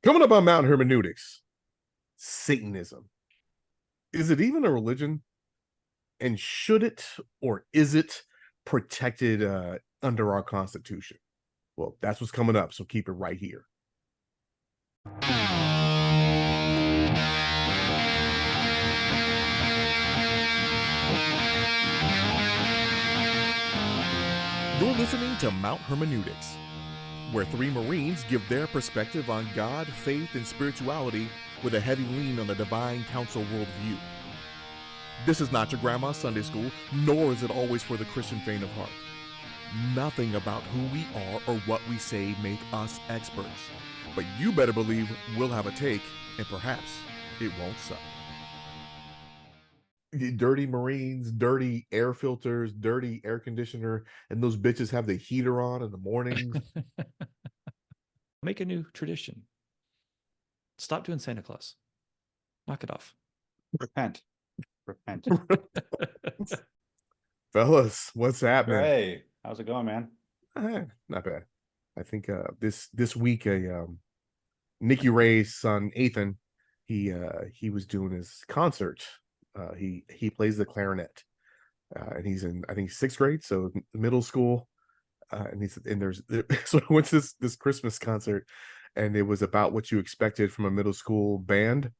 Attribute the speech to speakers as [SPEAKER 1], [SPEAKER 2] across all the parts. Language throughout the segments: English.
[SPEAKER 1] Coming up on Mountain Hermeneutics, Satanism. Is it even a religion? And should it or is it protected under our Constitution? Well, that's what's coming up, so keep it right here. You're listening to Mount Hermeneutics, where three Marines give their perspective on God, faith, and spirituality with a heavy lean on the divine council worldview. This is not your grandma's Sunday school, nor is it always for the Christian faint of heart. Nothing about who we are or what we say make us experts. But you better believe we'll have a take, and perhaps it won't suck. Dirty Marines, dirty air filters, dirty air conditioner, and those bitches have the heater on in the mornings.
[SPEAKER 2] Make a new tradition. Stop doing Santa Claus. Knock it off.
[SPEAKER 3] Repent.
[SPEAKER 1] Fellas, what's happening?
[SPEAKER 3] Hey, how's it going, man?
[SPEAKER 1] Not bad. I think this week Nicky Ray's son Ethan, he was doing his concert. He plays the clarinet, and he's in, I think, sixth grade, so middle school. So I went to this Christmas concert, and it was about what you expected from a middle school band.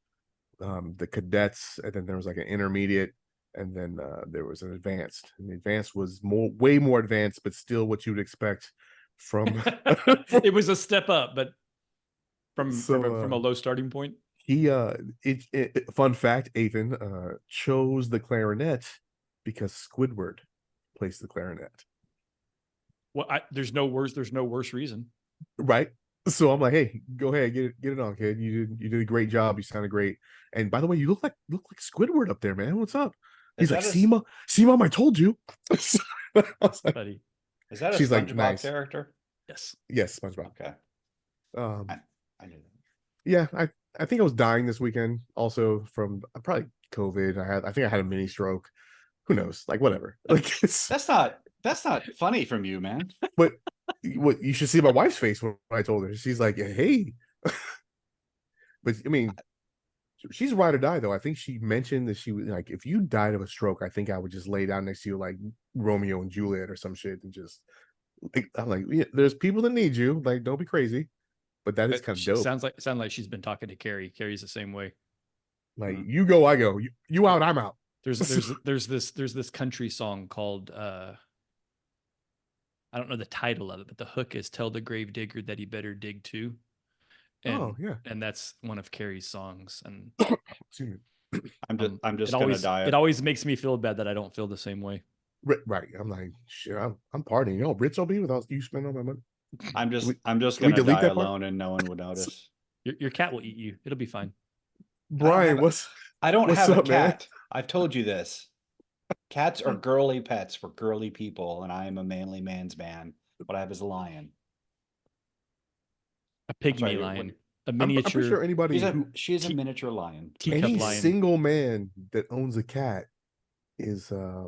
[SPEAKER 1] The cadets, and then there was like an intermediate, and then there was an advanced. And the advanced was way more advanced, but still what you would expect from.
[SPEAKER 2] It was a step up, but from a low starting point.
[SPEAKER 1] Fun fact, Ethan chose the clarinet because Squidward plays the clarinet.
[SPEAKER 2] Well, there's no worse reason,
[SPEAKER 1] right? So I'm like, hey, go ahead, get it on, kid. You did a great job. You sounded great. And by the way, you look like Squidward up there, man. What's up? He's like, see, Mom, I told you. I was like,
[SPEAKER 2] buddy.
[SPEAKER 3] Is that a
[SPEAKER 1] she's
[SPEAKER 3] SpongeBob
[SPEAKER 1] like, nice
[SPEAKER 3] character?
[SPEAKER 1] Yes, SpongeBob.
[SPEAKER 3] Okay. I knew that.
[SPEAKER 1] Yeah, I think I was dying this weekend also from probably COVID. I think I had a mini stroke. Who knows? Like, whatever. Like,
[SPEAKER 3] that's not funny from you, man.
[SPEAKER 1] But what you should see my wife's face when I told her. She's like, hey. But I mean, she's ride or die though. I think she mentioned that she was like, if you died of a stroke, I think I would just lay down next to you like Romeo and Juliet or some shit, and just like, I'm like, yeah, there's people that need you. Like, don't be crazy. But that is kind of dope.
[SPEAKER 2] Sounds like she's been talking to Carrie. Carrie's the same way.
[SPEAKER 1] Like, you go, I go. You out, I'm out.
[SPEAKER 2] There's this country song called I don't know the title of it, but the hook is "Tell the grave digger that he better dig too." And, and that's one of Carrie's songs. And
[SPEAKER 3] I'm just gonna die.
[SPEAKER 2] It always makes me feel bad that I don't feel the same way.
[SPEAKER 1] Right. I'm like, shit, I'm partying. You know, Brits will be without you spending all my money.
[SPEAKER 3] I'm just gonna die alone, and no one would notice.
[SPEAKER 2] Your cat will eat you. It'll be fine.
[SPEAKER 1] Brian,
[SPEAKER 3] I don't have a cat.
[SPEAKER 1] Man?
[SPEAKER 3] I've told you this. Cats are girly pets for girly people, and I am a manly man's man. What I have is a lion.
[SPEAKER 2] A pygmy lion. A miniature.
[SPEAKER 1] I'm pretty sure anybody
[SPEAKER 3] she's a miniature lion.
[SPEAKER 1] Any single man that owns a cat is a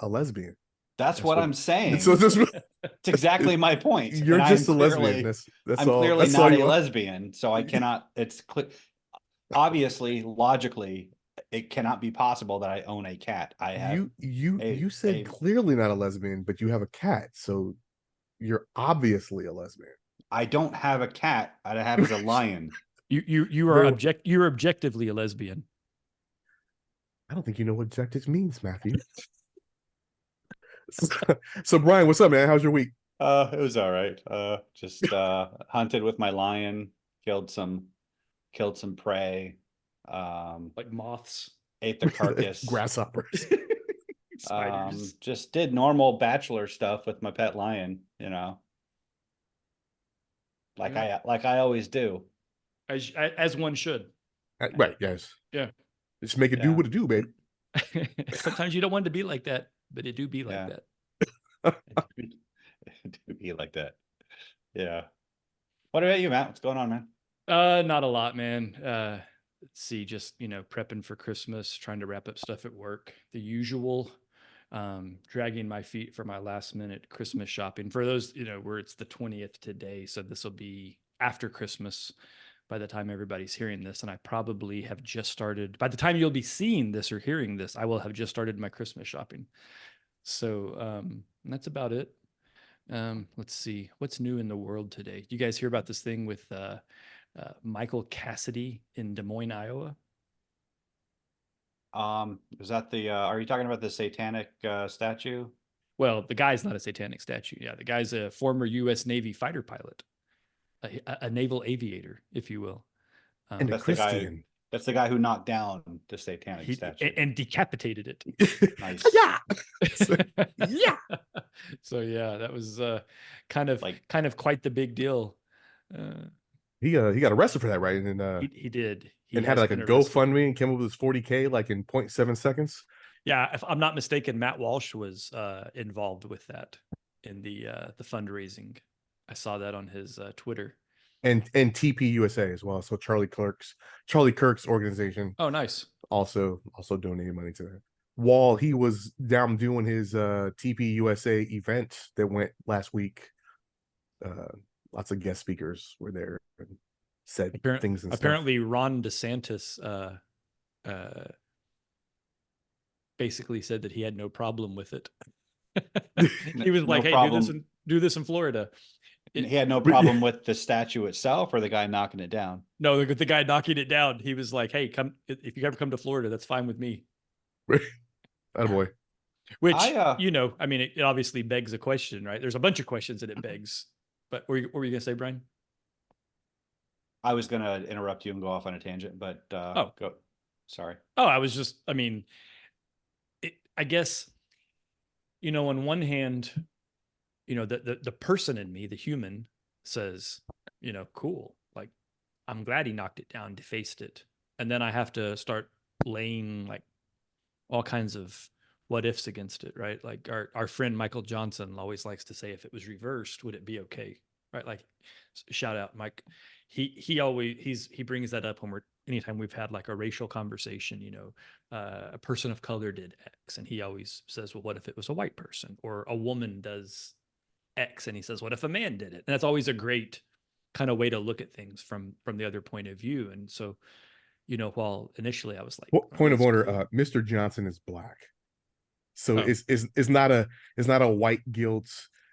[SPEAKER 1] lesbian.
[SPEAKER 3] That's what I'm saying. So it's exactly my point.
[SPEAKER 1] You're just a lesbian. That's
[SPEAKER 3] I'm
[SPEAKER 1] all.
[SPEAKER 3] Clearly not a lesbian, so I cannot. It's obviously, logically, it cannot be possible that I own a cat. I have
[SPEAKER 1] you said clearly not a lesbian, but you have a cat, so you're obviously a lesbian.
[SPEAKER 3] I don't have a cat. I have is a lion.
[SPEAKER 2] You're objectively a lesbian.
[SPEAKER 1] I don't think you know what objectives means, Matthew. So Brian, what's up, man? How's your week?
[SPEAKER 3] It was all right. Just hunted with my lion, killed some prey.
[SPEAKER 2] Like moths.
[SPEAKER 3] Ate the carcass.
[SPEAKER 1] Grasshoppers.
[SPEAKER 2] Spiders.
[SPEAKER 3] Just did normal bachelor stuff with my pet lion, you know. Like I always do.
[SPEAKER 2] As one should.
[SPEAKER 1] Right, yes.
[SPEAKER 2] Yeah.
[SPEAKER 1] Just make it do what it do, baby.
[SPEAKER 2] Sometimes you don't want it to be like that, but it do be like
[SPEAKER 3] that. It do be like that. Yeah. What about you, Matt? What's going on, man?
[SPEAKER 2] Not a lot, man. Let's see, just prepping for Christmas, trying to wrap up stuff at work, the usual. Dragging my feet for my last minute Christmas shopping for those, where it's the 20th today. So this will be after Christmas. by the time everybody's hearing this, and I probably have just started. By the time you'll be seeing this or hearing this, I will have just started my Christmas shopping. So that's about it. Let's see what's new in the world today. You guys hear about this thing with Michael Cassidy in Des Moines, Iowa?
[SPEAKER 3] Is that the? Are you talking about the satanic statue?
[SPEAKER 2] Well, the guy's not a satanic statue. Yeah, the guy's a former U.S. Navy fighter pilot, a naval aviator, if you will.
[SPEAKER 1] And a Christian.
[SPEAKER 3] That's the guy who knocked down the satanic statue
[SPEAKER 2] and decapitated it.
[SPEAKER 3] Nice.
[SPEAKER 1] Yeah. Yeah.
[SPEAKER 2] So yeah, that was kind of quite the big deal.
[SPEAKER 1] He got arrested for that, right? And
[SPEAKER 2] he did.
[SPEAKER 1] And had like a GoFundMe and came up with his 40K like in 0.7 seconds.
[SPEAKER 2] Yeah, if I'm not mistaken, Matt Walsh was involved with that in the fundraising. I saw that on his Twitter.
[SPEAKER 1] And TP USA as well. So Charlie Kirk's organization.
[SPEAKER 2] Oh, nice.
[SPEAKER 1] Also donated money to that. While he was down doing his TP USA event that went last week, lots of guest speakers were there and said things and
[SPEAKER 2] apparently
[SPEAKER 1] stuff.
[SPEAKER 2] Ron DeSantis basically said that he had no problem with it. He was like, "Hey, do this in Florida."
[SPEAKER 3] He had no problem with the statue itself or the guy knocking it down.
[SPEAKER 2] No, the guy knocking it down. He was like, "Hey, come if you ever come to Florida, that's fine with me."
[SPEAKER 1] Attaboy.
[SPEAKER 2] Which I mean, it obviously begs a question, right? There's a bunch of questions that it begs. But what were you gonna say, Brian?
[SPEAKER 3] I was gonna interrupt you and go off on a tangent, but go. Sorry.
[SPEAKER 2] Oh, I mean, I guess, on one hand, the person in me, the human, says, cool. Like, I'm glad he knocked it down, defaced it. And then I have to start laying like all kinds of what ifs against it, right? Like our friend Michael Johnson always likes to say, if it was reversed, would it be okay? Right? Like, shout out Mike. He brings that up anytime we've had like a racial conversation, a person of color did X, and he always says, well, what if it was a white person, or a woman does X, and he says, what if a man did it? And that's always a great kind of way to look at things from the other point of view. And so, while initially I was like,
[SPEAKER 1] point of order, cool. Mr. Johnson is black, so it's not a white guilt,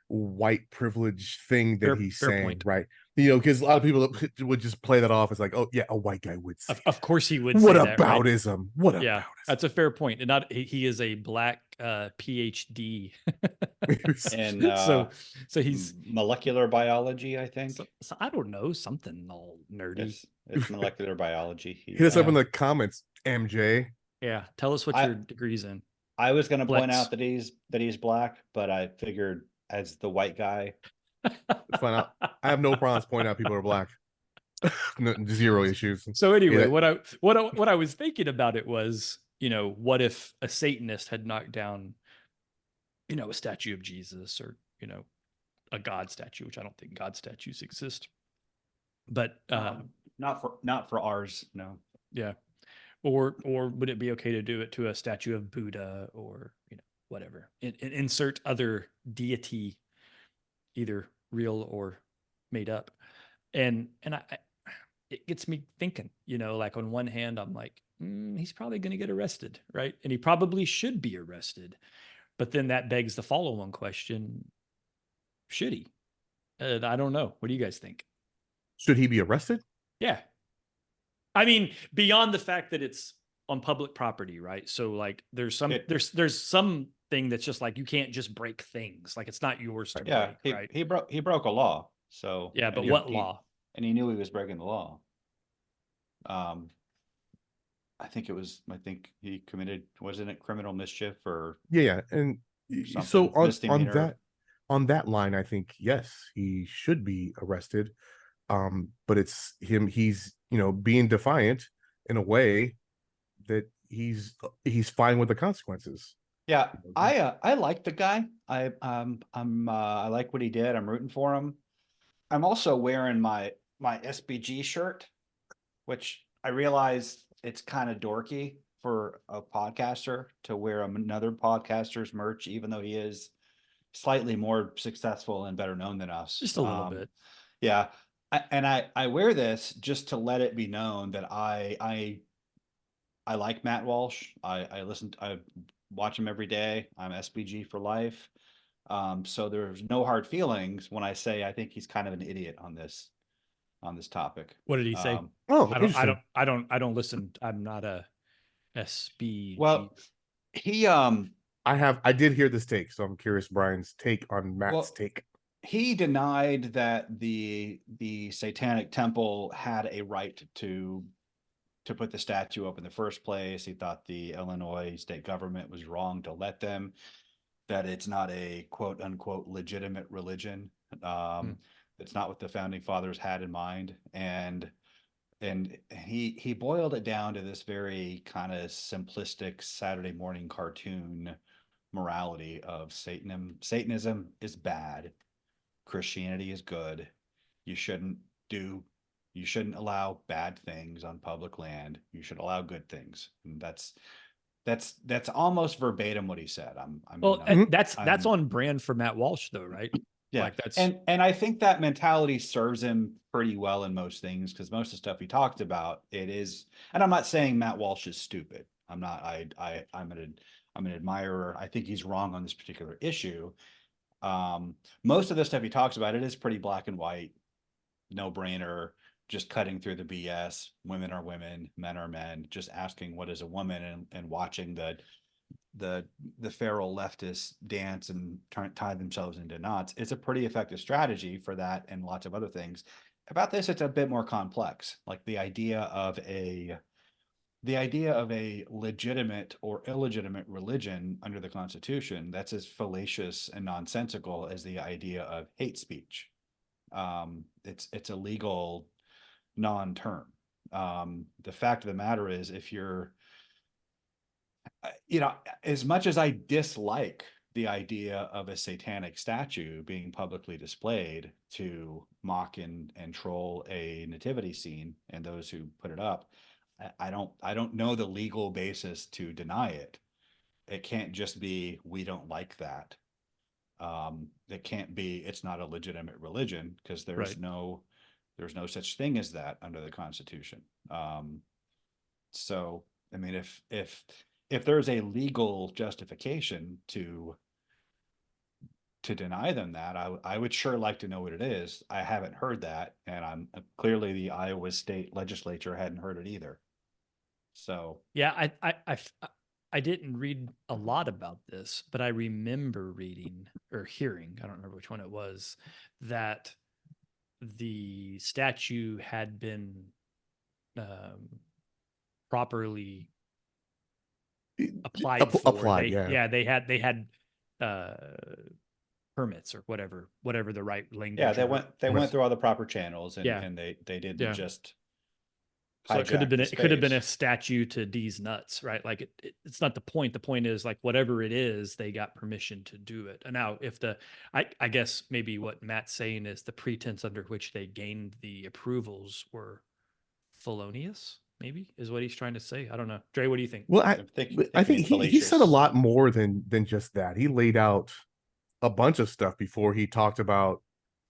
[SPEAKER 1] white privilege thing that he's saying, point. Right? Because a lot of people would just play that off as like, oh yeah, a white guy would say
[SPEAKER 2] of course he would.
[SPEAKER 1] What
[SPEAKER 2] say
[SPEAKER 1] aboutism?
[SPEAKER 2] That, right? What aboutism? That's a fair point. And he is a black PhD,
[SPEAKER 3] and
[SPEAKER 2] so he's
[SPEAKER 3] molecular biology, I think.
[SPEAKER 2] So I don't know, something all nerdy.
[SPEAKER 3] It's molecular biology.
[SPEAKER 1] Hit us up in the comments, MJ.
[SPEAKER 2] Yeah, tell us what your degree's in.
[SPEAKER 3] I was going to point out that he's black, but I figured as the white guy.
[SPEAKER 1] It's fine. I have no problems pointing out people are black. Zero issues.
[SPEAKER 2] So anyway, what I was thinking about it was, what if a Satanist had knocked down, a statue of Jesus, or a God statue, which I don't think God statues exist. But
[SPEAKER 3] not for ours, no.
[SPEAKER 2] Yeah. Or would it be okay to do it to a statue of Buddha, or whatever? Insert other deity, either real or made up. And it gets me thinking, like on one hand, I'm like, he's probably going to get arrested, right? And he probably should be arrested. But then that begs the follow-on question, should he? I don't know. What do you guys think?
[SPEAKER 1] Should he be arrested?
[SPEAKER 2] Yeah. I mean, beyond the fact that it's on public property, right? So like there's something that's just like, you can't just break things. Like, it's not yours to break, right?
[SPEAKER 3] He broke a law. So
[SPEAKER 2] yeah, but what law?
[SPEAKER 3] And he knew he was breaking the law. I think he committed, wasn't it criminal mischief or
[SPEAKER 1] and so on that line, I think yes, he should be arrested. But it's he's being defiant in a way that he's fine with the consequences.
[SPEAKER 3] Yeah, I like the guy. I like what he did. I'm rooting for him. I'm also wearing my SBG shirt, which I realize it's kind of dorky for a podcaster to wear another podcaster's merch, even though he is slightly more successful and better known than us.
[SPEAKER 2] Just a little bit.
[SPEAKER 3] Yeah. I wear this just to let it be known that I like Matt Walsh. I watch him every day. I'm SBG for life. So there's no hard feelings when I say I think he's kind of an idiot on this topic.
[SPEAKER 2] What did he say?
[SPEAKER 1] Oh,
[SPEAKER 2] I don't listen. I'm not a SBG.
[SPEAKER 3] Well, he
[SPEAKER 1] I did hear this take, so I'm curious Brian's take on Matt's take.
[SPEAKER 3] He denied that the Satanic Temple had a right to put the statue up in the first place. He thought the Illinois state government was wrong to let them, that it's not a quote unquote legitimate religion. It's not what the founding fathers had in mind. And he boiled it down to this very kind of simplistic Saturday morning cartoon morality of Satanism is bad. Christianity is good. You shouldn't allow bad things on public land. You should allow good things. And that's almost verbatim what he said.
[SPEAKER 2] That's on brand for Matt Walsh though, right?
[SPEAKER 3] Yeah.
[SPEAKER 2] Like that's
[SPEAKER 3] and I think that mentality serves him pretty well in most things, because most of the stuff he talked about, it is, and I'm not saying Matt Walsh is stupid. I'm not. I'm an admirer. I think he's wrong on this particular issue. Most of the stuff he talks about, it is pretty black and white, no brainer, just cutting through the BS. Women are women, men are men, just asking what is a woman, and watching the feral leftists dance and tie themselves into knots. It's a pretty effective strategy for that and lots of other things. About this, it's a bit more complex. Like the idea of a legitimate or illegitimate religion under the Constitution, that's as fallacious and nonsensical as the idea of hate speech. It's a legal non-term. The fact of the matter is, if you're, as much as I dislike the idea of a satanic statue being publicly displayed to mock and troll a nativity scene and those who put it up, I don't know the legal basis to deny it. It can't just be, we don't like that. It can't be, it's not a legitimate religion, because there's no such thing as that under the Constitution. So I mean, if there's a legal justification to deny them that, I would sure like to know what it is. I haven't heard that, and I'm clearly the Iowa State Legislature hadn't heard it either. So
[SPEAKER 2] yeah, I didn't read a lot about this, but I remember reading or hearing, I don't remember which one it was, that the statue had been properly applied for. They had permits or whatever the right language.
[SPEAKER 3] Yeah, they went through all the proper channels, and they didn't just.
[SPEAKER 2] So it could have been a statue to D's nuts, right? Like it's not the point. The point is, like, whatever it is, they got permission to do it. And now if I guess maybe what Matt's saying is the pretense under which they gained the approvals were felonious, maybe is what he's trying to say. I don't know. Dre, what do you think?
[SPEAKER 1] Well, I think he said a lot more than just that. He laid out a bunch of stuff before he talked about,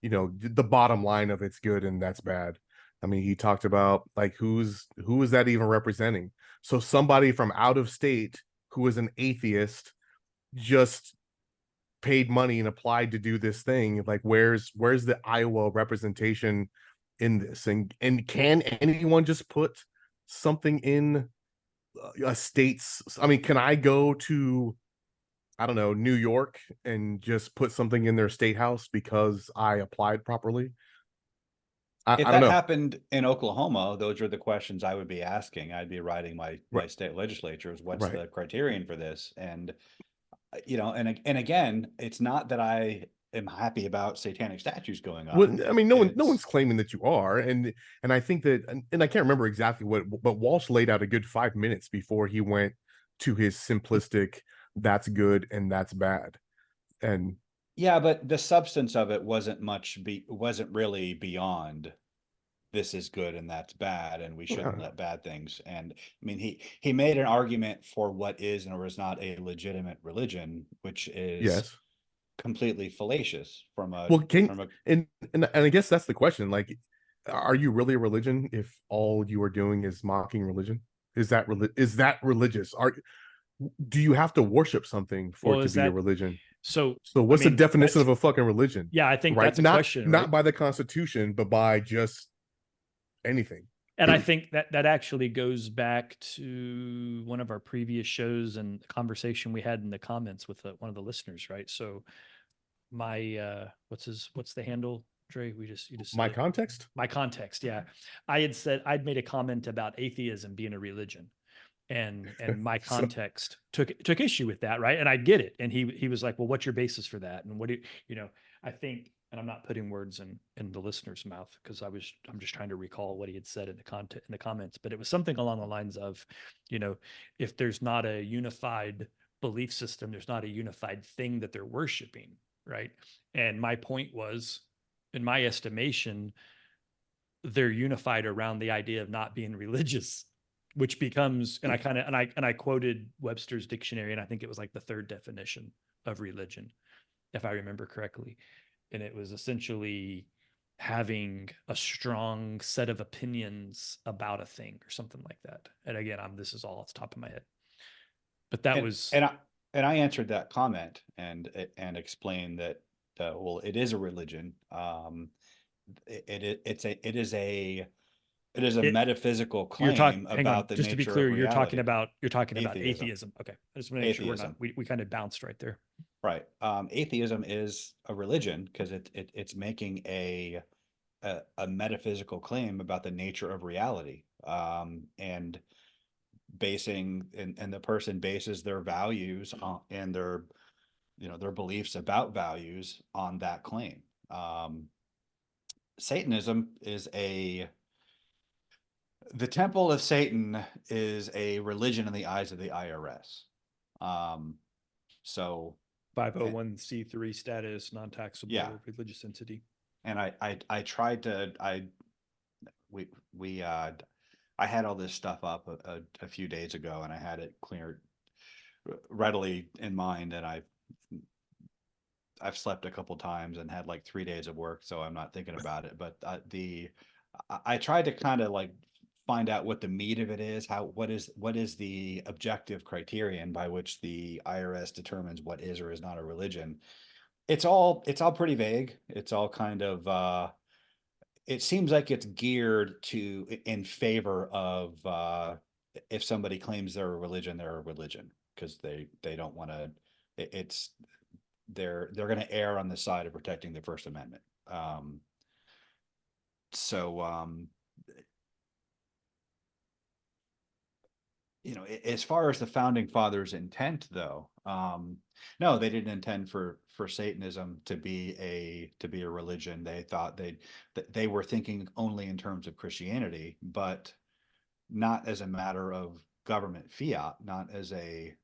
[SPEAKER 1] the bottom line of it's good and that's bad. I mean, he talked about, like, who is that even representing? So somebody from out of state who is an atheist just paid money and applied to do this thing. Like, where's the Iowa representation in this? And can anyone just put something in a state's? I mean, can I go to, I don't know, New York and just put something in their state house because I applied properly?
[SPEAKER 3] If that happened in Oklahoma, those are the questions I would be asking. I'd be writing my state legislatures. What's the criterion for this? And, and again, it's not that I am happy about satanic statues going on.
[SPEAKER 1] Well, I mean, no one's claiming that you are. And I think that, and I can't remember exactly but Walsh laid out a good 5 minutes before he went to his simplistic, that's good and that's bad. And
[SPEAKER 3] yeah, but the substance of it wasn't really beyond, this is good and that's bad, and we shouldn't let bad things. And I mean, he made an argument for what is or is not a legitimate religion, which is completely fallacious and I guess that's the question. Like,
[SPEAKER 1] are you really a religion if all you are doing is mocking religion? Is that religious? Do you have to worship something for it to be a religion?
[SPEAKER 2] So
[SPEAKER 1] what's the definition of a fucking religion?
[SPEAKER 2] Yeah, I think
[SPEAKER 1] right?
[SPEAKER 2] that's a question, right?
[SPEAKER 1] Not by the Constitution, but by just anything.
[SPEAKER 2] And I think that actually goes back to one of our previous shows and the conversation we had in the comments with one of the listeners, right? So my what's the handle, Dre? You just
[SPEAKER 1] my context.
[SPEAKER 2] My context, yeah. I'd made a comment about atheism being a religion, and my context took issue with that, right? And I get it. And he was like, well, what's your basis for that? And what do you know? I think, and I'm not putting words in the listener's mouth because I'm just trying to recall what he had said in the comments, but it was something along the lines of, if there's not a unified belief system, there's not a unified thing that they're worshiping, right? And my point was, in my estimation, they're unified around the idea of not being religious, which becomes, and I quoted Webster's dictionary, and I think it was like the third definition of religion, if I remember correctly. And it was essentially having a strong set of opinions about a thing or something like that. And again, this is all off the top of my head, but that was,
[SPEAKER 3] and I answered that comment and explained that, well, it is a religion. It is a metaphysical claim about the nature of reality.
[SPEAKER 2] Just to be clear, you're talking about atheism. Okay, I just want to make sure we kind of bounced right there.
[SPEAKER 3] Right. Atheism is a religion because it's making a metaphysical claim about the nature of reality, and the person bases their values on, and their beliefs about values on that claim. Satanism is the temple of Satan is a religion in the eyes of the IRS. So
[SPEAKER 2] 501c3 status, non-taxable religious entity.
[SPEAKER 3] And I tried to, I had all this stuff up a few days ago, and I had it cleared readily in mind, and I've slept a couple times and had like 3 days of work, so I'm not thinking about it. But I tried to kind of like find out what the meat of it is, what is the objective criterion by which the IRS determines what is or is not a religion. It's all pretty vague. It's all kind of it seems like it's geared in favor of if somebody claims they're a religion, because they don't want to. They're going to err on the side of protecting the First Amendment. As far as the founding fathers' intent, though, no, they didn't intend for Satanism to be a religion. They thought they were thinking only in terms of Christianity, but not as a matter of government fiat, not as a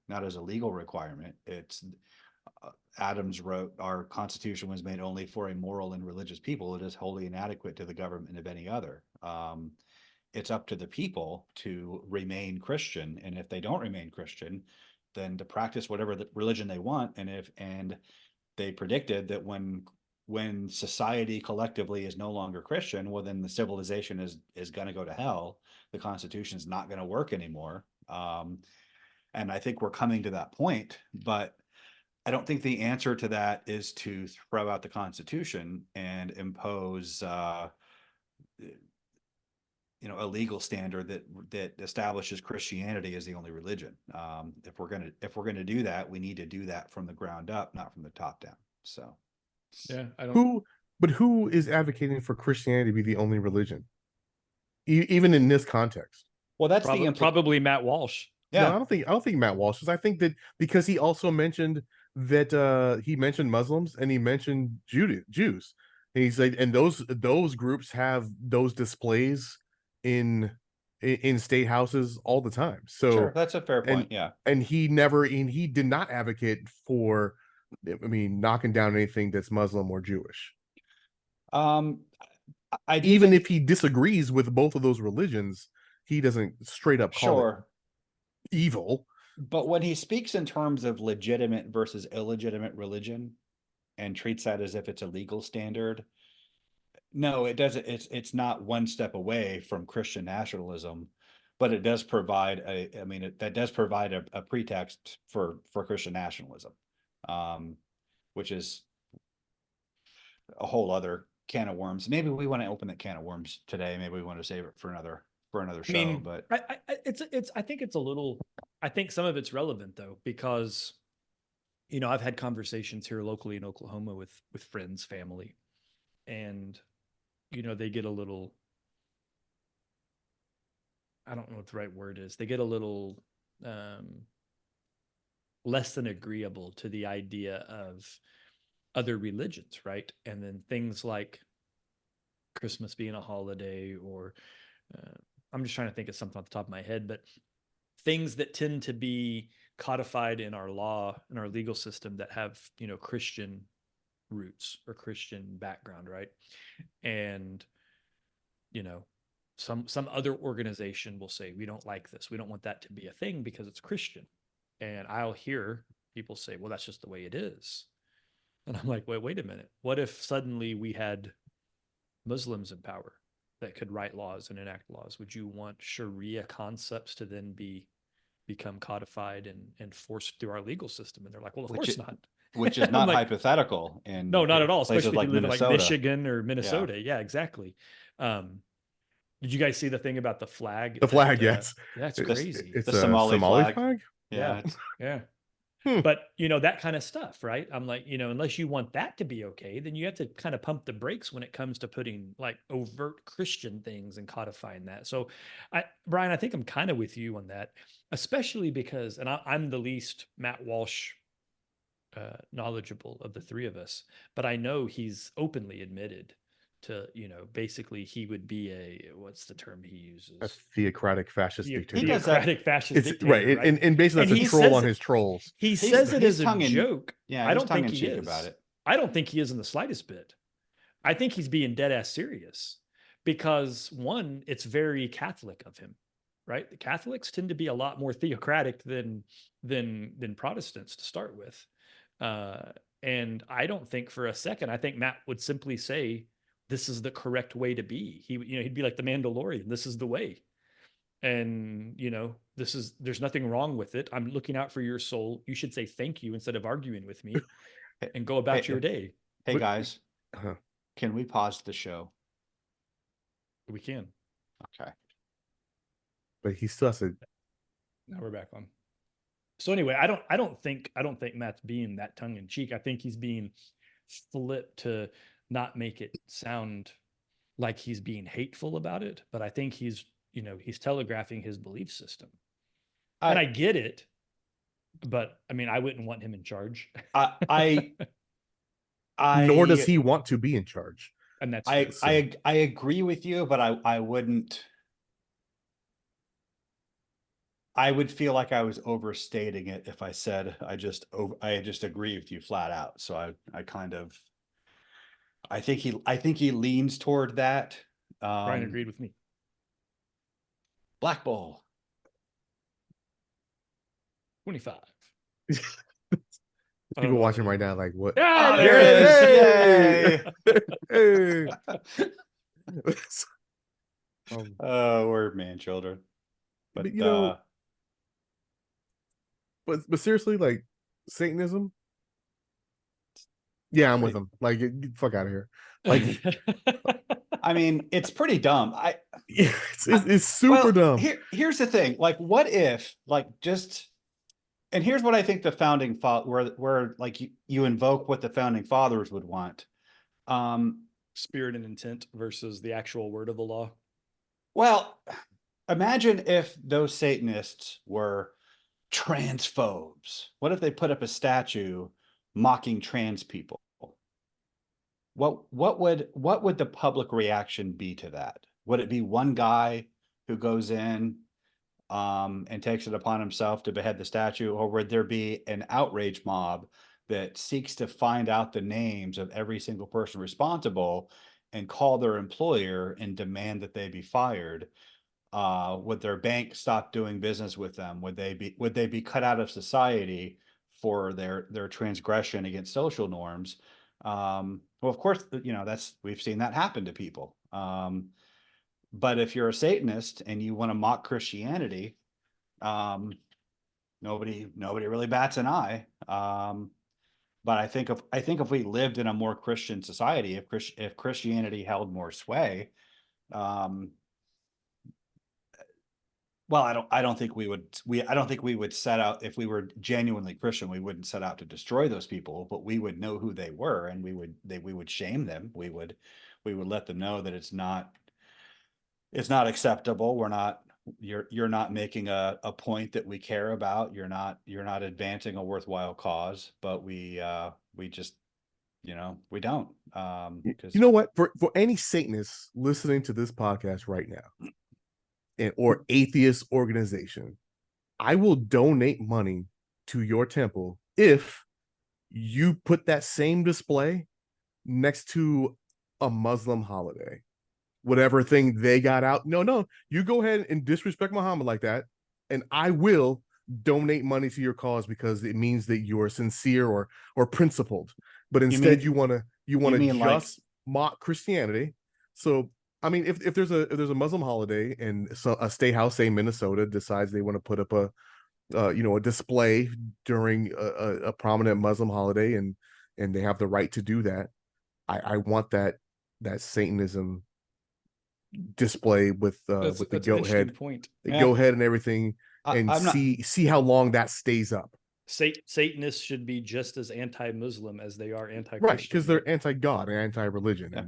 [SPEAKER 3] legal requirement. It's Adams wrote, "Our Constitution was made only for a moral and religious people. It is wholly inadequate to the government of any other." It's up to the people to remain Christian, and if they don't remain Christian, then to practice whatever the religion they want. And they predicted that when society collectively is no longer Christian, well, then the civilization is going to go to hell. The Constitution is not going to work anymore. And I think we're coming to that point, but I don't think the answer to that is to throw out the Constitution and impose a legal standard that establishes Christianity as the only religion. If we're gonna do that, we need to do that from the ground up, not from the top down. So,
[SPEAKER 2] yeah,
[SPEAKER 1] who is advocating for Christianity to be the only religion, even in this context?
[SPEAKER 2] Well, that's probably Matt Walsh.
[SPEAKER 1] Yeah, no, I don't think Matt Walsh is. I think that because he also mentioned that he mentioned Muslims and he mentioned Jews. And he's like, and those groups have those displays in state houses all the time. So
[SPEAKER 3] sure, that's a fair point.
[SPEAKER 1] And he did not advocate for, knocking down anything that's Muslim or Jewish. Even if he disagrees with both of those religions, he doesn't straight up call it evil.
[SPEAKER 3] But when he speaks in terms of legitimate versus illegitimate religion and treats that as if it's a legal standard, No, it doesn't. It's not one step away from Christian nationalism, but it does provide a. I mean, that does provide a pretext for Christian nationalism, um, which is a whole other can of worms. Maybe we want to open that can of worms today. Maybe we want to save it for another
[SPEAKER 2] I
[SPEAKER 3] show.
[SPEAKER 2] mean,
[SPEAKER 3] But
[SPEAKER 2] I think it's a little. I think some of it's relevant though, because I've had conversations here locally in Oklahoma with friends, family, and they get a little, I don't know what the right word is. They get a little less than agreeable to the idea of other religions, right? And then things like Christmas being a holiday, or I'm just trying to think of something off the top of my head, but things that tend to be codified in our law, in our legal system, that have Christian roots or Christian background, right? And some other organization will say, we don't like this, we don't want that to be a thing because it's Christian. And I'll hear people say, well, that's just the way it is. And I'm like, wait a minute, what if suddenly we had Muslims in power that could write laws and enact laws? Would you want Sharia concepts to then become codified and forced through our legal system? And they're like, well, of course not.
[SPEAKER 3] Which is not like, hypothetical. And
[SPEAKER 2] no, not at all. Especially if you live
[SPEAKER 3] Minnesota.
[SPEAKER 2] in like Michigan or Minnesota. Yeah, exactly. Did you guys see the thing about the flag?
[SPEAKER 1] The flag, yes.
[SPEAKER 2] That's crazy.
[SPEAKER 1] It's the Somali flag?
[SPEAKER 2] Yeah. Yeah. But that kind of stuff, right? I'm like, unless you want that to be okay, then you have to kind of pump the brakes when it comes to putting like overt Christian things and codifying that. So Brian, I think I'm kind of with you on that, especially because, and I'm the least Matt Walsh knowledgeable of the three of us, but I know he's openly admitted to, basically he would be what's the term he uses?
[SPEAKER 1] A theocratic fascist dictator.
[SPEAKER 2] Theocratic fascist dictator,
[SPEAKER 1] right? And basically that's a troll on his trolls.
[SPEAKER 2] He says it as a joke.
[SPEAKER 3] Yeah,
[SPEAKER 2] I don't think he is
[SPEAKER 3] about it.
[SPEAKER 2] I don't think he is in the slightest bit. I think he's being dead ass serious because, one, it's very Catholic of him, right? The Catholics tend to be a lot more theocratic than Protestants to start with. And I don't think for a second, I think Matt would simply say, this is the correct way to be. He'd be like the Mandalorian. This is the way. And, there's nothing wrong with it. I'm looking out for your soul. You should say thank you instead of arguing with me and go about your day.
[SPEAKER 3] Hey guys, can we pause the show?
[SPEAKER 2] We can.
[SPEAKER 3] Okay.
[SPEAKER 1] But he still has to.
[SPEAKER 2] Now we're back on. So anyway, I don't think Matt's being that tongue in cheek. I think he's being flipped to not make it sound like he's being hateful about it, but I think he's telegraphing his belief system. And I get it, but I mean, I wouldn't want him in charge.
[SPEAKER 1] Nor does he want to be in charge.
[SPEAKER 2] And that's
[SPEAKER 3] I agree with you, but I wouldn't. I would feel like I was overstating it if I said I just agree with you flat out. So I think he leans toward that.
[SPEAKER 2] Brian agreed with me.
[SPEAKER 3] Black Bull
[SPEAKER 2] 25.
[SPEAKER 1] People watching right now, like, what?
[SPEAKER 2] Ah, there
[SPEAKER 3] it is! Yay! We're man children. But
[SPEAKER 1] but seriously, like Satanism. Yeah, I'm with him. Like, get the fuck out of here. Like,
[SPEAKER 3] I mean, it's pretty dumb.
[SPEAKER 1] It's super dumb.
[SPEAKER 3] Here's the thing. Like, what if, and here's what I think the founding where like you invoke what the founding fathers would want.
[SPEAKER 2] Spirit and intent versus the actual word of the law.
[SPEAKER 3] Well, imagine if those Satanists were transphobes. What if they put up a statue mocking trans people? What would the public reaction be to that? Would it be one guy who goes in and takes it upon himself to behead the statue, or would there be an outrage mob that seeks to find out the names of every single person responsible and call their employer and demand that they be fired? Would their bank stop doing business with them? Would they be cut out of society for their transgression against social norms? Well, of course, we've seen that happen to people. But if you're a Satanist and you want to mock Christianity, nobody really bats an eye. But I think if we lived in a more Christian society, if Christianity held more sway, well, I don't think we would set out, if we were genuinely Christian, we wouldn't set out to destroy those people, but we would know who they were, and we would shame them. We would let them know that it's not acceptable. You're not making a point that we care about. You're not advancing a worthwhile cause, but we just, we don't.
[SPEAKER 1] You know what? For any Satanists listening to this podcast right now, or atheist organization, I will donate money to your temple if you put that same display next to a Muslim holiday. Whatever thing they got out. No, you go ahead and disrespect Muhammad like that, and I will donate money to your cause because it means that you are sincere or principled. But instead, you want to just mock Christianity. So I mean, if there's a Muslim holiday and a state house, say Minnesota, decides they want to put up a display during a prominent Muslim holiday, and they have the right to do that, I want that Satanism display with the goat head, goat head and everything, and see how long that stays up.
[SPEAKER 2] Satanists should be just as anti-Muslim as they are anti-Christian,
[SPEAKER 1] right? Because they're anti-God and anti-religion.
[SPEAKER 3] Yeah.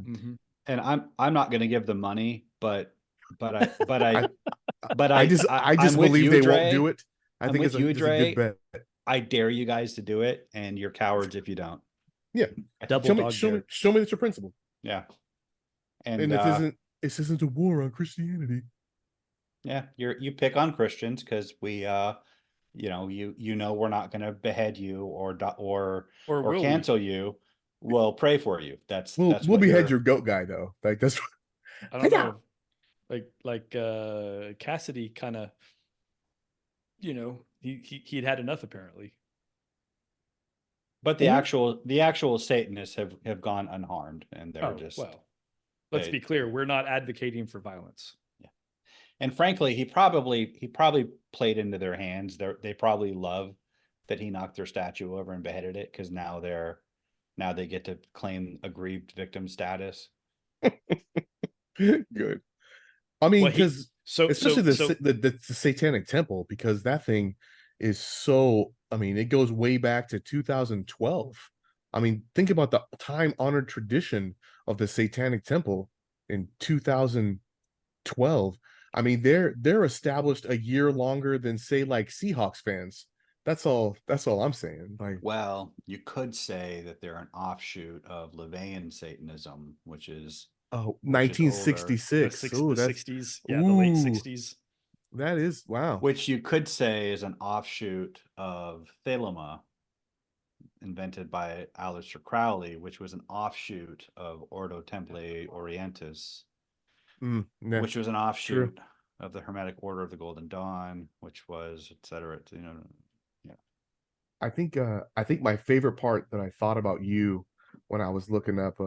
[SPEAKER 3] And I'm not going to give them money, but I
[SPEAKER 1] just believe they won't do it. I think it's a good bet.
[SPEAKER 3] I dare you guys to do it, and you're cowards if you don't.
[SPEAKER 1] Yeah, show me that you're principled.
[SPEAKER 3] Yeah,
[SPEAKER 1] and this isn't a war on Christianity.
[SPEAKER 3] Yeah, you pick on Christians because we we're not going to behead you or cancel you. We'll pray for you. We'll
[SPEAKER 2] behead
[SPEAKER 1] your goat guy though. Like that's
[SPEAKER 2] I don't know. Like Cassidy kind of, he'd had enough apparently.
[SPEAKER 3] But the actual Satanists have gone unharmed, and they're
[SPEAKER 2] let's be clear, we're not advocating for violence.
[SPEAKER 3] Yeah. And frankly, he probably played into their hands. They probably love that he knocked their statue over and beheaded it, because now they get to claim aggrieved victim status.
[SPEAKER 1] Good. I mean, because especially the Satanic Temple, because that thing is so. I mean, it goes way back to 2012. I mean, think about the time-honored tradition of the Satanic Temple in 2012. I mean, they're established a year longer than, say, like Seahawks fans. That's all I'm saying. Like,
[SPEAKER 3] well, you could say that they're an offshoot of LaVeyan Satanism, which is
[SPEAKER 1] 1966.
[SPEAKER 2] The 60s. Yeah, the late 60s.
[SPEAKER 1] That is, wow.
[SPEAKER 3] Which you could say is an offshoot of Thelema, invented by Aleister Crowley, which was an offshoot of Ordo Templi Orientis, which was an offshoot of the Hermetic Order of the Golden Dawn, which was, etc. Yeah.
[SPEAKER 1] I think my favorite part that I thought about you when I was looking up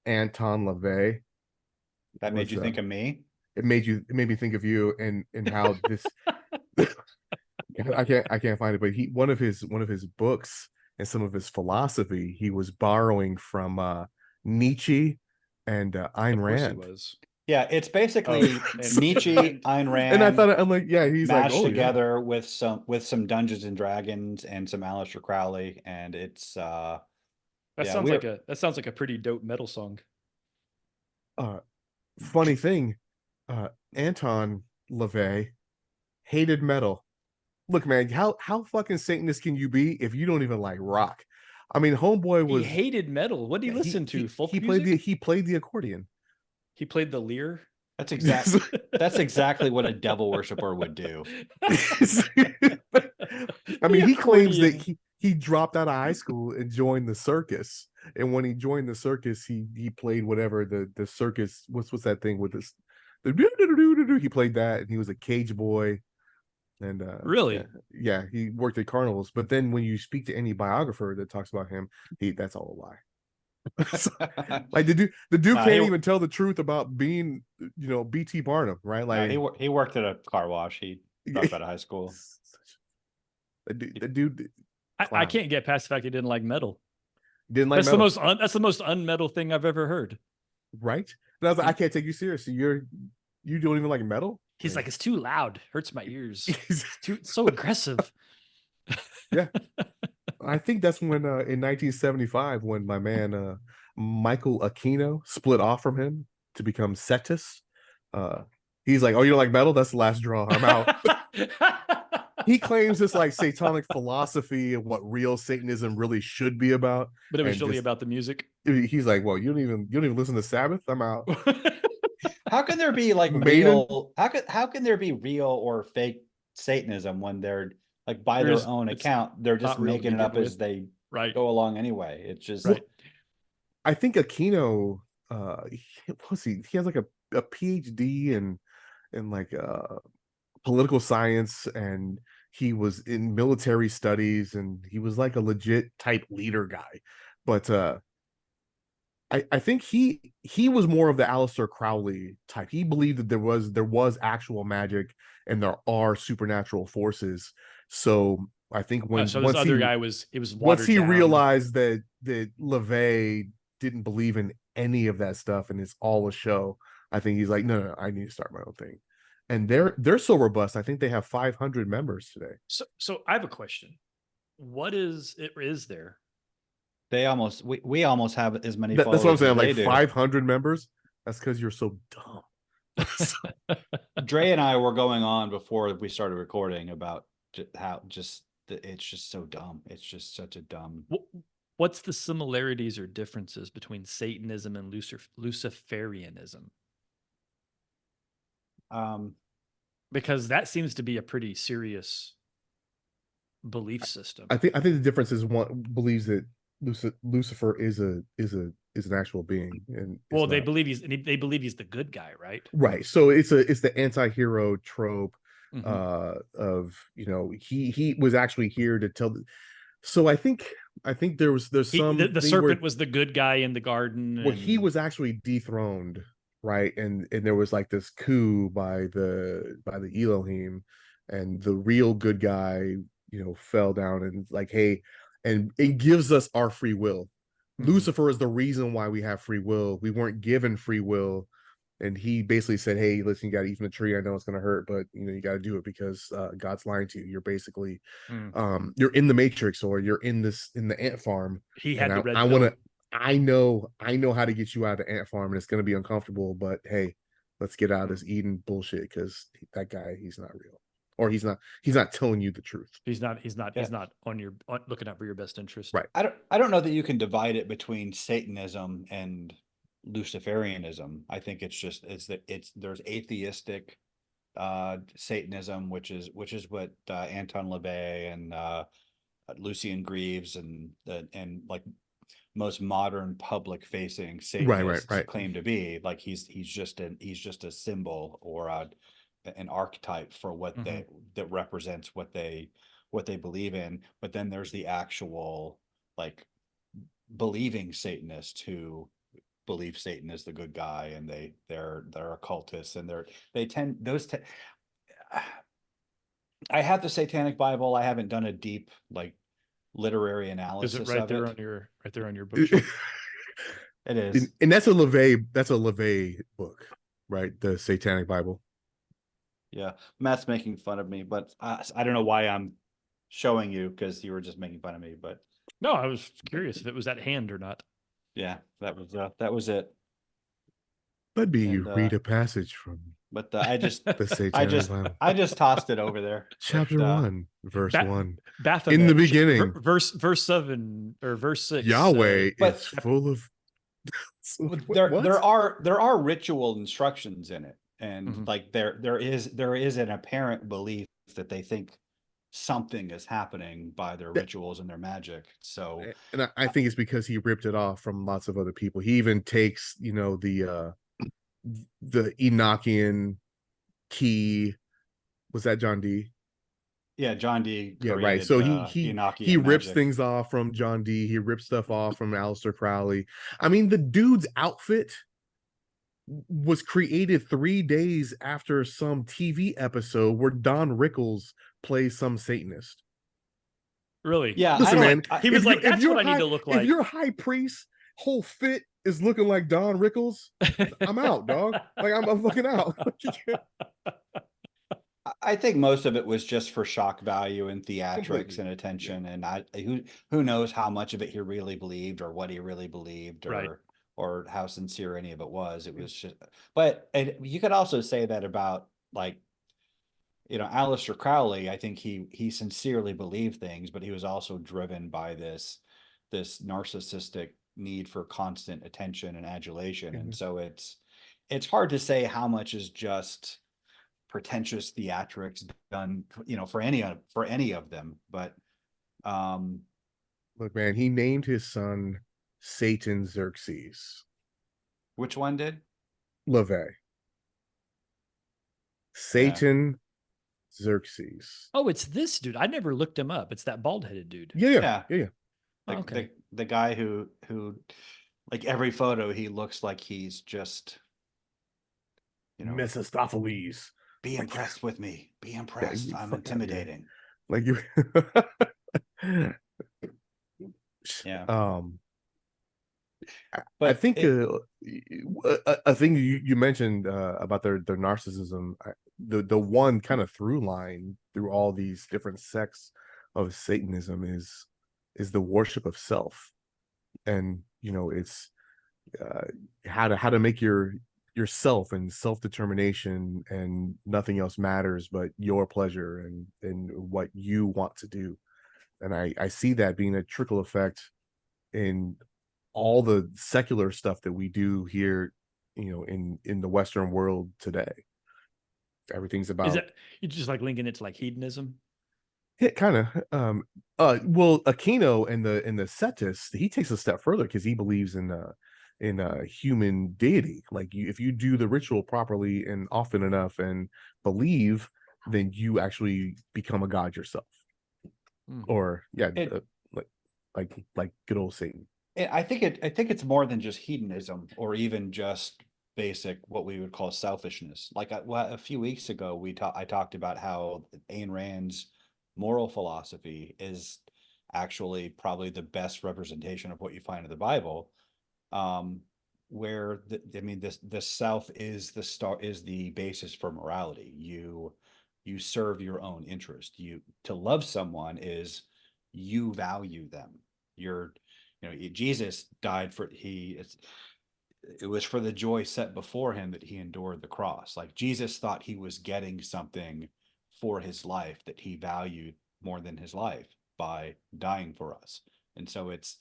[SPEAKER 1] Anton LaVey.
[SPEAKER 3] That made you think of me?
[SPEAKER 1] It made me think of you and how this I can't find it, but one of his books and some of his philosophy he was borrowing from Nietzsche and Ayn Rand.
[SPEAKER 3] Yeah, it's basically Nietzsche, Ayn Rand,
[SPEAKER 1] and I thought, I'm like, yeah, he's
[SPEAKER 3] mashed together with some Dungeons and Dragons and some Aleister Crowley, and it's
[SPEAKER 2] that sounds like a pretty dope metal song.
[SPEAKER 1] Funny thing, Anton LaVey hated metal. Look, man, how fucking Satanist can you be if you don't even like rock? I mean, homeboy
[SPEAKER 2] he hated metal. What did he listen to? Folk music?
[SPEAKER 1] He played the accordion.
[SPEAKER 2] He played the lyre.
[SPEAKER 3] That's exactly what a devil worshiper would do.
[SPEAKER 1] I mean, he claims that he dropped out of high school and joined the circus. And when he joined the circus, he played whatever the circus. What's that thing with this? He played that, and he was a cage boy. And
[SPEAKER 2] really,
[SPEAKER 1] yeah, he worked at carnivals. But then when you speak to any biographer that talks about him, that's all a lie. Like the dude
[SPEAKER 3] No,
[SPEAKER 1] can't even tell the truth about being, BT Barnum, right?
[SPEAKER 3] no,
[SPEAKER 1] Like
[SPEAKER 3] he worked at a car wash. He dropped out of high school.
[SPEAKER 1] the dude
[SPEAKER 2] I
[SPEAKER 1] clown.
[SPEAKER 2] can't get past the fact he didn't like metal.
[SPEAKER 1] Didn't like
[SPEAKER 2] That's
[SPEAKER 1] metal.
[SPEAKER 2] that's the most unmetal thing I've ever heard.
[SPEAKER 1] Right? And I was like, I can't take you seriously. You don't even like metal?
[SPEAKER 2] He's like, it's too loud, hurts my ears.
[SPEAKER 1] It's
[SPEAKER 2] so aggressive.
[SPEAKER 1] Yeah. I think that's when in 1975 when my man Michael Aquino split off from him to become Cetus. He's like, oh, you don't like metal? That's the last draw. I'm out. He claims this like satanic philosophy of what real Satanism really should be about.
[SPEAKER 2] But it was really about the music.
[SPEAKER 1] He's like, well, you don't even listen to Sabbath? I'm out.
[SPEAKER 3] How can there be like
[SPEAKER 1] Maiden?
[SPEAKER 3] how can there be real or fake Satanism when they're like by their own account, they're just making it up as they go along anyway. It's just
[SPEAKER 1] I think Aquino he has like a PhD in like political science, and he was in military studies, and he was like a legit type leader guy. But I think he was more of the Aleister Crowley type. He believed that there was actual magic and there are supernatural forces. So I think
[SPEAKER 2] this other guy was
[SPEAKER 1] once he
[SPEAKER 2] down.
[SPEAKER 1] realized that LaVey didn't believe in any of that stuff and it's all a show, I think he's like, no, I need to start my own thing. And they're so robust. I think they have 500 members today.
[SPEAKER 2] So I have a question. What is there?
[SPEAKER 3] We almost have as many
[SPEAKER 1] That's what I'm saying. Like
[SPEAKER 3] 500
[SPEAKER 1] members. That's because you're so dumb.
[SPEAKER 3] Dre and I were going on before we started recording about how it's just so dumb. It's just such a dumb.
[SPEAKER 2] What's the similarities or differences between Satanism and Luciferianism? Because that seems to be a pretty serious belief system.
[SPEAKER 1] I think the difference is one believes that Lucifer is an actual being, and
[SPEAKER 2] they believe he's the good guy, right?
[SPEAKER 1] Right. So it's the anti-hero trope of he was actually here to tell. So I think there's some
[SPEAKER 2] the serpent was the good guy in the garden.
[SPEAKER 1] Well, he was actually dethroned, right? And there was like this coup by the Elohim, and the real good guy fell down and like, hey, and it gives us our free will. Lucifer is the reason why we have free will. We weren't given free will, and he basically said, hey, listen, you got to eat from the tree. I know it's going to hurt, but you got to do it because God's lying to you. You're basically you're in the Matrix, or you're in the ant farm.
[SPEAKER 2] He had the red pill.
[SPEAKER 1] I know how to get you out of the ant farm, and it's going to be uncomfortable, but hey, let's get out of this Eden bullshit, because that guy, he's not real. Or he's not telling you the truth.
[SPEAKER 2] He's not looking out for your best interest.
[SPEAKER 1] Right.
[SPEAKER 3] I don't know that you can divide it between Satanism and Luciferianism. I think there's atheistic Satanism, which is what Anton LaVey and Lucien Greaves and like most modern public facing Satanists claim to be. Like he's just a symbol or an archetype for what that represents what they believe in. But then there's the actual like believing Satanists who believe Satan is the good guy, and they're occultists, and I have the Satanic Bible. I haven't done a deep like literary analysis.
[SPEAKER 2] Is it right there on your bookshelf?
[SPEAKER 3] It is.
[SPEAKER 1] And that's a LaVey book, right? The Satanic Bible.
[SPEAKER 3] Yeah, Matt's making fun of me, but I don't know why I'm showing you, because you were just making fun of me. But
[SPEAKER 2] no, I was curious if it was at hand or not.
[SPEAKER 3] Yeah, that was it.
[SPEAKER 1] Let me read a passage from.
[SPEAKER 3] But I just
[SPEAKER 1] the Satanic Bible.
[SPEAKER 3] I just tossed it over there.
[SPEAKER 1] Chapter 1, verse 1.
[SPEAKER 2] Baphomet,
[SPEAKER 1] in the beginning,
[SPEAKER 2] verse 7 or verse 6.
[SPEAKER 1] Yahweh is full of.
[SPEAKER 3] There are ritual instructions in it. And like there is an apparent belief that they think something is happening by their rituals and their magic. So,
[SPEAKER 1] and I think it's because he ripped it off from lots of other people. He even takes, the Enochian key. Was that John D?
[SPEAKER 3] Yeah, John Dee
[SPEAKER 1] Yeah, right.
[SPEAKER 3] created
[SPEAKER 1] So he
[SPEAKER 3] Enochian
[SPEAKER 1] rips
[SPEAKER 3] magic.
[SPEAKER 1] things off from John Dee. He rips stuff off from Aleister Crowley. I mean, the dude's outfit was created 3 days after some TV episode where Don Rickles plays some Satanist.
[SPEAKER 2] Really?
[SPEAKER 3] Yeah, I
[SPEAKER 1] Listen,
[SPEAKER 3] don't.
[SPEAKER 1] man,
[SPEAKER 2] He was like, "That's what I need to look
[SPEAKER 1] if
[SPEAKER 2] like."
[SPEAKER 1] your high priest whole fit is looking like Don Rickles, I'm out, dog. Like I'm looking out.
[SPEAKER 3] I think most of it was just for shock value and theatrics
[SPEAKER 1] Completely.
[SPEAKER 3] and attention, and who knows how much of it he really believed or what he really believed
[SPEAKER 2] Right.
[SPEAKER 3] or how sincere any of it was. It was just, but and you could also say that about like Aleister Crowley. I think he sincerely believed things, but he was also driven by this narcissistic need for constant attention and adulation, and so it's hard to say how much is just pretentious theatrics done, for any of them. But
[SPEAKER 1] look, man, he named his son Satan Xerxes.
[SPEAKER 3] which one did?
[SPEAKER 1] LaVey.
[SPEAKER 3] Yeah.
[SPEAKER 1] Satan Xerxes.
[SPEAKER 2] Oh, it's this dude. I never looked him up. It's that bald-headed dude.
[SPEAKER 1] Yeah.
[SPEAKER 3] The guy who like every photo he looks like he's just
[SPEAKER 1] Mephistopheles.
[SPEAKER 3] Be impressed with me. Be impressed. Yeah, I'm intimidating.
[SPEAKER 1] Like you.
[SPEAKER 3] Yeah.
[SPEAKER 1] But I think a thing you mentioned about their narcissism, the one kind of through line through all these different sects of Satanism is the worship of self, and it's how to make yourself and self-determination, and nothing else matters but your pleasure and what you want to do. And I see that being a trickle effect in all the secular stuff that we do here, in the Western world today. Everything's about,
[SPEAKER 2] is it, you just like linking it to like hedonism?
[SPEAKER 1] Yeah, kind of. Well, Aquino and the Setist, he takes a step further because he believes in human deity. Like if you do the ritual properly and often enough and believe, then you actually become a god yourself. Or like good old Satan.
[SPEAKER 3] I think it's more than just hedonism or even just basic what we would call selfishness. Like a few weeks ago, I talked about how Ayn Rand's moral philosophy is actually probably the best representation of what you find in the Bible, where the self is the basis for morality. You serve your own interest. To love someone is you value them. Jesus died it was for the joy set before him that he endured the cross. Like Jesus thought he was getting something for his life that he valued more than his life by dying for us. And so it's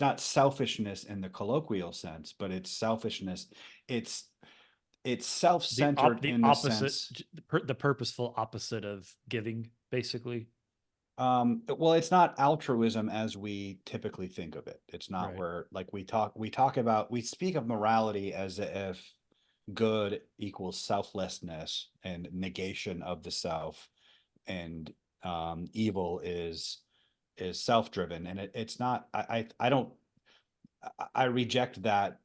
[SPEAKER 3] not selfishness in the colloquial sense, but it's selfishness. It's self-centered in the sense,
[SPEAKER 2] the purposeful opposite of giving, basically.
[SPEAKER 3] Well, it's not altruism as we typically think of it. It's not right. Where like we speak of morality as if good equals selflessness and negation of the self, and evil is self-driven, and it's not. I reject that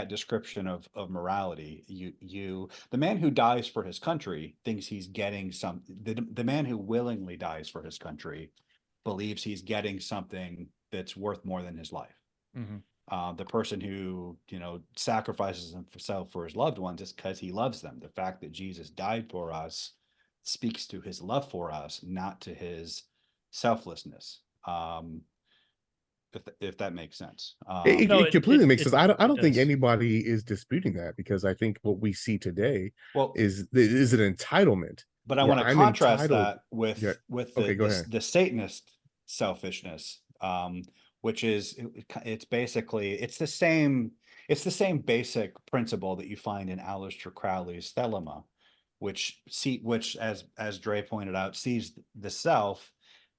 [SPEAKER 3] description of morality. The man who dies for his country thinks he's getting the man who willingly dies for his country believes he's getting something that's worth more than his life. The person who sacrifices himself for his loved ones is because he loves them. The fact that Jesus died for us speaks to his love for us, not to his selflessness. If that makes sense.
[SPEAKER 1] It completely makes sense. I don't think anybody is disputing that, because I think what we see today is an entitlement.
[SPEAKER 3] But I want to contrast that with the Satanist selfishness, which is it's the same basic principle that you find in Aleister Crowley's Thelema, which as Dre pointed out, sees the self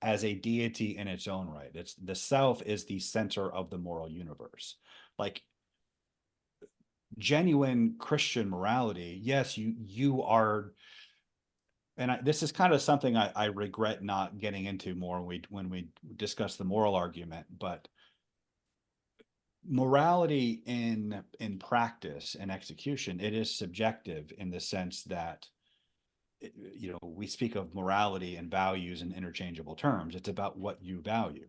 [SPEAKER 3] as a deity in its own right. It's the self is the center of the moral universe. Like genuine Christian morality, yes, you are and this is kind of something I regret not getting into more when we discuss the moral argument, but morality in practice and execution, it is subjective in the sense that, you know, we speak of morality and values in interchangeable terms. It's about what you value.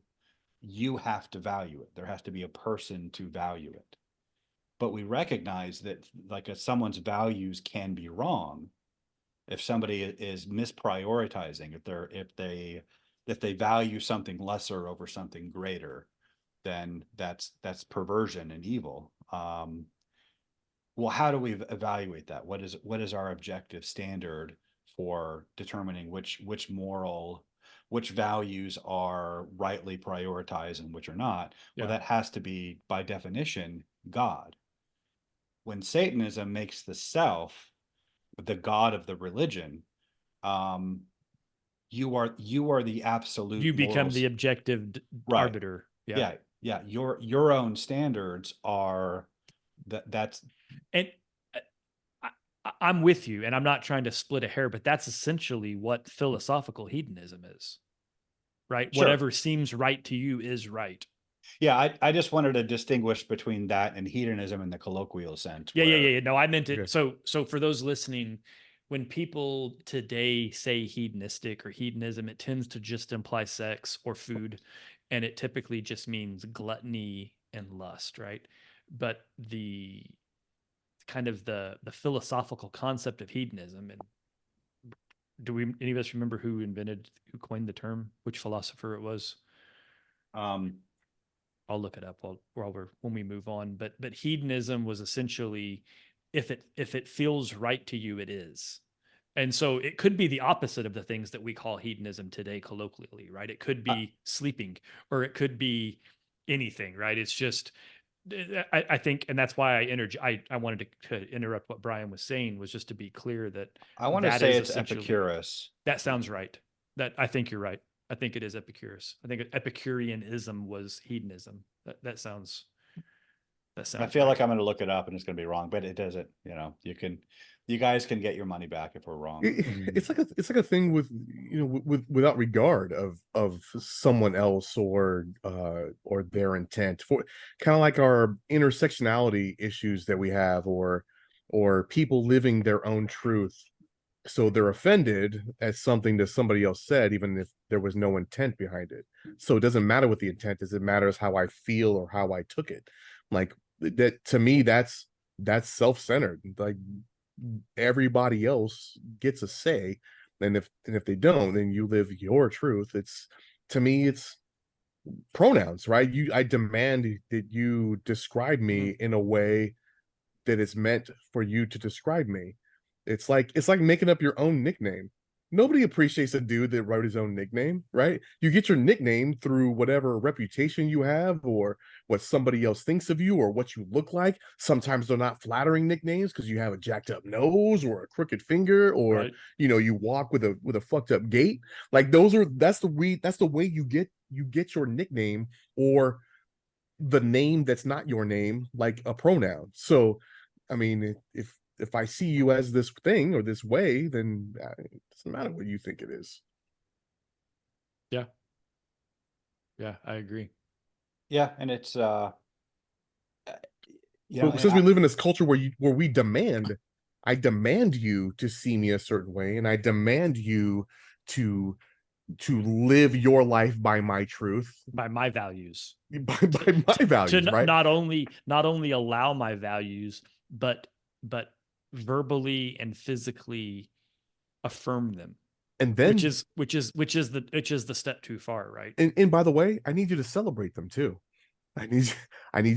[SPEAKER 3] You have to value it. There has to be a person to value it. But we recognize that, like, if someone's values can be wrong, if somebody is misprioritizing, if they value something lesser over something greater, then that's perversion and evil. Well, how do we evaluate that? What is our objective standard for determining which values are rightly prioritized and which are not? Well, that has to be, by definition, God. When Satanism makes the self the god of the religion, you are the absolute.
[SPEAKER 2] You become the objective arbiter.
[SPEAKER 3] Yeah. Your own standards are that's.
[SPEAKER 2] And I'm with you, and I'm not trying to split a hair, but that's essentially what philosophical hedonism is, right? Sure. Whatever seems right to you is right.
[SPEAKER 3] Yeah, I just wanted to distinguish between that and hedonism in the colloquial sense.
[SPEAKER 2] Yeah. No, I meant it. Okay. So for those listening, when people today say hedonistic or hedonism, it tends to just imply sex or food, and it typically just means gluttony and lust, right? But the kind of the philosophical concept of hedonism, and any of us remember who coined the term, which philosopher it was? I'll look it up when we move on. But hedonism was essentially, if it feels right to you, it is. And so it could be the opposite of the things that we call hedonism today colloquially, right? It could be sleeping, or it could be anything, right? It's just, I think, and that's why I wanted to interrupt what Brian was saying, was just to be clear that
[SPEAKER 3] I want to say it's Epicurus.
[SPEAKER 2] That sounds right. I think you're right. I think it is Epicurus. I think Epicureanism was hedonism. That sounds.
[SPEAKER 3] I feel like I'm going to look it up and it's going to be wrong, but it doesn't. You know, you guys can get your money back if we're wrong.
[SPEAKER 1] It's like a thing with, you know, without regard of someone else or their intent, for kind of like our intersectionality issues that we have, or people living their own truth. So they're offended at something that somebody else said, even if there was no intent behind it. So it doesn't matter what the intent is. It matters how I feel or how I took it. Like that, to me, that's self-centered. Like everybody else gets a say. And if they don't, then you live your truth. It's, to me, it's pronouns, right? I demand that you describe me in a way that is meant for you to describe me. It's like making up your own nickname. Nobody appreciates a dude that wrote his own nickname, right? You get your nickname through whatever reputation you have, or what somebody else thinks of you, or what you look like. Sometimes they're not flattering nicknames because you have a jacked up nose or a crooked finger, or right, you know, you walk with a fucked up gait. Like that's the way you get your nickname, or the name that's not your name, like a pronoun. So, I mean, if I see you as this thing or this way, then it doesn't matter what you think it is.
[SPEAKER 2] Yeah, I agree.
[SPEAKER 3] Yeah, and it's
[SPEAKER 1] you know, since we live in this culture where we demand, I demand you to see me a certain way, and I demand you to live your life by my truth,
[SPEAKER 2] by my values,
[SPEAKER 1] by my values,
[SPEAKER 2] to
[SPEAKER 1] right?
[SPEAKER 2] Not only allow my values, but verbally and physically affirm them,
[SPEAKER 1] and then
[SPEAKER 2] which is the step too far, right?
[SPEAKER 1] And by the way, I need you to celebrate them too. I need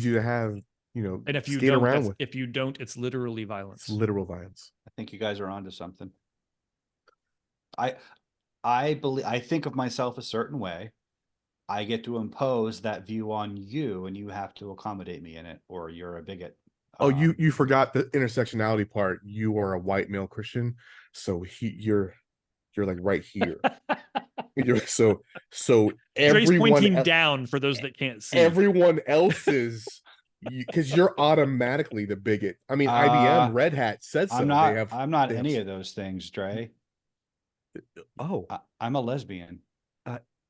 [SPEAKER 1] you to have, you know,
[SPEAKER 2] and if you don't, it's literally violence.
[SPEAKER 1] It's literal violence.
[SPEAKER 3] I think you guys are onto something. I think of myself a certain way. I get to impose that view on you, and you have to accommodate me in it, or you're a bigot.
[SPEAKER 1] Oh, you forgot the intersectionality part. You are a white male Christian, so you're like right here. so everyone
[SPEAKER 2] Dre's pointing down for those that can't see.
[SPEAKER 1] Everyone else is, because you're automatically the bigot. I mean, IBM, Red Hat said so.
[SPEAKER 3] I'm not any of those things, Dre.
[SPEAKER 1] Oh,
[SPEAKER 3] I'm a lesbian.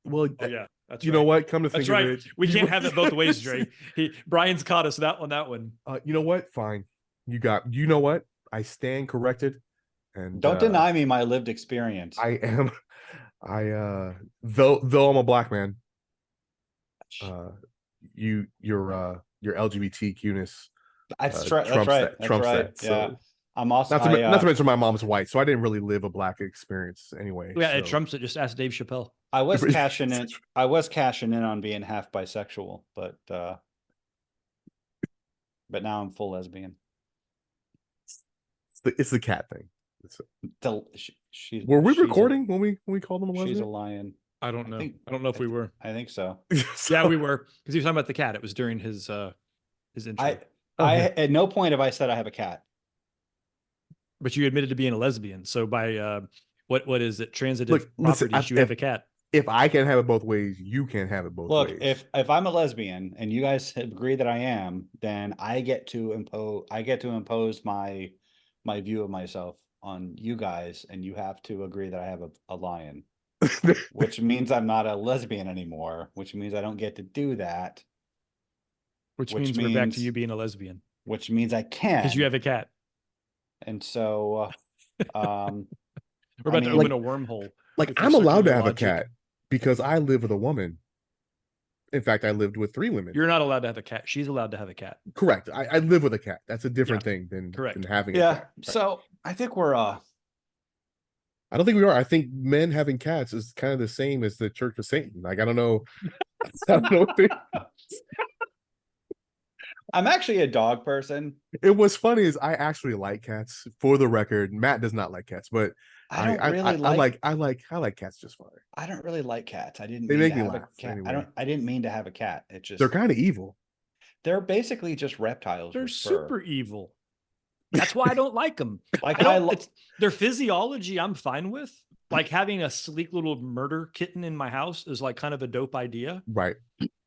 [SPEAKER 1] Well,
[SPEAKER 2] Oh yeah, that's
[SPEAKER 1] you
[SPEAKER 2] right.
[SPEAKER 1] know what? Come to
[SPEAKER 2] That's
[SPEAKER 1] think of
[SPEAKER 2] right.
[SPEAKER 1] it,
[SPEAKER 2] We can't have it both ways, Dre. Brian's caught us that one. That one.
[SPEAKER 1] You know what? Fine. You know what? I stand corrected, and
[SPEAKER 3] Don't deny me my lived experience.
[SPEAKER 1] I am. Though I'm a black man, your LGBTQness
[SPEAKER 3] That's right. That's
[SPEAKER 1] trumps
[SPEAKER 3] right.
[SPEAKER 1] that.
[SPEAKER 3] That's
[SPEAKER 1] Trumps
[SPEAKER 3] right.
[SPEAKER 1] that.
[SPEAKER 3] Yeah.
[SPEAKER 1] So
[SPEAKER 3] I'm also
[SPEAKER 1] not to mention my mom's white, so I didn't really live a black experience anyway.
[SPEAKER 2] Yeah,
[SPEAKER 1] so.
[SPEAKER 2] it trumps it. Just ask Dave Chappelle.
[SPEAKER 3] I was cashing in. I was cashing in on being half bisexual, but now I'm full lesbian.
[SPEAKER 1] It's the cat thing.
[SPEAKER 3] Were
[SPEAKER 1] we recording when we called him a lesbian?
[SPEAKER 3] She's a lion.
[SPEAKER 2] I don't know. I don't know if we were.
[SPEAKER 3] I think so.
[SPEAKER 2] Yeah, we were, because he was talking about the cat. It was during his intro.
[SPEAKER 3] At no point have I said I have a cat.
[SPEAKER 2] But you admitted to being a lesbian. So by what is it? Transitive properties. You have a cat.
[SPEAKER 1] If I can have it both ways, you can't have it both ways.
[SPEAKER 3] Look, if I'm a lesbian and you guys agree that I am, then I get to impose my view of myself on you guys, and you have to agree that I have a lion. Which means I'm not a lesbian anymore, which means I don't get to do that.
[SPEAKER 2] Which means we're back to you being a lesbian.
[SPEAKER 3] Which means I can.
[SPEAKER 2] Because you have a cat.
[SPEAKER 3] And so
[SPEAKER 2] we're about to open a wormhole.
[SPEAKER 1] Like, I'm allowed to have a cat because I live with a woman. In fact, I lived with 3 women.
[SPEAKER 2] You're not allowed to have a cat. She's allowed to have a cat.
[SPEAKER 1] Correct. I live with a cat. That's a different thing than having a cat. Right.
[SPEAKER 3] So I think we're I
[SPEAKER 1] don't think we are. I think men having cats is kind of the same as the Church of Satan. Like, I don't know. I don't know.
[SPEAKER 3] I'm actually a dog person.
[SPEAKER 1] It was funny is I actually like cats. For the record, Matt does not like cats, but I like cats just fine.
[SPEAKER 3] I don't really like cats. I didn't.
[SPEAKER 1] They
[SPEAKER 3] mean
[SPEAKER 1] make
[SPEAKER 3] to
[SPEAKER 1] me
[SPEAKER 3] have
[SPEAKER 1] laugh.
[SPEAKER 3] A cat.
[SPEAKER 1] Anyway.
[SPEAKER 3] I didn't mean to have a cat. It just
[SPEAKER 1] they're kind of evil.
[SPEAKER 3] They're basically just reptiles.
[SPEAKER 2] They're super evil. That's why I don't like them.
[SPEAKER 3] Like
[SPEAKER 2] their physiology, I'm fine with. Like having a sleek little murder kitten in my house is like kind of a dope idea.
[SPEAKER 1] Right.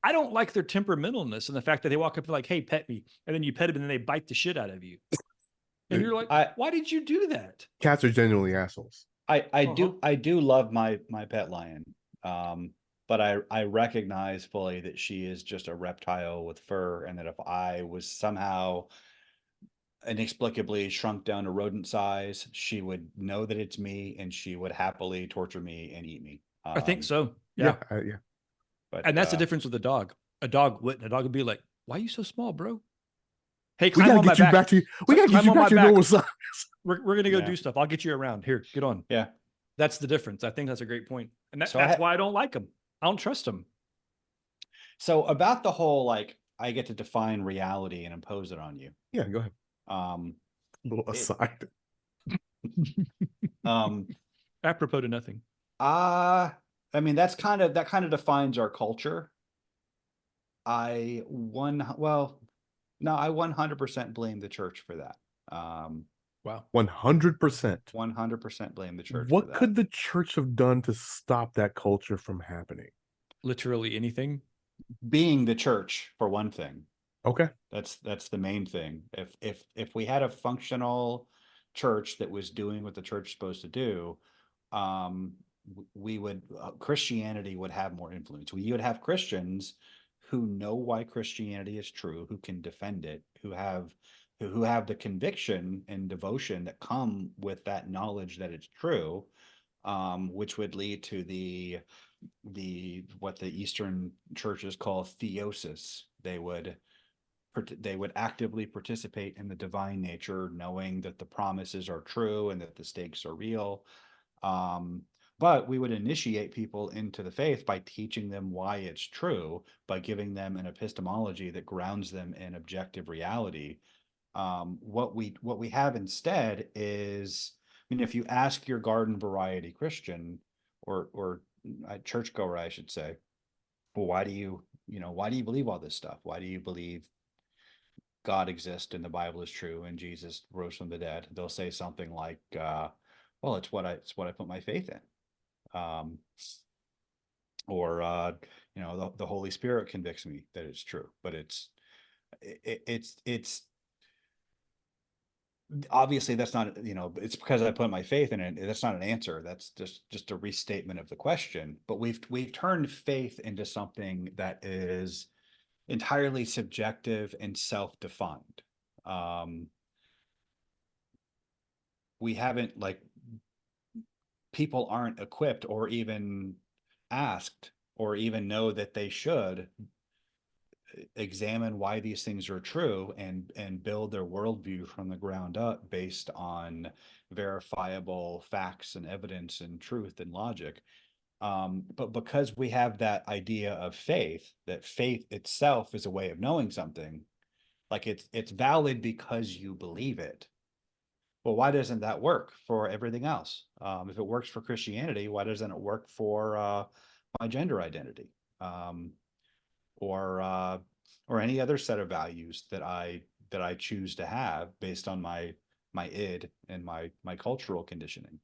[SPEAKER 2] I don't like their temperamentalness and the fact that they walk up and like, "Hey, pet me," and then you pet them and then they bite the shit out of you. And you're like, "Why did you do that?"
[SPEAKER 1] Cats are genuinely assholes.
[SPEAKER 3] I do love my pet lion. But I recognize fully that she is just a reptile with fur, and that if I was somehow inexplicably shrunk down to rodent size, she would know that it's me, and she would happily torture me and eat me.
[SPEAKER 2] I think so.
[SPEAKER 1] Yeah.
[SPEAKER 3] But
[SPEAKER 2] and that's the difference with a dog. A dog wouldn't. A dog would be like, "Why are you so small, bro? Hey,
[SPEAKER 1] we gotta get you back to we gotta get you back to your normal size.
[SPEAKER 2] We're gonna go do stuff. I'll get you around. Here, get on."
[SPEAKER 3] Yeah,
[SPEAKER 2] that's the difference. I think that's a great point, and that's why I don't like them. I don't trust them.
[SPEAKER 3] So about the whole like I get to define reality and impose it on you.
[SPEAKER 1] Yeah, go ahead. Little aside.
[SPEAKER 2] Apropos to nothing.
[SPEAKER 3] I mean that kind of defines our culture. I 100% blame the church for that.
[SPEAKER 2] Wow.
[SPEAKER 1] 100%.
[SPEAKER 3] 100% blame the church.
[SPEAKER 1] What could the church have done to stop that culture from happening?
[SPEAKER 2] Literally anything.
[SPEAKER 3] Being the church, for one thing.
[SPEAKER 1] Okay.
[SPEAKER 3] That's the main thing. If we had a functional church that was doing what the church is supposed to do, we would Christianity would have more influence. We would have Christians who know why Christianity is true, who can defend it, who have the conviction and devotion that come with that knowledge that it's true, which would lead to the what the Eastern churches call theosis. They would actively participate in the divine nature, knowing that the promises are true and that the stakes are real. But we would initiate people into the faith by teaching them why it's true, by giving them an epistemology that grounds them in objective reality. What we have instead is, I mean, if you ask your garden variety Christian or a churchgoer, I should say, well, why do you believe all this stuff? Why do you believe God exists and the Bible is true and Jesus rose from the dead? They'll say something like, well, it's what I put my faith in. Or the Holy Spirit convicts me that it's true. But it's obviously that's not, it's because I put my faith in it. That's not an answer. That's just a restatement of the question. But we've turned faith into something that is entirely subjective and self-defined. We haven't, like, people aren't equipped or even asked or even know that they should examine why these things are true and build their worldview from the ground up based on verifiable facts and evidence and truth and logic. But because we have that idea of faith, that faith itself is a way of knowing something, like it's valid because you believe it. Well, why doesn't that work for everything else? If it works for Christianity, why doesn't it work for my gender identity? Or or any other set of values that I choose to have based on my id and my cultural conditioning.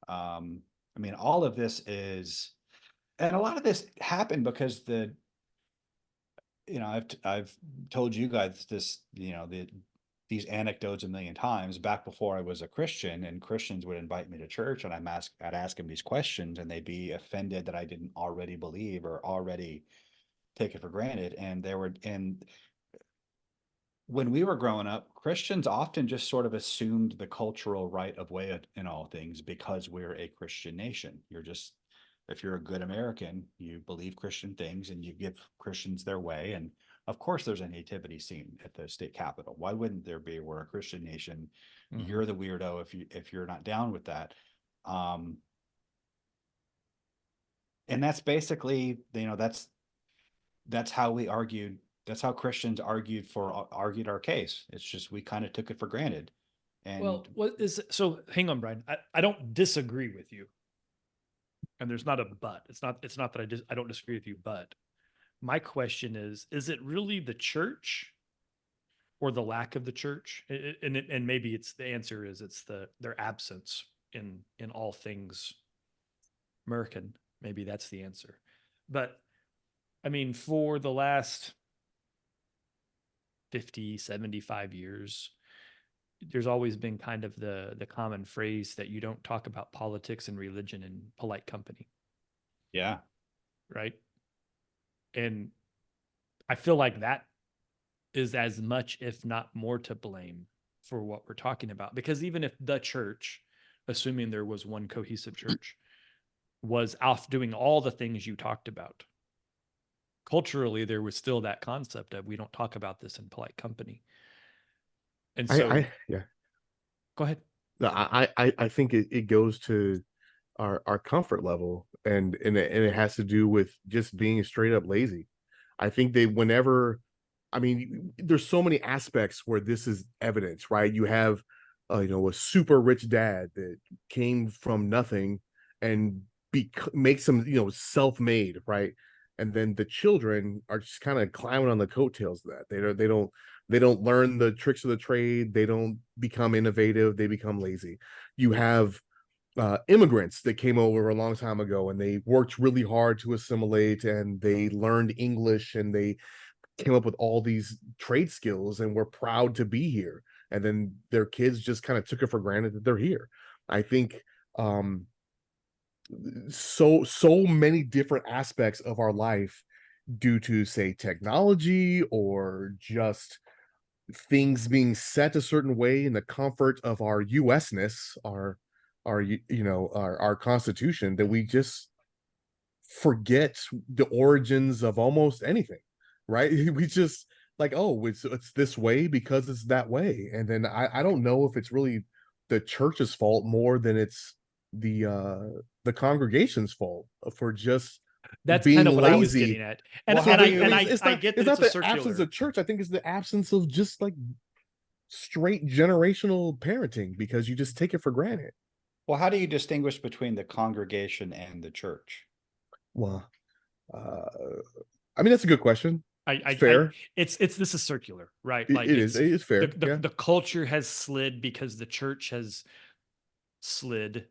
[SPEAKER 3] I mean, all of this is, and a lot of this happened because I've told you guys this, these anecdotes a million times back before I was a Christian, and Christians would invite me to church and I'd ask them these questions and they'd be offended that I didn't already believe or already take it for granted. And when we were growing up, Christians often just sort of assumed the cultural right of way in all things because we're a Christian nation. If you're a good American, you believe Christian things and you give Christians their way. And of course, there's a nativity scene at the state capitol. Why wouldn't there be? We're a Christian nation. Mm-hmm. You're the weirdo if you're not down with that. And that's basically, that's how we argued. That's how Christians argued our case. It's just, we kind of took it for granted. And
[SPEAKER 2] so hang on, Brian. I don't disagree with you. And there's not a but. It's not that I don't disagree with you, but my question is it really the church or the lack of the church? And maybe it's the answer is it's their absence in all things American. Maybe that's the answer. But I mean, for the last 50, 75 years, there's always been kind of the common phrase that you don't talk about politics and religion in polite company.
[SPEAKER 3] Yeah.
[SPEAKER 2] Right. And I feel like that is as much, if not more, to blame for what we're talking about. Because even if the church, assuming there was one cohesive church, was off doing all the things you talked about, culturally, there was still that concept of we don't talk about this in polite company. And so,
[SPEAKER 1] yeah.
[SPEAKER 2] Go ahead.
[SPEAKER 1] No, I think it goes to our comfort level, and it has to do with just being straight up lazy. I think there's so many aspects where this is evidence, right? You have a super rich dad that came from nothing and makes them self-made, right? And then the children are just kind of climbing on the coattails of that. They don't learn the tricks of the trade. They don't become innovative. They become lazy. You have immigrants that came over a long time ago and they worked really hard to assimilate, and they learned English and they came up with all these trade skills and were proud to be here. And then their kids just kind of took it for granted that they're here. I think so many different aspects of our life, due to, say, technology or just things being set a certain way in the comfort of our US-ness, our Constitution, that we just forget the origins of almost anything, right? We just like, oh, it's this way because it's that way. And then I don't know if it's really the church's fault more than it's the congregation's fault for just
[SPEAKER 2] that's
[SPEAKER 1] being
[SPEAKER 2] kind of what
[SPEAKER 1] lazy.
[SPEAKER 2] I was getting at. And,
[SPEAKER 1] well,
[SPEAKER 2] I get that
[SPEAKER 1] it's not
[SPEAKER 2] the
[SPEAKER 1] the absence of church. I think it's the absence of just like straight generational parenting, because you just take it for granted.
[SPEAKER 3] Well, how do you distinguish between the congregation and the church?
[SPEAKER 1] Well, I mean, that's a good question. Fair.
[SPEAKER 2] This is circular, right? Like
[SPEAKER 1] it's fair.
[SPEAKER 2] The culture has slid because the church has slid,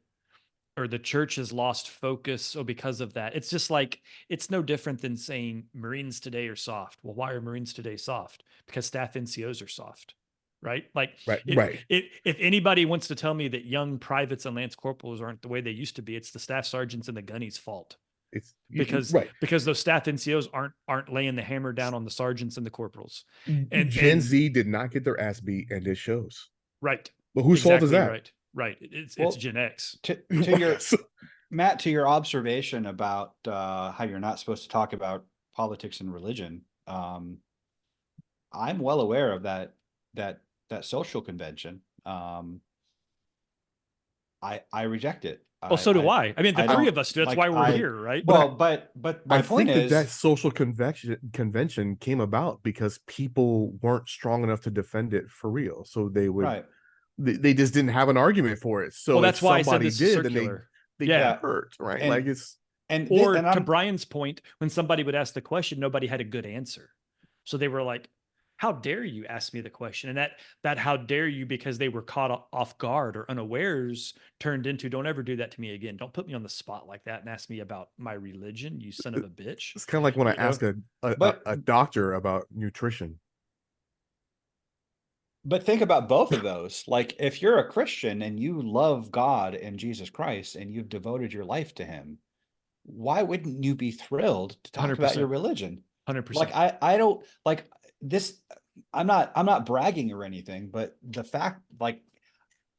[SPEAKER 2] or the church has lost focus. So because of that, it's just like, it's no different than saying Marines today are soft. Well, why are Marines today soft? Because staff NCOs are soft, right? Like
[SPEAKER 1] Right.
[SPEAKER 2] If anybody wants to tell me that young privates and lance corporals aren't the way they used to be, it's the staff sergeants and the gunnies' fault.
[SPEAKER 1] It's
[SPEAKER 2] Because those staff NCOs aren't laying the hammer down on the sergeants and the corporals. And
[SPEAKER 1] Gen Z did not get their ass beat, and it shows.
[SPEAKER 2] Right.
[SPEAKER 1] But whose fault is that?
[SPEAKER 2] Right. It's Gen X.
[SPEAKER 3] To your Matt, to your observation about how you're not supposed to talk about politics and religion, I'm well aware of that social convention. I reject it.
[SPEAKER 2] Well, so do I. I mean, the three of us do. That's why we're here, right?
[SPEAKER 3] Well, but my point is
[SPEAKER 1] that social convention came about because people weren't strong enough to defend it for real. So they would, they just didn't have an argument for it. So
[SPEAKER 2] that's why somebody
[SPEAKER 1] did, then they got hurt, right?
[SPEAKER 3] And
[SPEAKER 2] to Brian's point, when somebody would ask the question, nobody had a good answer. So they were like, how dare you ask me the question? And that how dare you, because they were caught off guard or unawares, turned into, don't ever do that to me again. Don't put me on the spot like that and ask me about my religion, you son of a bitch.
[SPEAKER 1] It's kind of like when I ask a doctor about nutrition.
[SPEAKER 3] But think about both of those. Like, if you're a Christian and you love God and Jesus Christ and you've devoted your life to him, why wouldn't you be thrilled to talk 100%. About your religion?
[SPEAKER 2] 100%.
[SPEAKER 3] Like, I don't like this. I'm not bragging or anything, but the fact, like,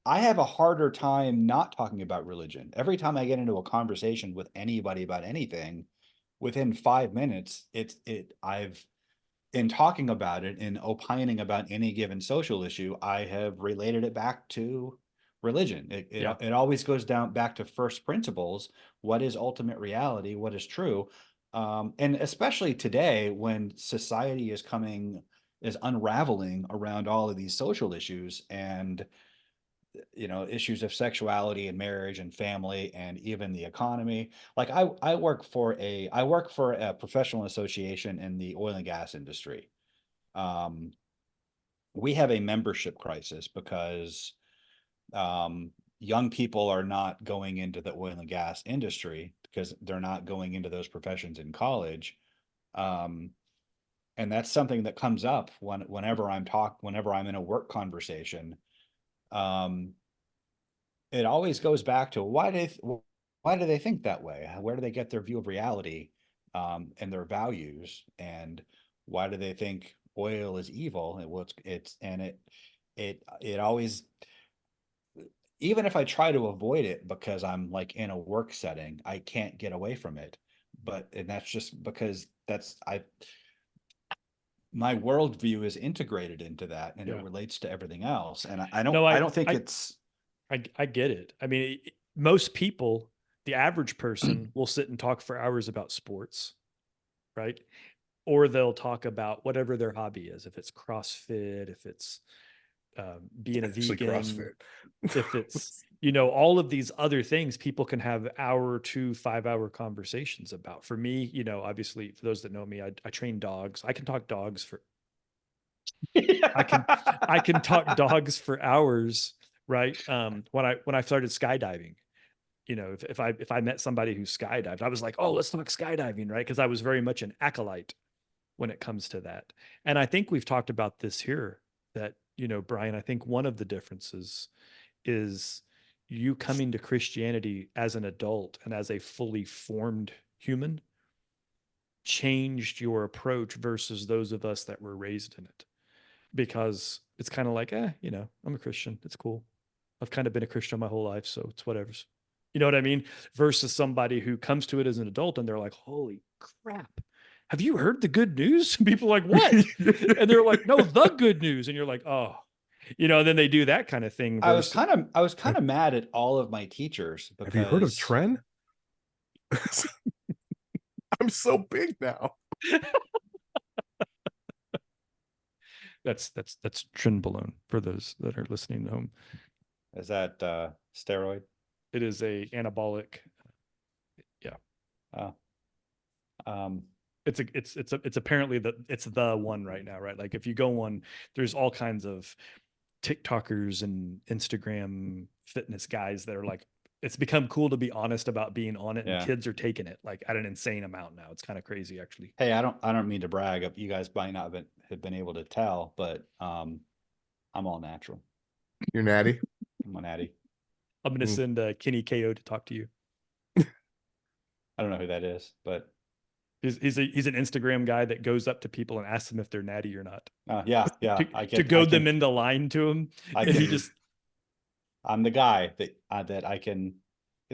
[SPEAKER 3] I have a harder time not talking about religion. Every time I get into a conversation with anybody about anything, within 5 minutes, I've in talking about it and opining about any given social issue, I have related it back to religion. It always goes back to first principles. What is ultimate reality? What is true? And especially today, when society is unraveling around all of these social issues and issues of sexuality and marriage and family and even the economy. Like, I work for a professional association in the oil and gas industry. We have a membership crisis because young people are not going into the oil and gas industry because they're not going into those professions in college. And that's something that comes up whenever I'm in a work conversation. It always goes back to why do they think that way? Where do they get their view of reality, and their values, and why do they think oil is evil? It always, even if I try to avoid it because I'm like in a work setting, I can't get away from it. And that's just because my worldview is integrated into that, and it relates to everything else. And I don't think
[SPEAKER 2] I get it. I mean, most people, the average person will sit and talk for hours about sports, right? Or they'll talk about whatever their hobby is. If it's CrossFit, if it's being a vegan, CrossFit. If it's, all of these other things, people can have hour to 5 hour conversations about. For me, obviously, for those that know me, I train dogs. I can talk dogs for, I can talk dogs for hours. Right. When I started skydiving, if I met somebody who skydived, I was like, oh, let's talk skydiving. Right. Cause I was very much an acolyte when it comes to that. And I think we've talked about this here that, Brian, I think one of the differences is you coming to Christianity as an adult and as a fully formed human changed your approach versus those of us that were raised in it. Because it's kind of like, I'm a Christian. It's cool. I've kind of been a Christian my whole life, so it's whatever's. You know what I mean? Versus somebody who comes to it as an adult and they're like, holy crap. Have you heard the good news? And people are like, what? And they're like, no, the good news. And you're like, oh, then they do that kind of thing.
[SPEAKER 3] I was kind of mad at all of my teachers because.
[SPEAKER 1] Have you heard of Tren? I'm so big now.
[SPEAKER 2] That's Trenbolone for those that are listening at home.
[SPEAKER 3] Is that steroid?
[SPEAKER 2] It is a anabolic. Yeah. It's apparently it's the one right now, right? Like if you go on, there's all kinds of TikTokers and Instagram fitness guys that are like, it's become cool to be honest about being on it, and kids are taking it like at an insane amount now. It's kind of crazy, actually.
[SPEAKER 3] Hey, I don't mean to brag. You guys might not have been able to tell, but I'm I'm all natural.
[SPEAKER 1] You're natty.
[SPEAKER 3] I'm a natty.
[SPEAKER 2] I'm going to send Kenny KO to talk to you.
[SPEAKER 3] I don't know who that is, but
[SPEAKER 2] he's an Instagram guy that goes up to people and asks them if they're natty or not.
[SPEAKER 3] Yeah.
[SPEAKER 2] to goad them into lying to him.
[SPEAKER 3] I'm the guy that I can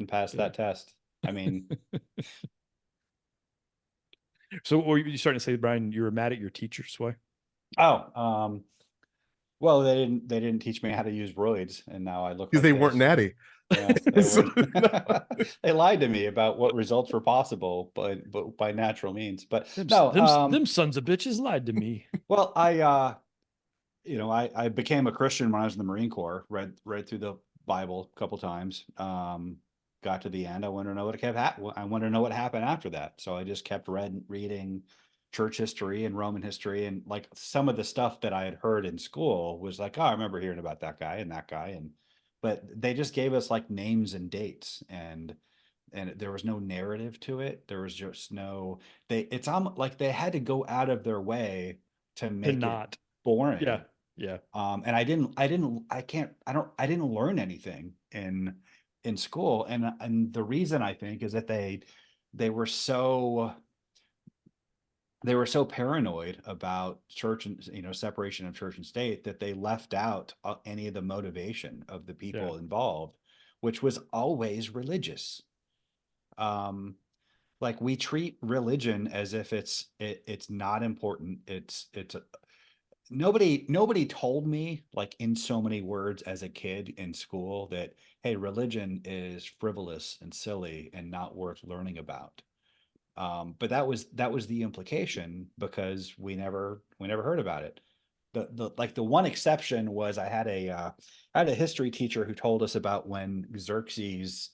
[SPEAKER 3] pass that test. I mean,
[SPEAKER 2] so what were you starting to say, Brian? You were mad at your teachers? Why?
[SPEAKER 3] Well, they didn't teach me how to use roids, and now I look
[SPEAKER 1] because
[SPEAKER 3] like
[SPEAKER 1] they weren't natty.
[SPEAKER 3] Yeah, they lied to me about what results were possible, but by natural means. But
[SPEAKER 2] them sons of bitches lied to me.
[SPEAKER 3] Well, I became a Christian when I was in the Marine Corps. Read through the Bible a couple times. Got to the end. I wanted to know I wanted to know what happened after that. So I just kept reading church history and Roman history, and like some of the stuff that I had heard in school was like, oh, I remember hearing about that guy and that guy, but they just gave us like names and dates, and there was no narrative to it. There was just no it's like they had to go out of their way to make it boring.
[SPEAKER 2] Yeah.
[SPEAKER 3] And I didn't learn anything in school, and the reason I think is that they were so paranoid about church and separation of church and state that they left out any of the motivation of the people involved, which was always religious. Like we treat religion as if it's not important. Nobody told me, like in so many words as a kid in school, that hey, religion is frivolous and silly and not worth learning about. But that was the implication, because we never heard about it. The one exception was I had a history teacher who told us about when Xerxes,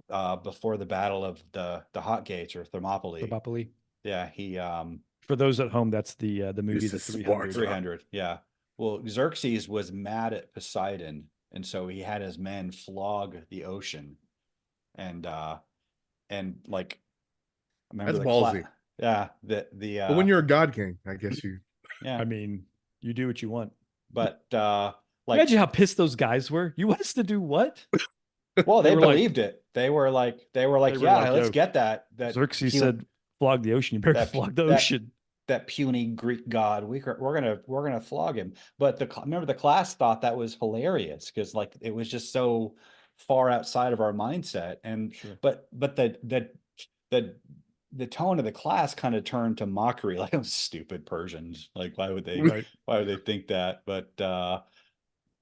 [SPEAKER 3] before the battle of the Hot Gates or Thermopylae. Yeah, he
[SPEAKER 2] for those at home, that's the movie The 300.
[SPEAKER 3] 300. Yeah. Well, Xerxes was mad at Poseidon, and so he had his men flog the ocean, and like,
[SPEAKER 1] that's ballsy.
[SPEAKER 3] But
[SPEAKER 1] when you're a god king, I guess you.
[SPEAKER 3] Yeah.
[SPEAKER 2] I mean, you do what you want.
[SPEAKER 3] But
[SPEAKER 2] imagine how pissed those guys were. You want us to do what?
[SPEAKER 3] Well, they believed it. They were like, yeah, let's get that.
[SPEAKER 2] Xerxes said, flog the ocean. You better flog the ocean.
[SPEAKER 3] That puny Greek god. We're gonna flog him. But remember the class thought that was hilarious, because like it was just so far outside of our mindset. And but the tone of the class kind of turned to mockery, like, those stupid Persians. Like, why would they think that? But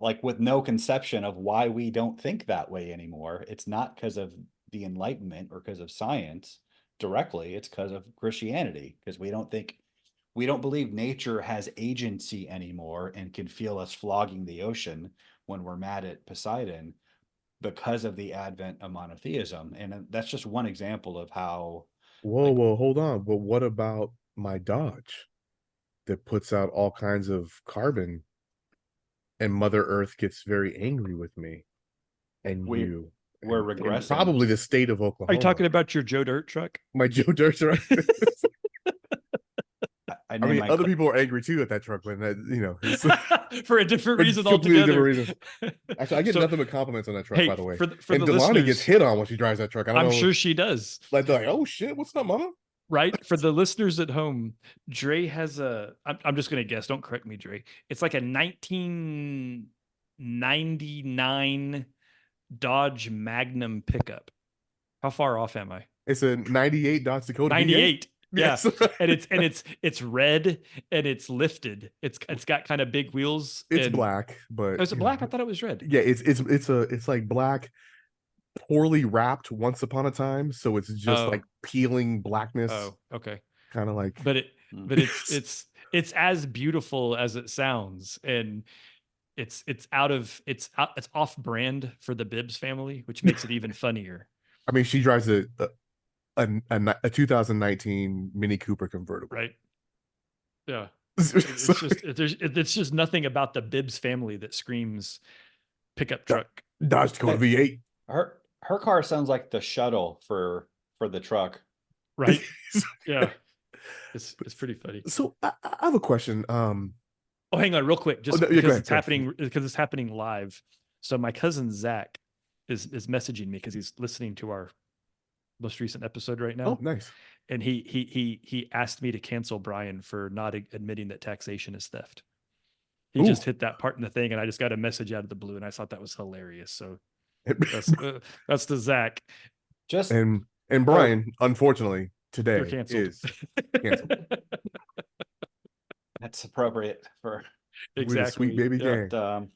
[SPEAKER 3] like, with no conception of why we don't think that way anymore. It's not because of the Enlightenment or because of science directly. It's because of Christianity, because we don't believe nature has agency anymore and can feel us flogging the ocean when we're mad at Poseidon, because of the advent of monotheism. And that's just one example of how.
[SPEAKER 1] Whoa, hold on. But what about my Dodge that puts out all kinds of carbon, and Mother Earth gets very angry with me? And we're
[SPEAKER 3] regressing.
[SPEAKER 1] Probably the state of Oklahoma.
[SPEAKER 2] Are you talking about your Joe Dirt truck?
[SPEAKER 1] My Joe Dirt truck. I mean, other people are angry too at that truck, but
[SPEAKER 2] for a different reason altogether.
[SPEAKER 1] Reason. Actually, I get nothing but compliments on that truck, by the way.
[SPEAKER 2] And
[SPEAKER 1] Delaney gets hit on when she drives that truck.
[SPEAKER 2] I'm sure she does.
[SPEAKER 1] Like, they're like, oh shit, what's up, mama?
[SPEAKER 2] Right. For the listeners at home, Dre has I'm just gonna guess. Don't correct me, Dre. It's like a 1999 Dodge Magnum pickup. How far off am I?
[SPEAKER 1] It's a 98 Dodge Dakota.
[SPEAKER 2] 98. Yes. and it's red and it's lifted. It's got kind of big wheels.
[SPEAKER 1] It's black, but
[SPEAKER 2] is it black? I thought it was red.
[SPEAKER 1] Yeah, it's like black, poorly wrapped once upon a time, so it's just like peeling blackness.
[SPEAKER 2] Oh, okay.
[SPEAKER 1] Kind of like,
[SPEAKER 2] but it's as beautiful as it sounds, and it's off brand for the Bibbs family, which makes it even funnier.
[SPEAKER 1] I mean, she drives a 2019 Mini Cooper convertible,
[SPEAKER 2] right? Yeah, it's just nothing about the Bibbs family that screams pickup truck.
[SPEAKER 1] Dodge Dakota V8.
[SPEAKER 3] Her car sounds like the shuttle for the truck,
[SPEAKER 2] right? Yeah, it's pretty funny.
[SPEAKER 1] So I have a question.
[SPEAKER 2] Oh, hang on real quick. Just
[SPEAKER 1] no, yeah,
[SPEAKER 2] because it's happening live. So my cousin Zach is messaging me because he's listening to our most recent episode right now.
[SPEAKER 1] Oh, nice.
[SPEAKER 2] And he asked me to cancel Brian for not admitting that taxation is theft. He just hit that part in the thing, and I just got a message out of the blue, and I thought that was hilarious. So that's the Zach.
[SPEAKER 1] And Brian, unfortunately, today is canceled.
[SPEAKER 3] That's appropriate for
[SPEAKER 2] exactly.
[SPEAKER 1] Sweet baby gang.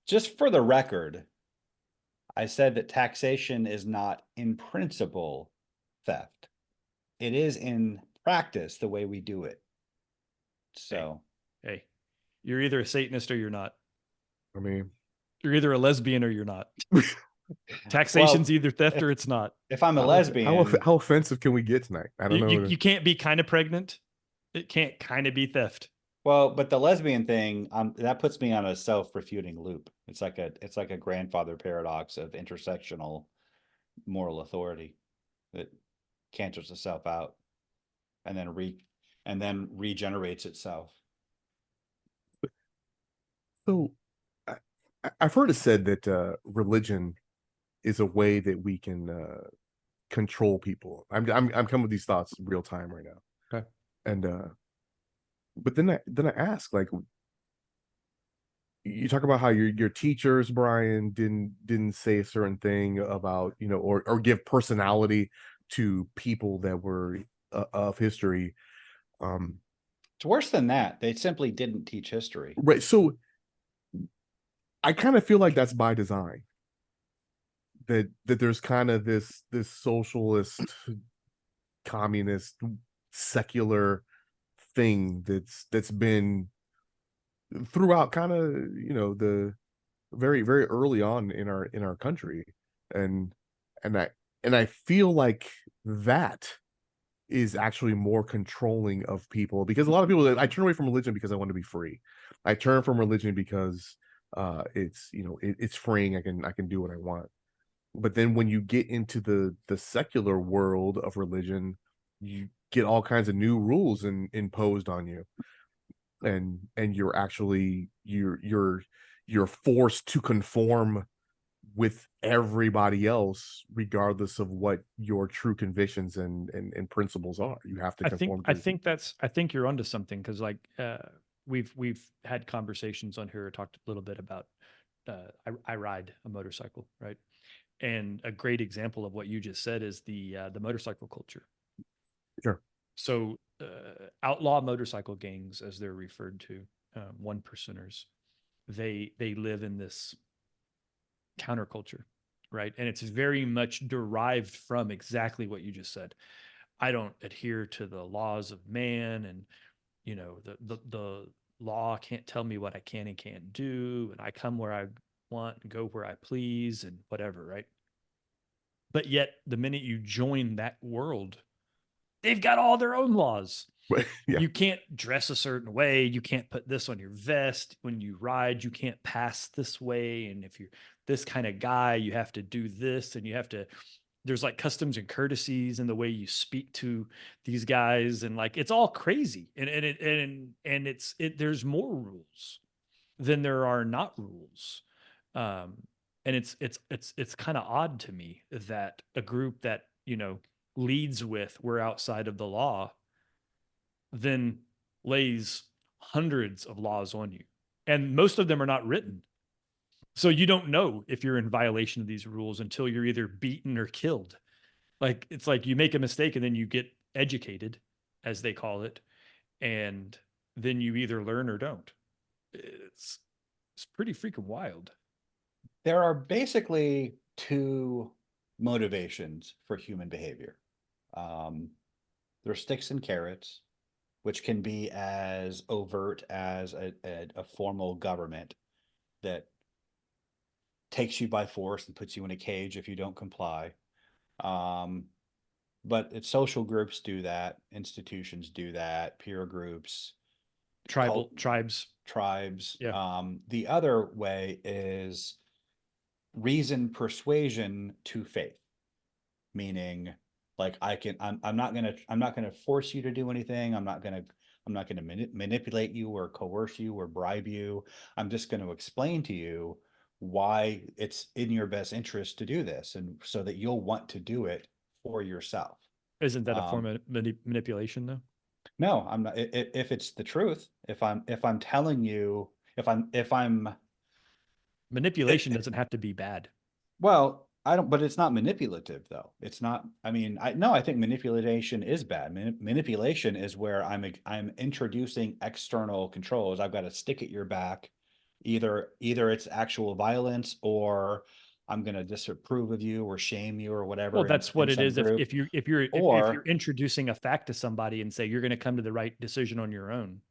[SPEAKER 3] Just for the record, I said that taxation is not in principle theft. It is in practice the way we do it. So,
[SPEAKER 2] hey, you're either a Satanist or you're not.
[SPEAKER 1] I mean,
[SPEAKER 2] you're either a lesbian or you're not. Taxation's either theft or it's not.
[SPEAKER 3] If I'm a lesbian,
[SPEAKER 1] how offensive can we get tonight? I don't know.
[SPEAKER 2] You can't be kind of pregnant. It can't kind of be theft.
[SPEAKER 3] Well, but the lesbian thing, that puts me on a self-refuting loop. It's like a grandfather paradox of intersectional moral authority that cancels itself out and then regenerates itself.
[SPEAKER 1] So I've heard it said that religion is a way that we can control people. I'm coming with these thoughts real time right now.
[SPEAKER 2] Okay.
[SPEAKER 1] And but then I ask, like, you talk about how your teachers, Brian, didn't say a certain thing about, or give personality to people that were of history.
[SPEAKER 3] It's worse than that. They simply didn't teach history.
[SPEAKER 1] Right. So I kind of feel like that's by design. That there's kind of this socialist, communist, secular thing that's been throughout kind of the very, very early on in our country, and I feel like that is actually more controlling of people, because a lot of people, I turn away from religion because I want to be free. I turn from religion because it's it's freeing. I can do what I want. But then when you get into the secular world of religion, you get all kinds of new rules imposed on you, and you're actually you're forced to conform with everybody else, regardless of what your true convictions and principles are. You have to conform.
[SPEAKER 2] I think you're onto something, because we've had conversations on here, talked a little bit about I ride a motorcycle, right? And a great example of what you just said is the motorcycle culture.
[SPEAKER 1] Sure.
[SPEAKER 2] So outlaw motorcycle gangs, as they're referred to, one percenters, they live in this counterculture, right? And it's very much derived from exactly what you just said. I don't adhere to the laws of man, and the law can't tell me what I can and can't do, and I come where I want and go where I please and whatever, right? But yet the minute you join that world, they've got all their own laws.
[SPEAKER 1] Yeah.
[SPEAKER 2] You can't dress a certain way. You can't put this on your vest. When you ride, you can't pass this way. And if you're this kind of guy, you have to do this, and there's like customs and courtesies in the way you speak to these guys. And like, it's all crazy. And there's more rules than there are not rules. And it's kind of odd to me that a group that leads with "we're outside of the law" then lays hundreds of laws on you, and most of them are not written, so you don't know if you're in violation of these rules until you're either beaten or killed. Like, it's like you make a mistake and then you get educated, as they call it, and then you either learn or don't. It's pretty freaking wild.
[SPEAKER 3] There are basically two motivations for human behavior. There's sticks and carrots, which can be as overt as a formal government that takes you by force and puts you in a cage if you don't comply. But social groups do that, institutions do that, peer groups,
[SPEAKER 2] tribes.
[SPEAKER 3] Yeah. The other way is reason persuasion to faith, meaning like I'm not gonna force you to do anything. I'm not gonna I'm not going to manipulate you or coerce you or bribe you. I'm just going to explain to you why it's in your best interest to do this, and so that you'll want to do it for yourself.
[SPEAKER 2] Isn't that a form of manipulation though?
[SPEAKER 3] No, I'm not. If it's the truth, if I'm telling you, if I'm
[SPEAKER 2] manipulation doesn't have to be bad.
[SPEAKER 3] Well, I don't, but it's not manipulative though. It's not, I mean, I think manipulation is bad. Manipulation is where I'm introducing external controls. I've got a stick at your back. Either it's actual violence, or I'm going to disapprove of you or shame you or whatever.
[SPEAKER 2] Well, that's what it is. If you're
[SPEAKER 3] Or
[SPEAKER 2] introducing a fact to somebody and say you're going to come to the right decision on your own.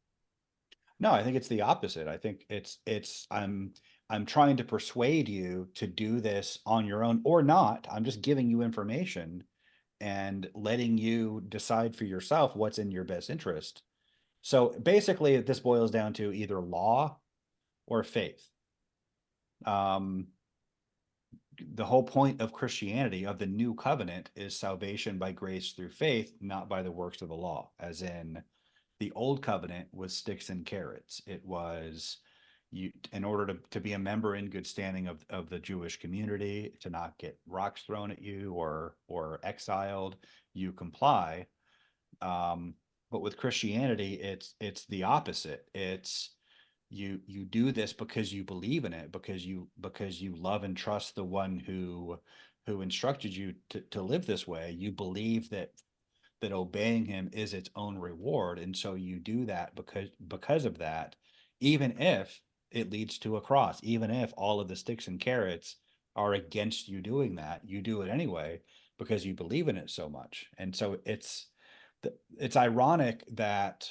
[SPEAKER 3] No, I think it's the opposite. I think I'm trying to persuade you to do this on your own or not. I'm just giving you information and letting you decide for yourself what's in your best interest. So basically, this boils down to either law or faith. The whole point of Christianity, of the new covenant, is salvation by grace through faith, not by the works of the law. As in, the old covenant was sticks and carrots. It was, you, in order to be a member in good standing of the Jewish community, to not get rocks thrown at you or exiled, you comply. But with Christianity, it's the opposite. It's you do this because you believe in it, because you love and trust the one who instructed you to live this way. You believe that obeying him is its own reward, and so you do that because of that, even if it leads to a cross, even if all of the sticks and carrots are against you doing that, you do it anyway because you believe in it so much. And so it's ironic that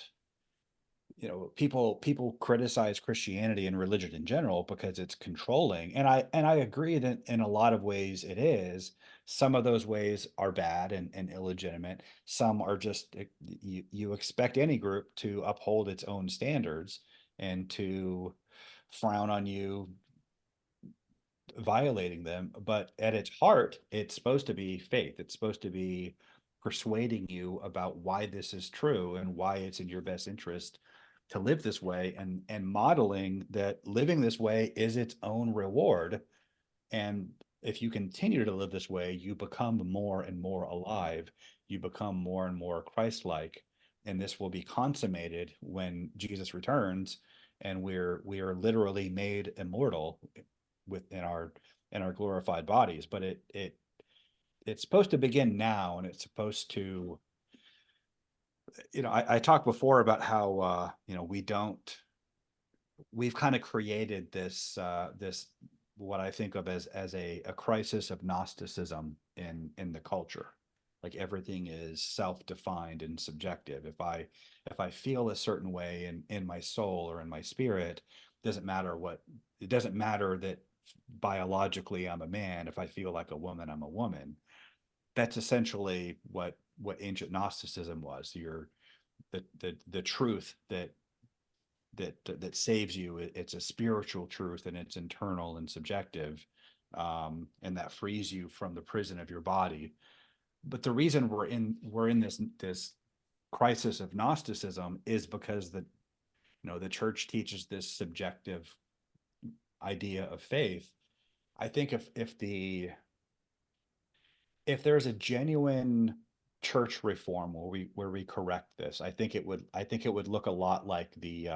[SPEAKER 3] people criticize Christianity and religion in general because it's controlling, and I agree that in a lot of ways it is. Some of those ways are bad and illegitimate. Some are just, you expect any group to uphold its own standards and to frown on you violating them. But at its heart, it's supposed to be faith. It's supposed to be persuading you about why this is true and why it's in your best interest to live this way, and modeling that living this way is its own reward. And if you continue to live this way, you become more and more alive. You become more and more Christ-like, and this will be consummated when Jesus returns, and we are literally made immortal within our glorified bodies. But it's supposed to begin now, and it's supposed to, I talked before about how we've kind of created this what I think of as a crisis of Gnosticism in the culture. Like, everything is self-defined and subjective. If I feel a certain way in my soul or in my spirit, it doesn't matter that biologically I'm a man. If I feel like a woman, I'm a woman. That's essentially what ancient Gnosticism was. The truth that saves you. It's a spiritual truth, and it's internal and subjective, and that frees you from the prison of your body. But the reason we're in this crisis of Gnosticism is because the church teaches this subjective idea of faith. I think if there's a genuine church reform where we correct this, I think it would look a lot like the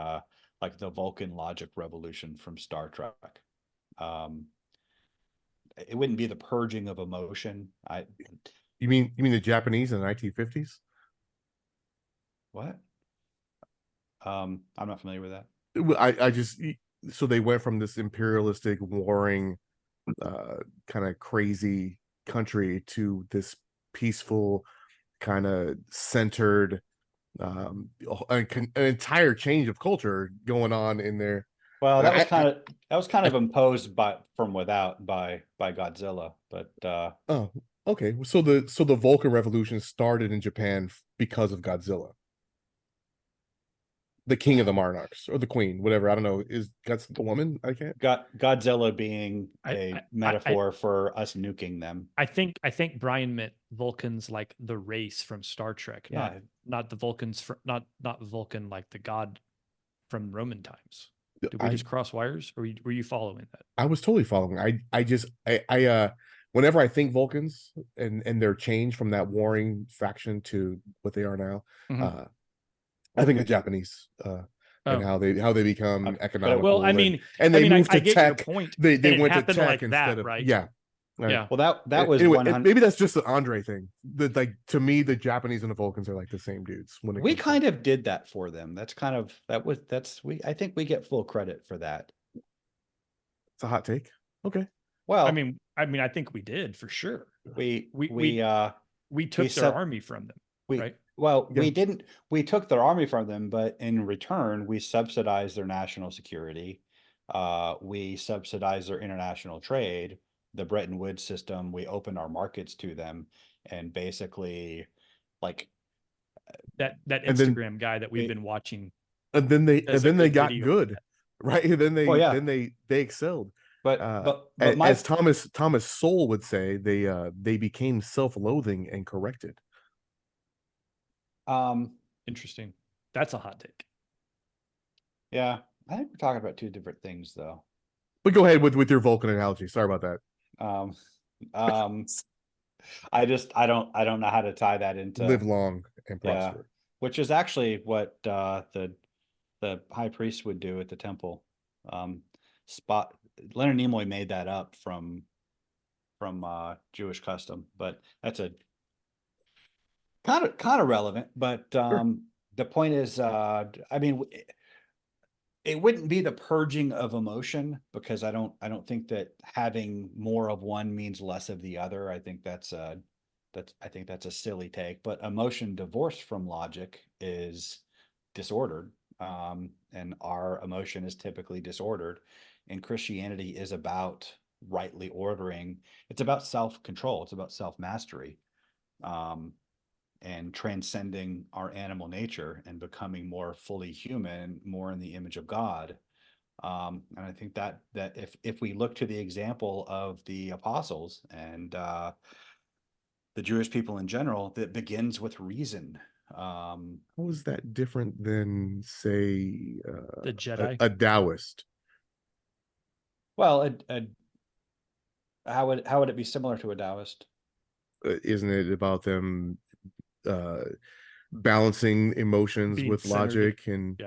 [SPEAKER 3] Vulcan logic revolution from Star Trek. It wouldn't be the purging of emotion.
[SPEAKER 1] You mean the Japanese in the 1950s?
[SPEAKER 3] What? I'm not familiar with that.
[SPEAKER 1] I just, so they went from this imperialistic, warring, kind of crazy country to this peaceful, kind of centered, an entire change of culture going on in there.
[SPEAKER 3] Well, that was kind of imposed from without by Godzilla, but
[SPEAKER 1] oh, okay. So the Vulcan Revolution started in Japan because of Godzilla. the king of the monarchs or the queen, whatever. I don't know. That's the woman? I can't.
[SPEAKER 3] Godzilla being a
[SPEAKER 2] I
[SPEAKER 3] metaphor for us nuking them.
[SPEAKER 2] I think Brian meant Vulcans like the race from Star Trek,
[SPEAKER 3] Yeah.
[SPEAKER 2] not the Vulcans not Vulcan like the god from Roman times. Did we
[SPEAKER 1] I
[SPEAKER 2] just cross wires, or were you following that?
[SPEAKER 1] I was totally following. I whenever I think Vulcans and their change from that warring faction to what they are now, I think of Japanese and how they become economical.
[SPEAKER 2] Well, I mean,
[SPEAKER 1] and they moved
[SPEAKER 2] I
[SPEAKER 1] to
[SPEAKER 2] get
[SPEAKER 1] tech.
[SPEAKER 2] your point.
[SPEAKER 1] They
[SPEAKER 2] and
[SPEAKER 1] went to
[SPEAKER 2] happened
[SPEAKER 1] tech
[SPEAKER 2] like
[SPEAKER 1] instead
[SPEAKER 2] that,
[SPEAKER 1] of
[SPEAKER 2] right?
[SPEAKER 1] yeah. Right.
[SPEAKER 2] Yeah.
[SPEAKER 3] Well, that was
[SPEAKER 1] anyway,
[SPEAKER 3] 100.
[SPEAKER 1] maybe that's just the Andre thing. Like to me, the Japanese and the Vulcans are like the same dudes. When
[SPEAKER 3] We kind of did that for them. That's kind of I think we get full credit for that.
[SPEAKER 1] It's a hot take. Okay.
[SPEAKER 3] Well,
[SPEAKER 2] I mean, I think we did for sure. We took their army from them, right?
[SPEAKER 3] Well, we didn't. We took their army from them, but in return, we subsidized their national security. We subsidized their international trade, the Bretton Woods system. We opened our markets to them, and basically, like
[SPEAKER 2] that Instagram guy that we've been watching.
[SPEAKER 1] And then they got good, right? And then they excelled.
[SPEAKER 3] But
[SPEAKER 1] as Thomas Sowell would say, they became self-loathing and corrected.
[SPEAKER 2] Interesting. That's a hot take.
[SPEAKER 3] Yeah, I think we're talking about two different things, though.
[SPEAKER 1] But go ahead with your Vulcan analogy. Sorry about that.
[SPEAKER 3] I don't know how to tie that into
[SPEAKER 1] live long and prosper,
[SPEAKER 3] which is actually what the high priest would do at the temple. Leonard Nimoy made that up from Jewish custom, but that's a kind of relevant. But the point is, I mean, it wouldn't be the purging of emotion, because I don't think that having more of one means less of the other. I think that's a silly take. But emotion divorced from logic is disordered, and our emotion is typically disordered. And Christianity is about rightly ordering. It's about self-control. It's about self-mastery, and transcending our animal nature and becoming more fully human, more in the image of God. And I think that if we look to the example of the apostles and the Jewish people in general, that begins with reason.
[SPEAKER 1] How is that different than, say,
[SPEAKER 2] the Jedi,
[SPEAKER 1] a Taoist?
[SPEAKER 3] Well, how would it be similar to a Taoist?
[SPEAKER 1] Isn't it about them balancing emotions being with centered. Logic and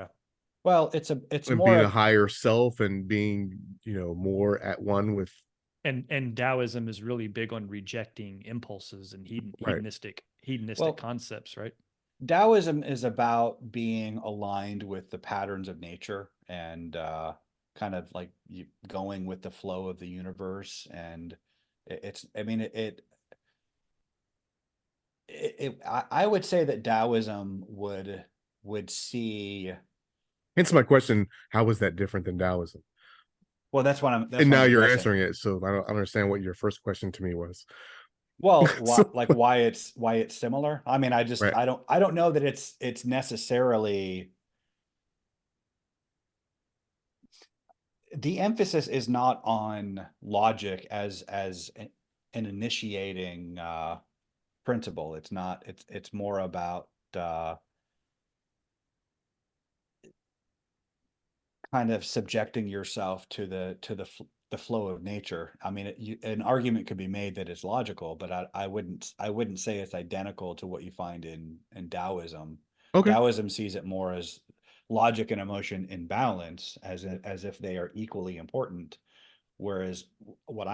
[SPEAKER 3] well, it's more
[SPEAKER 1] being a higher self and being more at one with.
[SPEAKER 2] And Taoism is really big on rejecting impulses and hedonistic concepts, right?
[SPEAKER 3] Taoism is about being aligned with the patterns of nature and kind of like going with the flow of the universe. And I would say that Taoism would see.
[SPEAKER 1] Hence my question: how was that different than Taoism?
[SPEAKER 3] Well, that's what I'm.
[SPEAKER 1] And now you're answering it, so I don't understand what your first question to me was.
[SPEAKER 3] Well, why it's similar? I mean, I don't know that it's necessarily. The emphasis is not on logic as an initiating principle. It's not. It's more about kind of subjecting yourself to the flow of nature. I mean, an argument could be made that it's logical, but I wouldn't say it's identical to what you find in Taoism. Okay. Taoism sees it more as logic and emotion in balance, as if they are equally important. Whereas what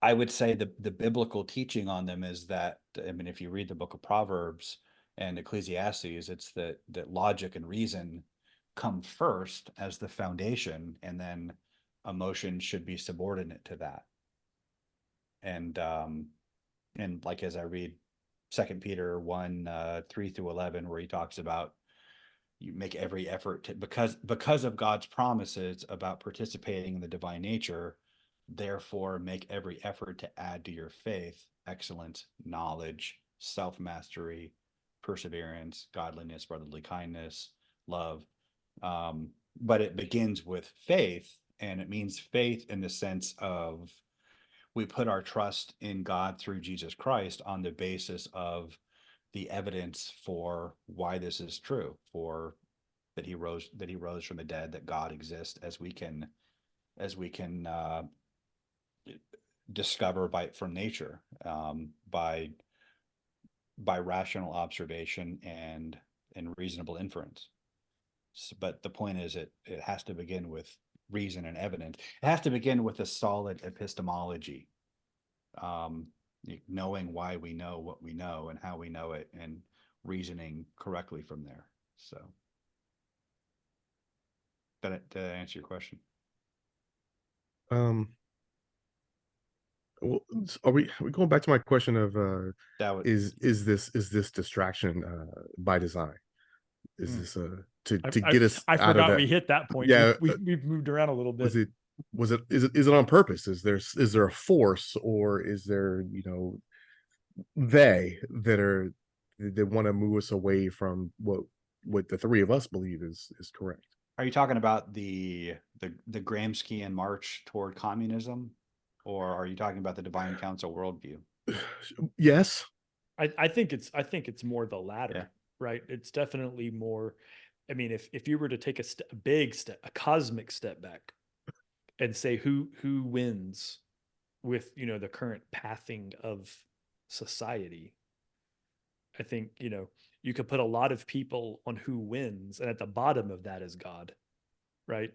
[SPEAKER 3] I would say the biblical teaching on them is that, I mean, if you read the book of Proverbs and Ecclesiastes, it's that logic and reason come first as the foundation, and then emotion should be subordinate to that. And like, as I read 2 Peter 1:3-11, where he talks about you make every effort to, because of God's promises about participating in the divine nature, therefore make every effort to add to your faith excellence, knowledge, self-mastery, perseverance, godliness, brotherly kindness, love. But it begins with faith, and it means faith in the sense of we put our trust in God through Jesus Christ on the basis of the evidence for why this is true, for that he rose from the dead, that God exists, as we can discover from nature, by rational observation and reasonable inference. But the point is, it has to begin with reason and evidence. It has to begin with a solid epistemology, knowing why we know what we know and how we know it, and reasoning correctly from there. So did I answer your question?
[SPEAKER 1] Well, are we going back to my question of is this distraction by design? Is this to get us
[SPEAKER 2] I
[SPEAKER 1] out of
[SPEAKER 2] forgot
[SPEAKER 1] that?
[SPEAKER 2] we hit that point.
[SPEAKER 1] Yeah,
[SPEAKER 2] we've moved around a little bit.
[SPEAKER 1] Is it on purpose? Is there a force, or is there, they want to move us away from what the three of us believe is correct?
[SPEAKER 3] Are you talking about the Gramscian march toward communism, or are you talking about the divine council worldview?
[SPEAKER 1] Yes.
[SPEAKER 2] I think it's more the latter,
[SPEAKER 3] yeah.
[SPEAKER 2] Right? It's definitely more. I mean, if you were to take a big step, a cosmic step back, and say who wins with the current pathing of society, I think you could put a lot of people on who wins, and at the bottom of that is God, right?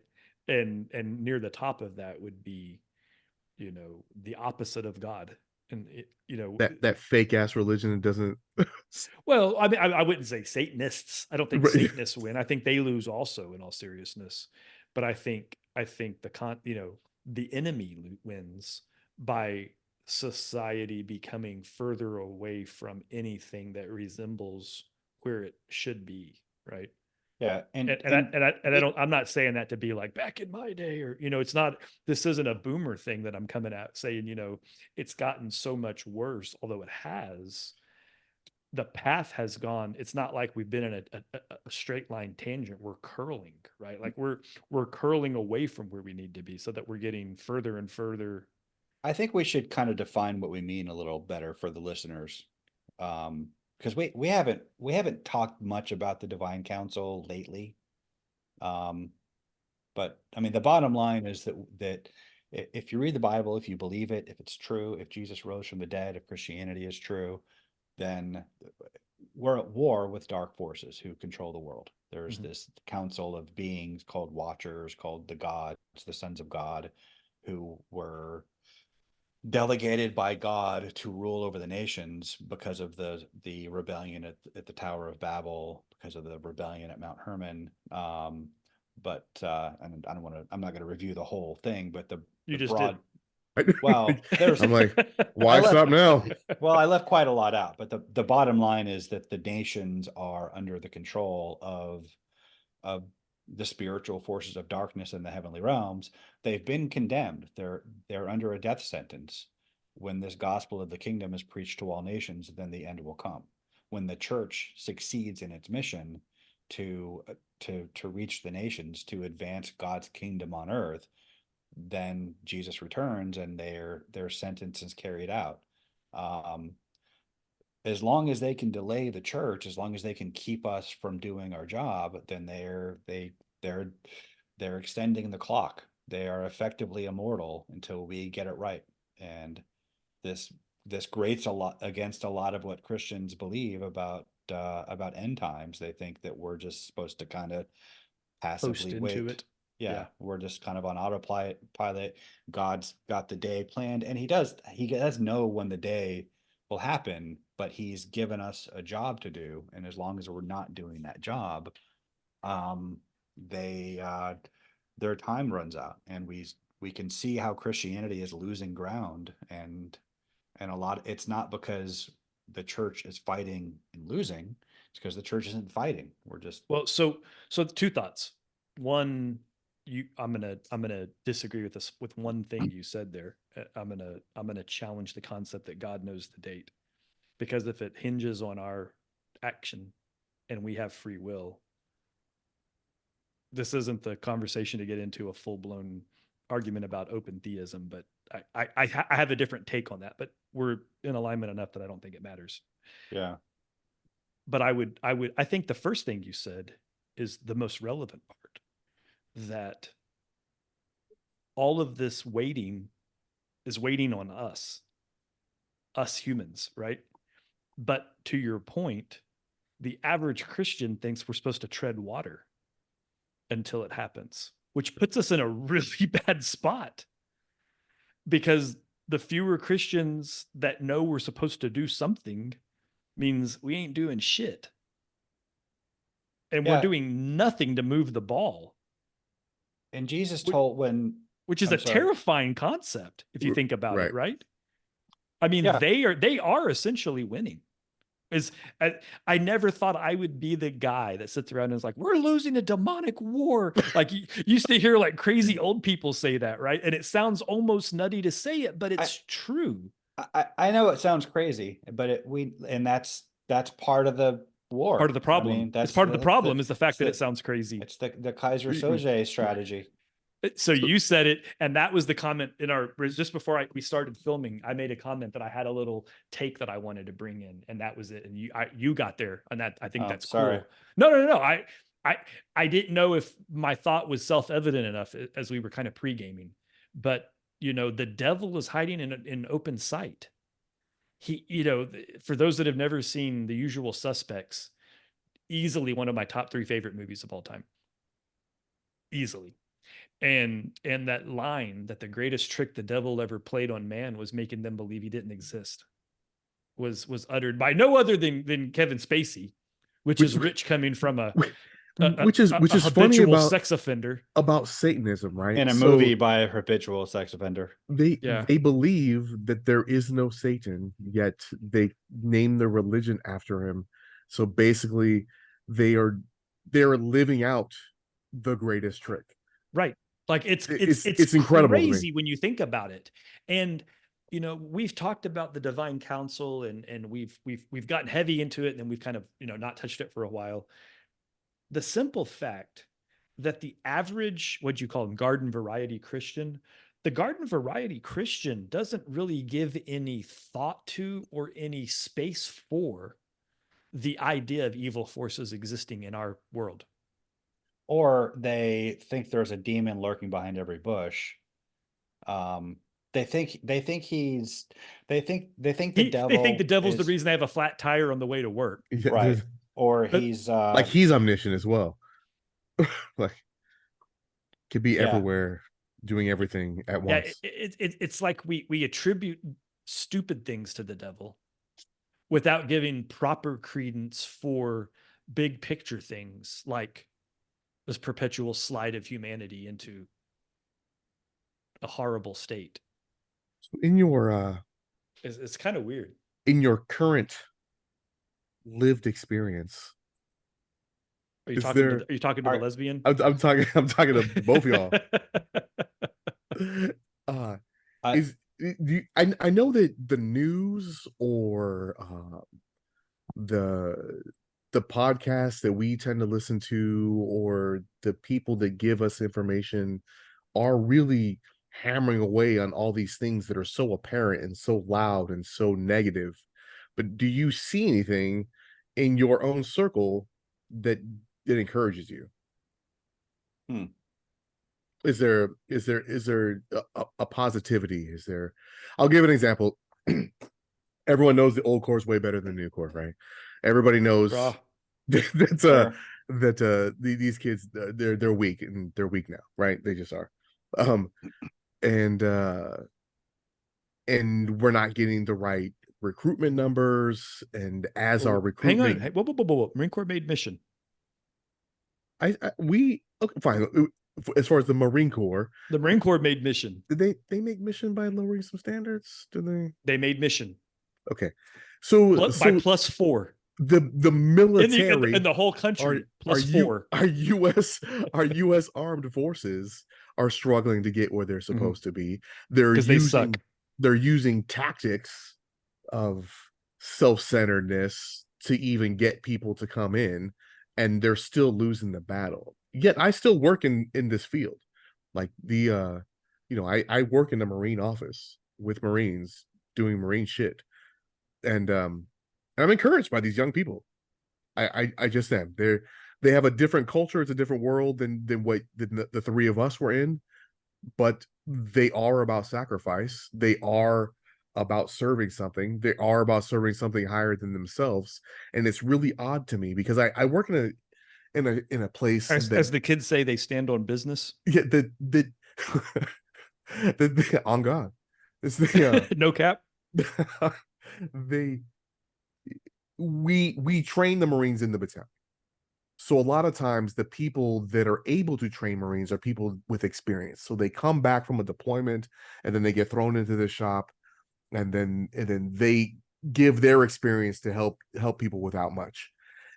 [SPEAKER 2] And near the top of that would be the opposite of God. And
[SPEAKER 1] that fake ass religion that doesn't.
[SPEAKER 2] Well, I mean, I wouldn't say Satanists. I don't think
[SPEAKER 1] Right.
[SPEAKER 2] Satanists win. I think they lose also, in all seriousness. But I think the enemy wins by society becoming further away from anything that resembles where it should be, right?
[SPEAKER 3] Yeah,
[SPEAKER 2] I'm not saying that to be like back in my day, or it's not. This isn't a boomer thing that I'm coming at saying it's gotten so much worse, although it has. The path has gone. It's not like we've been in a straight line tangent. We're curling, right? Like we're curling away from where we need to be, so that we're getting further and further.
[SPEAKER 3] I think we should kind of define what we mean a little better for the listeners. Because we haven't talked much about the divine council lately. But I mean, the bottom line is that if you read the Bible, if you believe it, if it's true, if Jesus rose from the dead, if Christianity is true, then we're at war with dark forces who control the world. There's this council of beings called Watchers, called the gods, the sons of God, who were delegated by God to rule over the nations because of the rebellion at the Tower of Babel, because of the rebellion at Mount Hermon. But and I'm not going to review the whole thing, but the broad. Well,
[SPEAKER 1] I'm like, why stop now?
[SPEAKER 3] Well, I left quite a lot out, but the bottom line is that the nations are under the control of the spiritual forces of darkness in the heavenly realms. They've been condemned. They're under a death sentence. When this gospel of the kingdom is preached to all nations, then the end will come. When the church succeeds in its mission to reach the nations, to advance God's kingdom on earth, then Jesus returns and their sentence is carried out. As long as they can delay the church, as long as they can keep us from doing our job, then they're extending the clock. They are effectively immortal until we get it right. And this grates a lot against a lot of what Christians believe about end times. They think that we're just supposed to kind of passively wait. It. Yeah, we're just kind of on autopilot. God's got the day planned, and he does know when the day will happen, but he's given us a job to do, and as long as we're not doing that job, their time runs out, and we can see how Christianity is losing ground, and a lot. It's not because the church is fighting and losing; it's because the church isn't fighting. We're just
[SPEAKER 2] so two thoughts. One, I'm gonna disagree with one thing you said there. I'm gonna challenge the concept that God knows the date, because if it hinges on our action and we have free will. This isn't the conversation to get into a full-blown argument about open theism, but I have a different take on that, but we're in alignment enough that I don't think it matters.
[SPEAKER 3] Yeah.
[SPEAKER 2] But I think the first thing you said is the most relevant part, that all of this waiting is waiting on us humans, right? But to your point, the average Christian thinks we're supposed to tread water until it happens, which puts us in a really bad spot, because the fewer Christians that know we're supposed to do something means we ain't doing shit. And we're doing nothing to move the ball.
[SPEAKER 3] And Jesus told
[SPEAKER 2] which is terrifying concept if you think about it, right? I mean, they are essentially winning. I never thought I would be the guy that sits around and is like, we're losing a demonic war. Like, you used to hear like crazy old people say that, right? And it sounds almost nutty to say it, but it's true.
[SPEAKER 3] I know it sounds crazy, but that's part of the war.
[SPEAKER 2] Part of the problem. I mean, it's part of the problem is the fact that it sounds crazy.
[SPEAKER 3] It's the Kaiser Soze strategy.
[SPEAKER 2] So you said it, and that was the comment in just before we started filming. I made a comment that I had a little take that I wanted to bring in, and that was it. And you got there, and that I think that's cool. No. I didn't know if my thought was self-evident enough as we were kind of pre-gaming, but the devil is hiding in open sight. He, for those that have never seen The Usual Suspects, easily one of my top 3 favorite movies of all time. Easily. And that line that the greatest trick the devil ever played on man was making them believe he didn't exist was uttered by no other than Kevin Spacey, which is rich coming from which is funny about sex offender,
[SPEAKER 1] about Satanism, right?
[SPEAKER 3] In a movie by a habitual sex offender.
[SPEAKER 1] They believe that there is no Satan, yet they name their religion after him. So basically they're living out the greatest trick.
[SPEAKER 2] Right. Like it's
[SPEAKER 1] incredible,
[SPEAKER 2] crazy when you think about it. And we've talked about the divine council and we've gotten heavy into it, and then we've kind of not touched it for a while. The simple fact that the average, what you call them, garden variety Christian, the garden variety Christian doesn't really give any thought to or any space for the idea of evil forces existing in our world.
[SPEAKER 3] Or they think there's a demon lurking behind every bush. They think the
[SPEAKER 2] devil's the reason they have a flat tire on the way to work.
[SPEAKER 3] Right. Or he's
[SPEAKER 1] like he's omniscient as well. Like, could be everywhere, doing everything at once.
[SPEAKER 2] It's like we attribute stupid things to the devil without giving proper credence for big picture things like this perpetual slide of humanity into a horrible state.
[SPEAKER 1] In your
[SPEAKER 2] it's kind of weird.
[SPEAKER 1] In your current lived experience,
[SPEAKER 2] are you talking to the lesbian?
[SPEAKER 1] I'm talking to both of y'all. I know that the news or the podcasts that we tend to listen to, or the people that give us information, are really hammering away on all these things that are so apparent and so loud and so negative. But do you see anything in your own circle that encourages you? Is there a positivity? Is there? I'll give an example. Everyone knows the old core is way better than the new core, right? Everybody knows that these kids they're weak, and they're weak now, right? They just are. And we're not getting the right recruitment numbers, and as our recruitment,
[SPEAKER 2] hang on, whoa. Marine Corps made mission.
[SPEAKER 1] Okay, fine. As far as the Marine Corps
[SPEAKER 2] made mission.
[SPEAKER 1] Did they make mission by lowering some standards? Did
[SPEAKER 2] they made mission?
[SPEAKER 1] Okay, so
[SPEAKER 2] by +4.
[SPEAKER 1] The military
[SPEAKER 2] in the whole country +4.
[SPEAKER 1] Our U.S. armed forces are struggling to get where they're supposed to be. They're using tactics of self-centeredness to even get people to come in, and they're still losing the battle. Yet I still work in this field. Like I work in the Marine office with Marines doing Marine shit. And I'm encouraged by these young people. I just am. They have a different culture, it's a different world than what the three of us were in, but they are about sacrifice. They are about serving something. They are about serving something higher than themselves. And it's really odd to me because I work in a place
[SPEAKER 2] as the kids say, they stand on business.
[SPEAKER 1] Yeah, on God. It's the
[SPEAKER 2] no cap.
[SPEAKER 1] they we train the Marines in the battalion. So a lot of times the people that are able to train Marines are people with experience. So they come back from a deployment and then they get thrown into the shop, and then they give their experience to help people without much.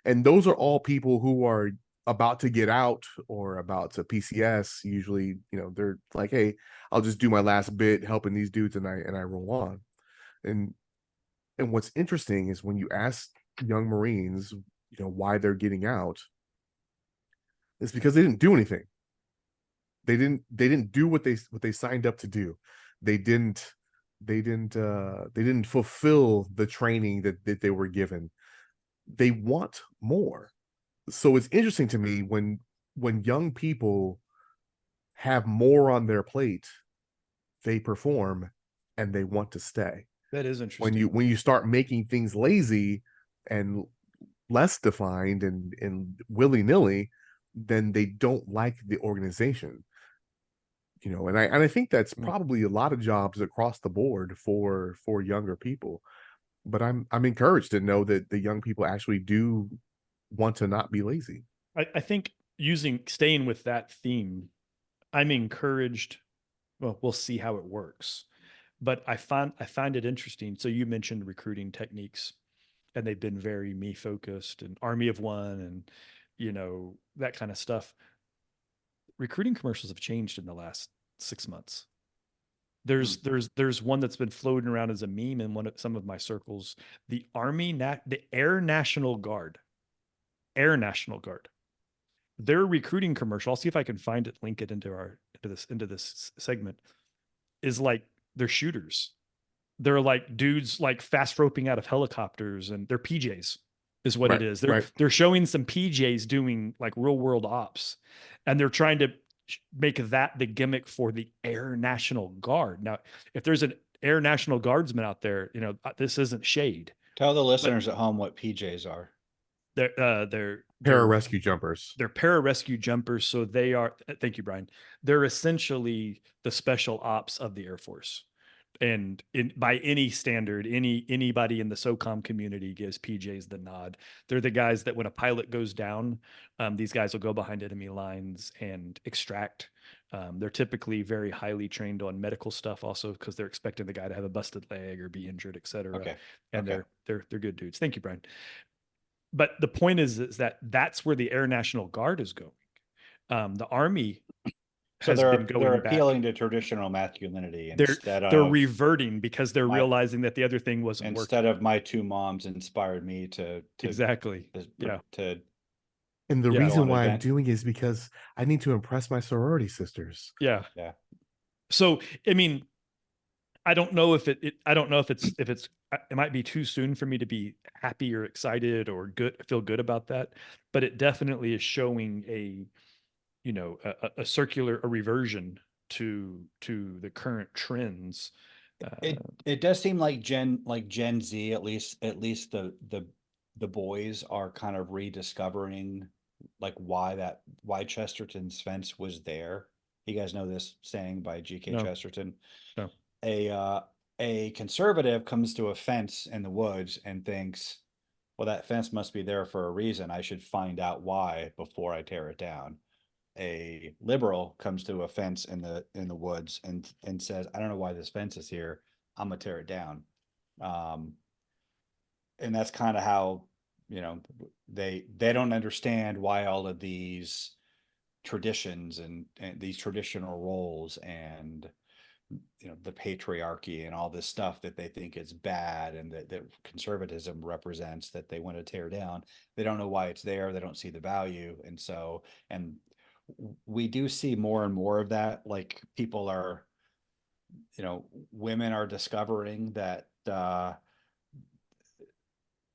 [SPEAKER 1] And those are all people who are about to get out or about to PCS. Usually, they're like, hey, I'll just do my last bit helping these dudes, and I roll on. And what's interesting is when you ask young Marines, why they're getting out, it's because they didn't do anything. They didn't do what they signed up to do. They didn't they didn't fulfill the training that they were given. They want more. So it's interesting to me when young people have more on their plate, they perform and they want to stay.
[SPEAKER 2] That is interesting.
[SPEAKER 1] When you start making things lazy and less defined and willy-nilly, then they don't like the organization. And I think that's probably a lot of jobs across the board for younger people. But I'm encouraged to know that the young people actually do want to not be lazy.
[SPEAKER 2] I think staying with that theme, I'm encouraged. Well, we'll see how it works. But I find it interesting. So you mentioned recruiting techniques, and they've been very me focused and army of one and that kind of stuff. Recruiting commercials have changed in the last 6 months. There's one that's been floating around as a meme in some of my circles. The Air National Guard. Air National Guard. Their recruiting commercial, I'll see if I can find it, link it into this segment, is like they're shooters. They're like dudes like fast roping out of helicopters, and they're PJs is what it is. They're showing some PJs doing like real world ops, and they're trying to make that the gimmick for the Air National Guard. Now, if there's an Air National Guardsman out there, this isn't shade.
[SPEAKER 3] Tell the listeners at home what PJs are.
[SPEAKER 2] They're
[SPEAKER 1] pararescue jumpers.
[SPEAKER 2] They're pararescue jumpers. So they are, thank you, Brian. They're essentially the special ops of the Air Force. And by any standard, anybody in the SOCOM community gives PJs the nod. They're the guys that when a pilot goes down, these guys will go behind enemy lines and extract. They're typically very highly trained on medical stuff, also because they're expecting the guy to have a busted leg or be injured, et cetera.
[SPEAKER 3] Okay.
[SPEAKER 2] And they're good dudes. Thank you, Brian. But the point is that's where the Air National Guard is going. The Army has been going
[SPEAKER 3] they're appealing
[SPEAKER 2] back
[SPEAKER 3] to traditional masculinity
[SPEAKER 2] they're reverting because they're realizing that the other thing wasn't
[SPEAKER 3] instead
[SPEAKER 2] working.
[SPEAKER 3] Of my two moms inspired me to
[SPEAKER 2] exactly
[SPEAKER 1] and the reason why I'm doing is because I need to impress my sorority sisters.
[SPEAKER 2] Yeah. So I mean, I don't know if it might be too soon for me to be happy or excited or feel good about that, but it definitely is showing a reversion to the current trends.
[SPEAKER 3] It does seem like Gen Z, at least the boys are kind of rediscovering like why Chesterton's fence was there. You guys know this saying by G.K. Chesterton?
[SPEAKER 2] No.
[SPEAKER 3] A conservative comes to a fence in the woods and thinks, well, that fence must be there for a reason. I should find out why before I tear it down. A liberal comes to a fence in the woods and says, I don't know why this fence is here. I'm gonna tear it down. And that's kind of how, they don't understand why all of these traditions and these traditional roles and the patriarchy and all this stuff that they think is bad and that conservatism represents, that they want to tear down. They don't know why it's there. They don't see the value. And so, and we do see more and more of that. Like people are, women are discovering that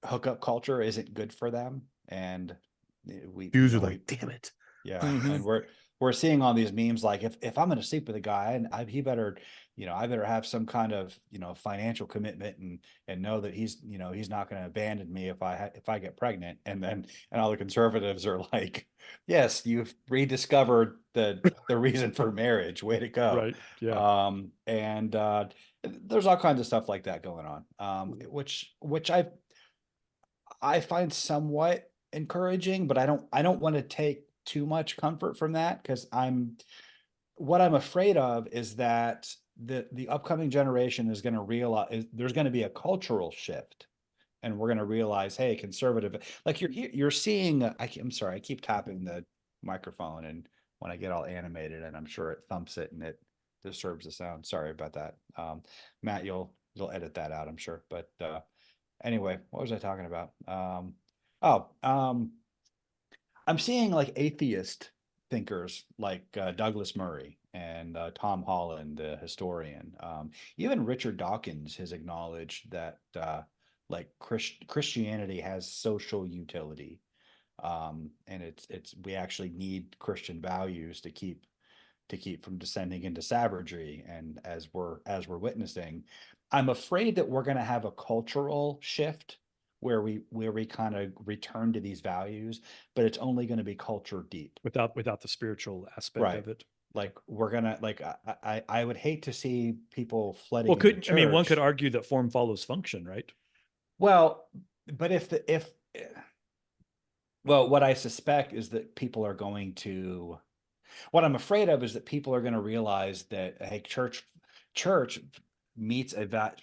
[SPEAKER 3] hookup culture isn't good for them. And
[SPEAKER 1] dudes are like, damn it.
[SPEAKER 3] Yeah. And we're seeing all these memes like, if I'm going to sleep with a guy, and he better, I better have some kind of, financial commitment and know that he's not going to abandon me if I get pregnant. And all the conservatives are like, yes, you've rediscovered the reason for marriage. Way to go.
[SPEAKER 2] Right. Yeah.
[SPEAKER 3] And there's all kinds of stuff like that going on, which I find somewhat encouraging, but I don't want to take too much comfort from that, because what I'm afraid of is that the upcoming generation is going to realize there's going to be a cultural shift, and we're going to realize, hey, conservative, like you're seeing, I'm sorry, I keep tapping the microphone, and when I get all animated, and I'm sure it thumps it and it disturbs the sound. Sorry about that. Matt, you'll edit that out, I'm sure. But anyway, what was I talking about? I'm seeing like atheist thinkers like Douglas Murray and Tom Holland, the historian. Even Richard Dawkins has acknowledged that like Christianity has social utility, and it's we actually need Christian values to keep from descending into savagery. And as we're witnessing, I'm afraid that we're going to have a cultural shift where we kind of return to these values, but it's only going to be culture deep
[SPEAKER 2] without the spiritual aspect of it.
[SPEAKER 3] Like we're gonna like I would hate to see people flooding.
[SPEAKER 2] Well, I mean, one could argue that form follows function, right?
[SPEAKER 3] Well, but what I suspect is that people are going to. What I'm afraid of is that people are going to realize that, hey, church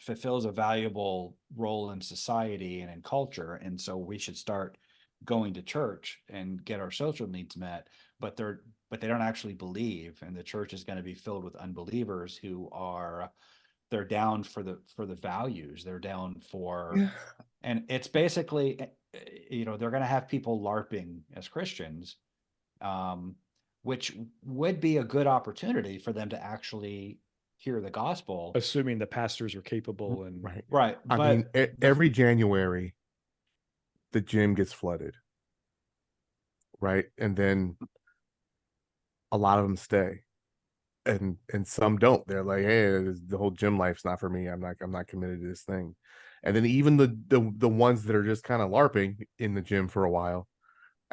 [SPEAKER 3] fulfills a valuable role in society and in culture, and so we should start going to church and get our social needs met. But they don't actually believe, and the church is going to be filled with unbelievers who are they're down for the values. They're down for, and it's basically, they're going to have people LARPing as Christians, which would be a good opportunity for them to actually hear the gospel,
[SPEAKER 2] assuming the pastors are capable. And
[SPEAKER 3] right.
[SPEAKER 1] I mean, every January the gym gets flooded, right? And then a lot of them stay, and some don't. They're like, hey, the whole gym life's not for me. I'm not committed to this thing. And then even the ones that are just kind of LARPing in the gym for a while,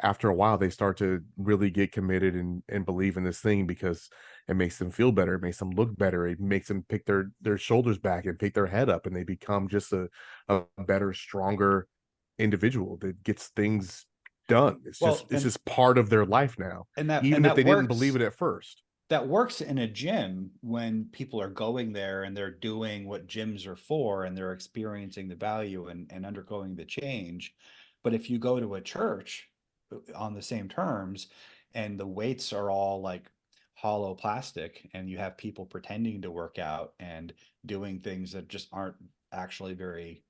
[SPEAKER 1] after a while they start to really get committed and believe in this thing, because it makes them feel better, it makes them look better, it makes them pick their shoulders back and pick their head up, and they become just a better, stronger individual that gets things done. It's just part of their life now,
[SPEAKER 3] and that
[SPEAKER 1] even
[SPEAKER 3] and
[SPEAKER 1] if
[SPEAKER 3] that
[SPEAKER 1] they
[SPEAKER 3] works,
[SPEAKER 1] didn't believe it at first.
[SPEAKER 3] That works in a gym when people are going there and they're doing what gyms are for, and they're experiencing the value and undergoing the change. But if you go to a church on the same terms, and the weights are all like hollow plastic, and you have people pretending to work out and doing things that just aren't actually very.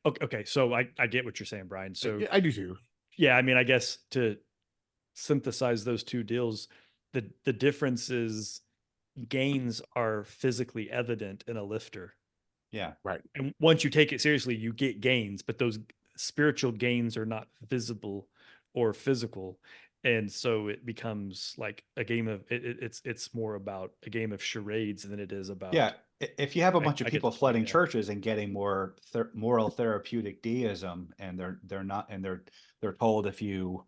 [SPEAKER 2] Okay. So I get what you're saying, Brian. So
[SPEAKER 1] I do too.
[SPEAKER 2] Yeah. I mean, I guess to synthesize those two deals, the difference is gains are physically evident in a lifter.
[SPEAKER 3] Yeah.
[SPEAKER 1] Right.
[SPEAKER 2] And once you take it seriously, you get gains, but those spiritual gains are not visible or physical. And so it becomes like a game of it's more about a game of charades than it is about.
[SPEAKER 3] Yeah. If you have a bunch of people flooding churches and getting more moral therapeutic deism, and they're told, if you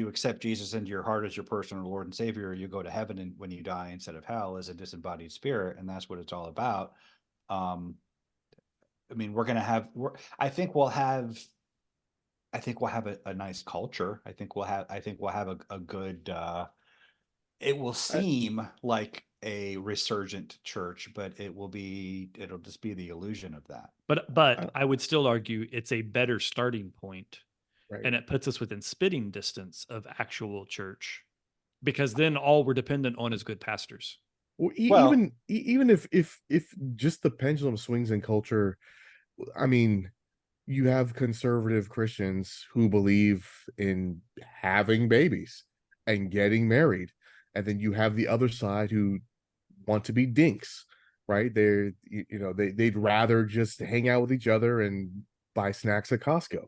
[SPEAKER 3] accept Jesus into your heart as your personal Lord and Savior, you go to heaven, and when you die instead of hell, as a disembodied spirit, and that's what it's all about. I mean, I think we'll have a nice culture. I think we'll have a good. It will seem like a resurgent church, but it'll just be the illusion of that.
[SPEAKER 2] But I would still argue it's a better starting point.
[SPEAKER 1] Right.
[SPEAKER 2] And it puts us within spitting distance of actual church. because then all we're dependent on is good pastors.
[SPEAKER 1] Well, even if just the pendulum swings in culture, I mean, you have conservative Christians who believe in having babies and getting married, and then you have the other side who want to be dinks, right? They'd rather just hang out with each other and buy snacks at Costco.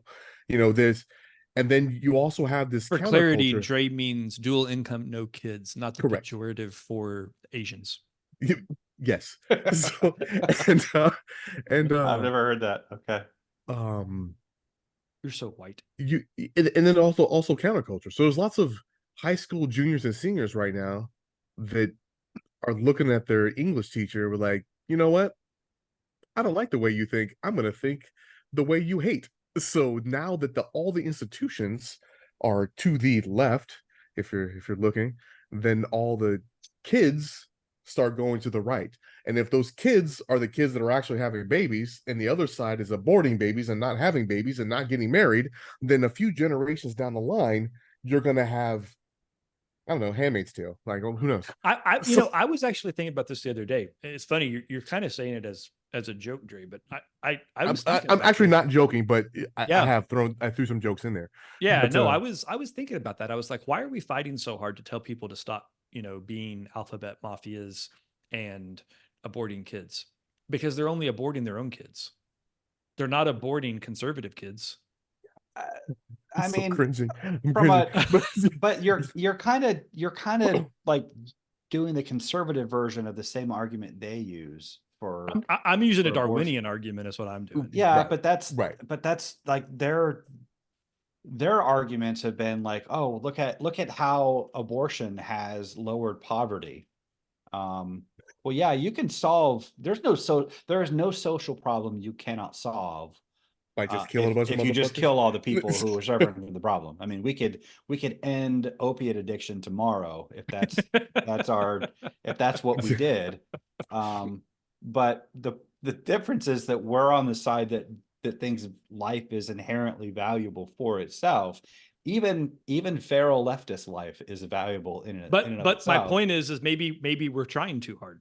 [SPEAKER 1] And then you also have this
[SPEAKER 2] For clarity, Dre means dual income, no kids, not the
[SPEAKER 1] correct
[SPEAKER 2] pejorative for Asians.
[SPEAKER 1] Yes. So, and
[SPEAKER 3] I've never heard that. Okay.
[SPEAKER 2] You're so white.
[SPEAKER 1] And then also counterculture. So there's lots of high school juniors and seniors right now that are looking at their English teacher with like, you know what? I don't like the way you think. I'm going to think the way you hate. So now that all the institutions are to the left, if you're looking, then all the kids start going to the right. And if those kids are the kids that are actually having babies, and the other side is aborting babies and not having babies and not getting married, then a few generations down the line, you're going to have, I don't know, Handmaid's Tale. Like, who knows?
[SPEAKER 2] I was actually thinking about this the other day. It's funny. You're kind of saying it as a joke, Dre, but
[SPEAKER 1] I'm actually not joking, but I threw some jokes in there.
[SPEAKER 2] Yeah, but, no, I was thinking about that. I was like, why are we fighting so hard to tell people to stop, being alphabet mafias and aborting kids? Because they're only aborting their own kids. They're not aborting conservative kids.
[SPEAKER 3] I mean,
[SPEAKER 1] cringing.
[SPEAKER 3] But you're kind of like doing the conservative version of the same argument they use for.
[SPEAKER 2] I'm using a Darwinian argument is what I'm doing.
[SPEAKER 3] Yeah, right. But that's like their arguments have been like, oh, look at how abortion has lowered poverty. Well, yeah, you can solve. There is no social problem you cannot solve
[SPEAKER 1] by just killing a bunch of
[SPEAKER 3] if you just kill all the people who are suffering the problem. I mean, we could end opiate addiction tomorrow if that's what we did. But the difference is that we're on the side that thinks life is inherently valuable for itself. Even feral leftist life is valuable in it.
[SPEAKER 2] But my point is maybe we're trying too hard.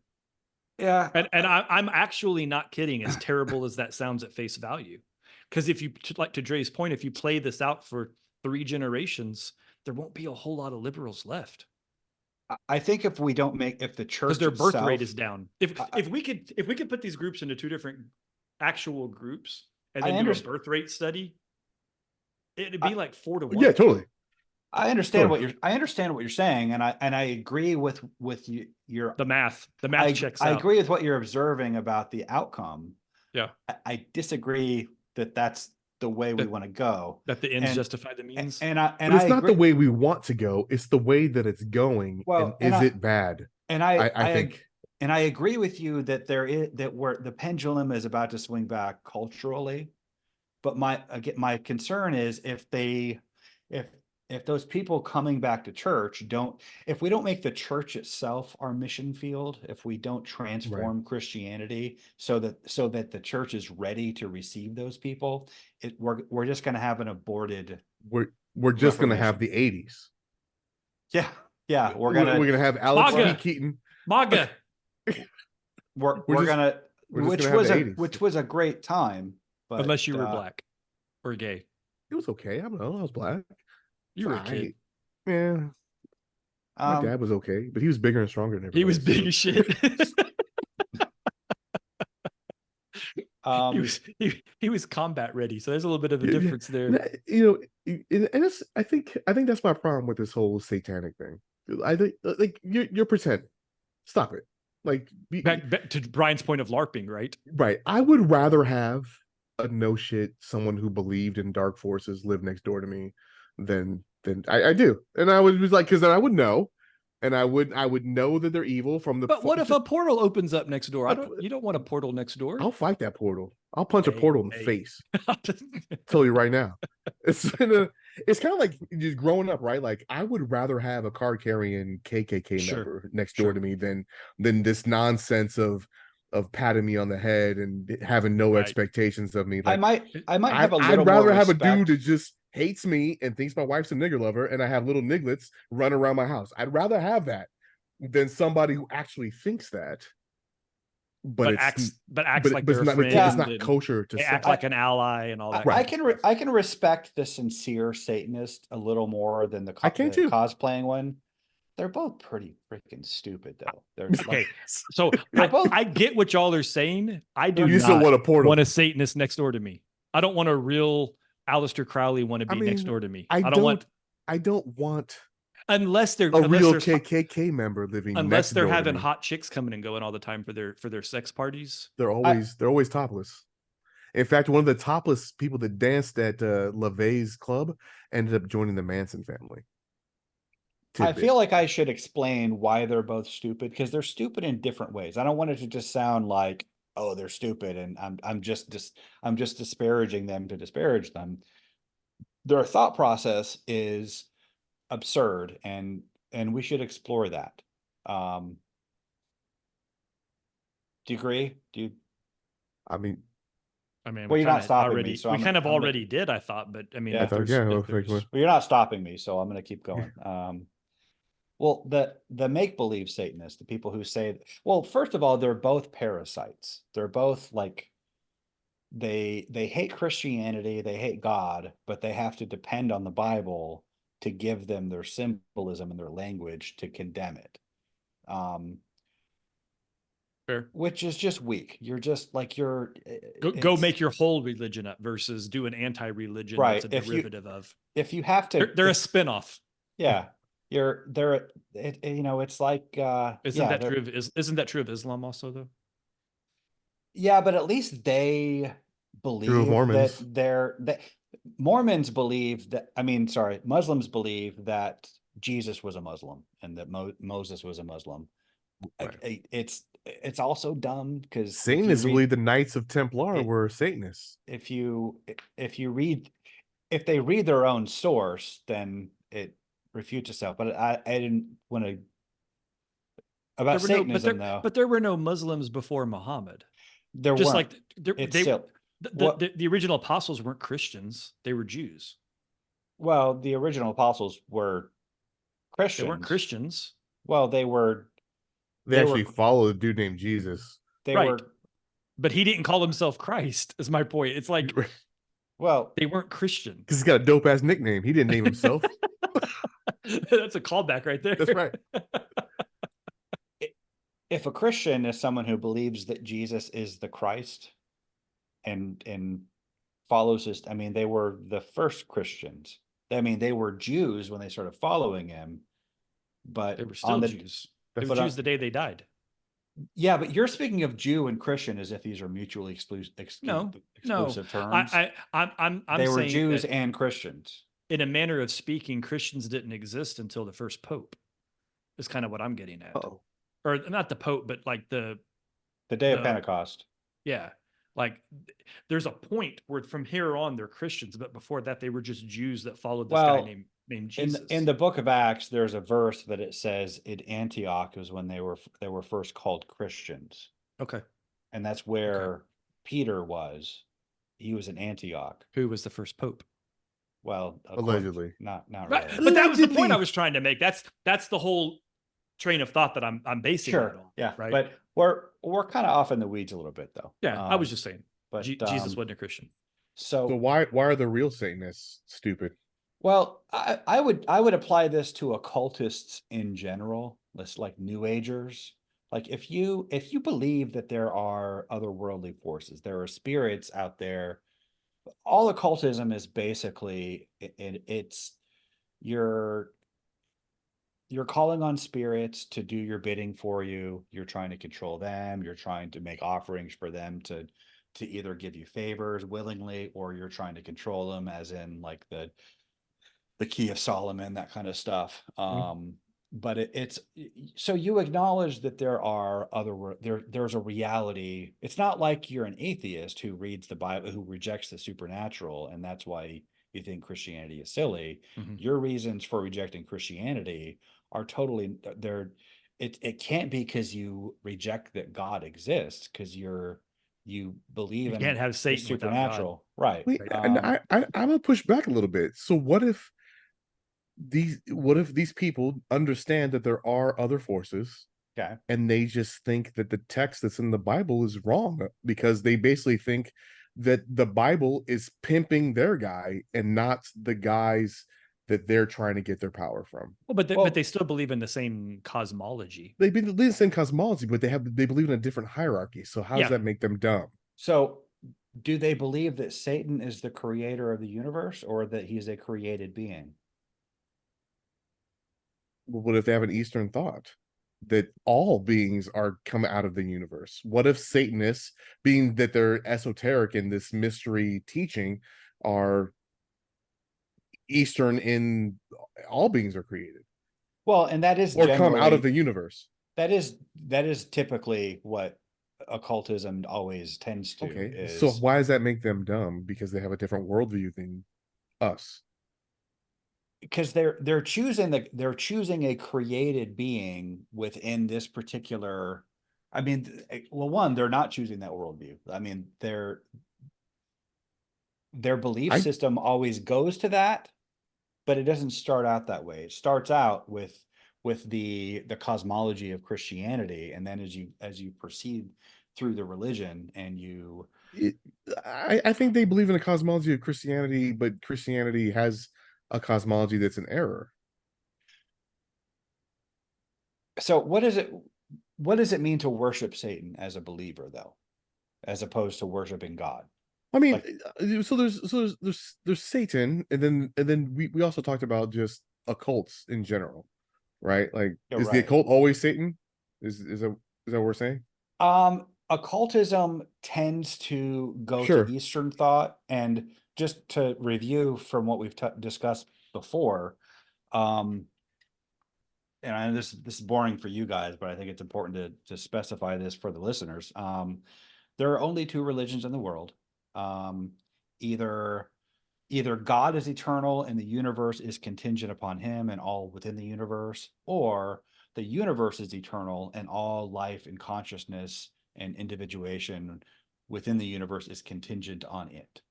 [SPEAKER 3] Yeah,
[SPEAKER 2] and I'm actually not kidding. As terrible as that sounds at face value. Because if you, like to Dre's point, if you play this out for 3 generations, there won't be a whole lot of liberals left.
[SPEAKER 3] I think if the church,
[SPEAKER 2] because their birth rate is down. If we could put these groups into 2 different actual groups and then do a birth rate study, it'd be like 4 to 1.
[SPEAKER 1] Yeah, totally.
[SPEAKER 3] I understand what you're saying, and I agree with your
[SPEAKER 2] the math checks out.
[SPEAKER 3] I agree with what you're observing about the outcome.
[SPEAKER 2] Yeah,
[SPEAKER 3] I disagree that that's the way we want to go.
[SPEAKER 2] That the ends justify the means.
[SPEAKER 1] And it's not the way we want to go. It's the way that it's going. Well, and is it bad?
[SPEAKER 3] And I think, and I agree with you that the pendulum is about to swing back culturally. But my concern is if those people coming back to church if we don't make the church itself our mission field, if we don't transform Christianity so that the church is ready to receive those people, we're just going to have an aborted.
[SPEAKER 1] We're just going to have the 80s.
[SPEAKER 3] Yeah. We're
[SPEAKER 1] gonna have Alex P. Keaton.
[SPEAKER 2] MAGA.
[SPEAKER 3] Which was a great time, but
[SPEAKER 2] unless you were black or gay.
[SPEAKER 1] It was okay. I don't know. I was black.
[SPEAKER 2] You were a kid.
[SPEAKER 1] Yeah. My dad was okay, but he was bigger and stronger than everybody.
[SPEAKER 2] He was big as shit. He was combat ready, so there's a little bit of a difference there.
[SPEAKER 1] And I think that's my problem with this whole satanic thing. I think like you're pretending. Stop it. Like
[SPEAKER 2] back to Brian's point of LARPing, right?
[SPEAKER 1] Right. I would rather have a no shit someone who believed in dark forces live next door to me than I do. And I would be like, because then I would know, and I would know that they're evil from the.
[SPEAKER 2] But what if a portal opens up next door? You don't want a portal next door.
[SPEAKER 1] I'll fight that portal. I'll punch a portal in the face. Tell you right now. It's kind of like just growing up, right? Like I would rather have a card carrying KKK member next door to me than this nonsense of patting me on the head and having no expectations of me. Like,
[SPEAKER 3] I might have a little.
[SPEAKER 1] I'd rather
[SPEAKER 3] more
[SPEAKER 1] have
[SPEAKER 3] respect.
[SPEAKER 1] a dude to just hates me and thinks my wife's a nigger lover, and I have little nigglets run around my house. I'd rather have that than somebody who actually thinks that. But
[SPEAKER 2] acts like
[SPEAKER 1] but
[SPEAKER 2] they're a friend.
[SPEAKER 1] it's not kosher to
[SPEAKER 2] they
[SPEAKER 1] say.
[SPEAKER 2] act like an ally and all that.
[SPEAKER 3] I can respect the sincere Satanist a little more than the cosplaying one. They're both pretty freaking stupid, though. They're
[SPEAKER 2] okay. So I get what y'all are saying. I do not want a Satanist next door to me. I don't want a real Aleister Crowley wannabe next door to me. I
[SPEAKER 1] don't want
[SPEAKER 2] unless they're
[SPEAKER 1] a real KKK member living
[SPEAKER 2] unless
[SPEAKER 1] next
[SPEAKER 2] they're
[SPEAKER 1] door
[SPEAKER 2] having hot chicks coming and going all the time for their sex parties.
[SPEAKER 1] They're always topless. In fact, one of the topless people that danced at LaVey's club ended up joining the Manson family.
[SPEAKER 3] I feel like I should explain why they're both stupid, because they're stupid in different ways. I don't want it to just sound like, oh, they're stupid and I'm just disparaging them to disparage them. Their thought process is absurd, and we should explore that. Do you agree?
[SPEAKER 1] I mean,
[SPEAKER 3] well, you're not stopping me, so
[SPEAKER 2] we kind of already did, I thought, but I mean,
[SPEAKER 3] yeah, well, you're not stopping me, so I'm going to keep going. Well, the make-believe Satanists, the people who say, well, first of all, they're both parasites. They're both like, they hate Christianity, they hate God, but they have to depend on the Bible to give them their symbolism and their language to condemn it.
[SPEAKER 2] Fair.
[SPEAKER 3] Which is just weak. You're just like,
[SPEAKER 2] go make your whole religion up versus do an anti-religion that's a derivative of.
[SPEAKER 3] If you have to,
[SPEAKER 2] they're a spinoff.
[SPEAKER 3] Yeah. It's like
[SPEAKER 2] isn't that true of Islam also, though?
[SPEAKER 3] Yeah, but at least they believe that Mormons believe that, Muslims believe that Jesus was a Muslim and that Moses was a Muslim. Right. It's also dumb because
[SPEAKER 1] Satanists believe the Knights of Templar were Satanists.
[SPEAKER 3] If they read their own source, then it refutes itself. But I didn't want to about Satanism, though.
[SPEAKER 2] But there were no Muslims before Muhammad.
[SPEAKER 3] There
[SPEAKER 2] just
[SPEAKER 3] weren't.
[SPEAKER 2] The original apostles weren't Christians; they were Jews.
[SPEAKER 3] Well, the original apostles were Christians.
[SPEAKER 2] They weren't Christians.
[SPEAKER 3] Well, they were.
[SPEAKER 1] They actually followed a dude named Jesus.
[SPEAKER 2] But he didn't call himself Christ. Is my point. It's like,
[SPEAKER 3] well,
[SPEAKER 2] they weren't Christian
[SPEAKER 1] because he's got a dope ass nickname. He didn't name himself.
[SPEAKER 2] That's a callback right there.
[SPEAKER 1] That's right.
[SPEAKER 3] If a Christian is someone who believes that Jesus is the Christ and follows his, they were the first Christians. They were Jews when they started following him, but
[SPEAKER 2] they were still Jews. They were Jews the day they died.
[SPEAKER 3] Yeah, but you're speaking of Jew and Christian as if these are mutually exclusive terms.
[SPEAKER 2] They
[SPEAKER 3] were Jews and Christians.
[SPEAKER 2] In a manner of speaking, Christians didn't exist until the first Pope. Is kind of what I'm getting at.
[SPEAKER 1] Uh-oh.
[SPEAKER 2] Or not the Pope, but like the
[SPEAKER 3] day of Pentecost.
[SPEAKER 2] Yeah. Like there's a point where from here on they're Christians, but before that they were just Jews that followed this guy named Jesus.
[SPEAKER 3] In the book of Acts, there's a verse that it says in Antioch was when they were first called Christians.
[SPEAKER 2] Okay.
[SPEAKER 3] And that's where Peter was. He was in Antioch.
[SPEAKER 2] Who was the first Pope?
[SPEAKER 3] Well,
[SPEAKER 1] allegedly.
[SPEAKER 3] Not really.
[SPEAKER 2] But that was the point I was trying to make. That's the whole train of thought that I'm basing it on.
[SPEAKER 3] Yeah.
[SPEAKER 2] Right.
[SPEAKER 3] But we're kind of off in the weeds a little bit, though.
[SPEAKER 2] Yeah, I was just saying. But Jesus wasn't a Christian.
[SPEAKER 1] So why are the real Satanists stupid?
[SPEAKER 3] Well, I would apply this to occultists in general. Less like New Agers. Like if you believe that there are otherworldly forces, there are spirits out there. All occultism is basically it's you're calling on spirits to do your bidding for you. You're trying to control them. You're trying to make offerings for them to either give you favors willingly, or you're trying to control them, as in like the Key of Solomon, that kind of stuff. But it's so you acknowledge that there are there's a reality. It's not like you're an atheist who reads the Bible, who rejects the supernatural, and that's why you think Christianity is silly. Your reasons for rejecting Christianity are totally it can't be because you reject that God exists, because you're you believe
[SPEAKER 2] You
[SPEAKER 3] in
[SPEAKER 2] can't have
[SPEAKER 3] the
[SPEAKER 2] Satan without God.
[SPEAKER 3] supernatural, right?
[SPEAKER 1] Wait, and I'm gonna push back a little bit. So what if these people understand that there are other forces,
[SPEAKER 3] Okay.
[SPEAKER 1] and they just think that the text that's in the Bible is wrong because they basically think that the Bible is pimping their guy and not the guys that they're trying to get their power from.
[SPEAKER 2] Well, but they still believe in the same cosmology.
[SPEAKER 1] They believe in the same cosmology, but they believe in a different hierarchy. So how does that make them dumb?
[SPEAKER 3] So do they believe that Satan is the creator of the universe, or that he's a created being?
[SPEAKER 1] Well, what if they have an Eastern thought that all beings are come out of the universe? What if Satanists, being that they're esoteric in this mystery teaching, are Eastern in all beings are created?
[SPEAKER 3] Well, and that is
[SPEAKER 1] or come out of the universe.
[SPEAKER 3] That is typically what occultism always tends to.
[SPEAKER 1] Okay, so why does that make them dumb? Because they have a different worldview than us.
[SPEAKER 3] Because they're choosing a created being within this particular. I mean, well, one, they're not choosing that worldview. I mean, their belief system always goes to that, but it doesn't start out that way. It starts out with the cosmology of Christianity, and then as you proceed through the religion, and
[SPEAKER 1] I think they believe in a cosmology of Christianity, but Christianity has a cosmology that's an error.
[SPEAKER 3] So what does it mean to worship Satan as a believer, though, as opposed to worshiping God?
[SPEAKER 1] I mean, so there's Satan, and then we also talked about just occults in general, right? Like, is the occult always Satan? Is that what we're saying?
[SPEAKER 3] Occultism tends to go to Eastern thought, and just to review from what we've discussed before, and I know this is boring for you guys, but I think it's important to specify this for the listeners. There are only two religions in the world. Either God is eternal and the universe is contingent upon him and all within the universe, or the universe is eternal and all life and consciousness and individuation within the universe is contingent on it.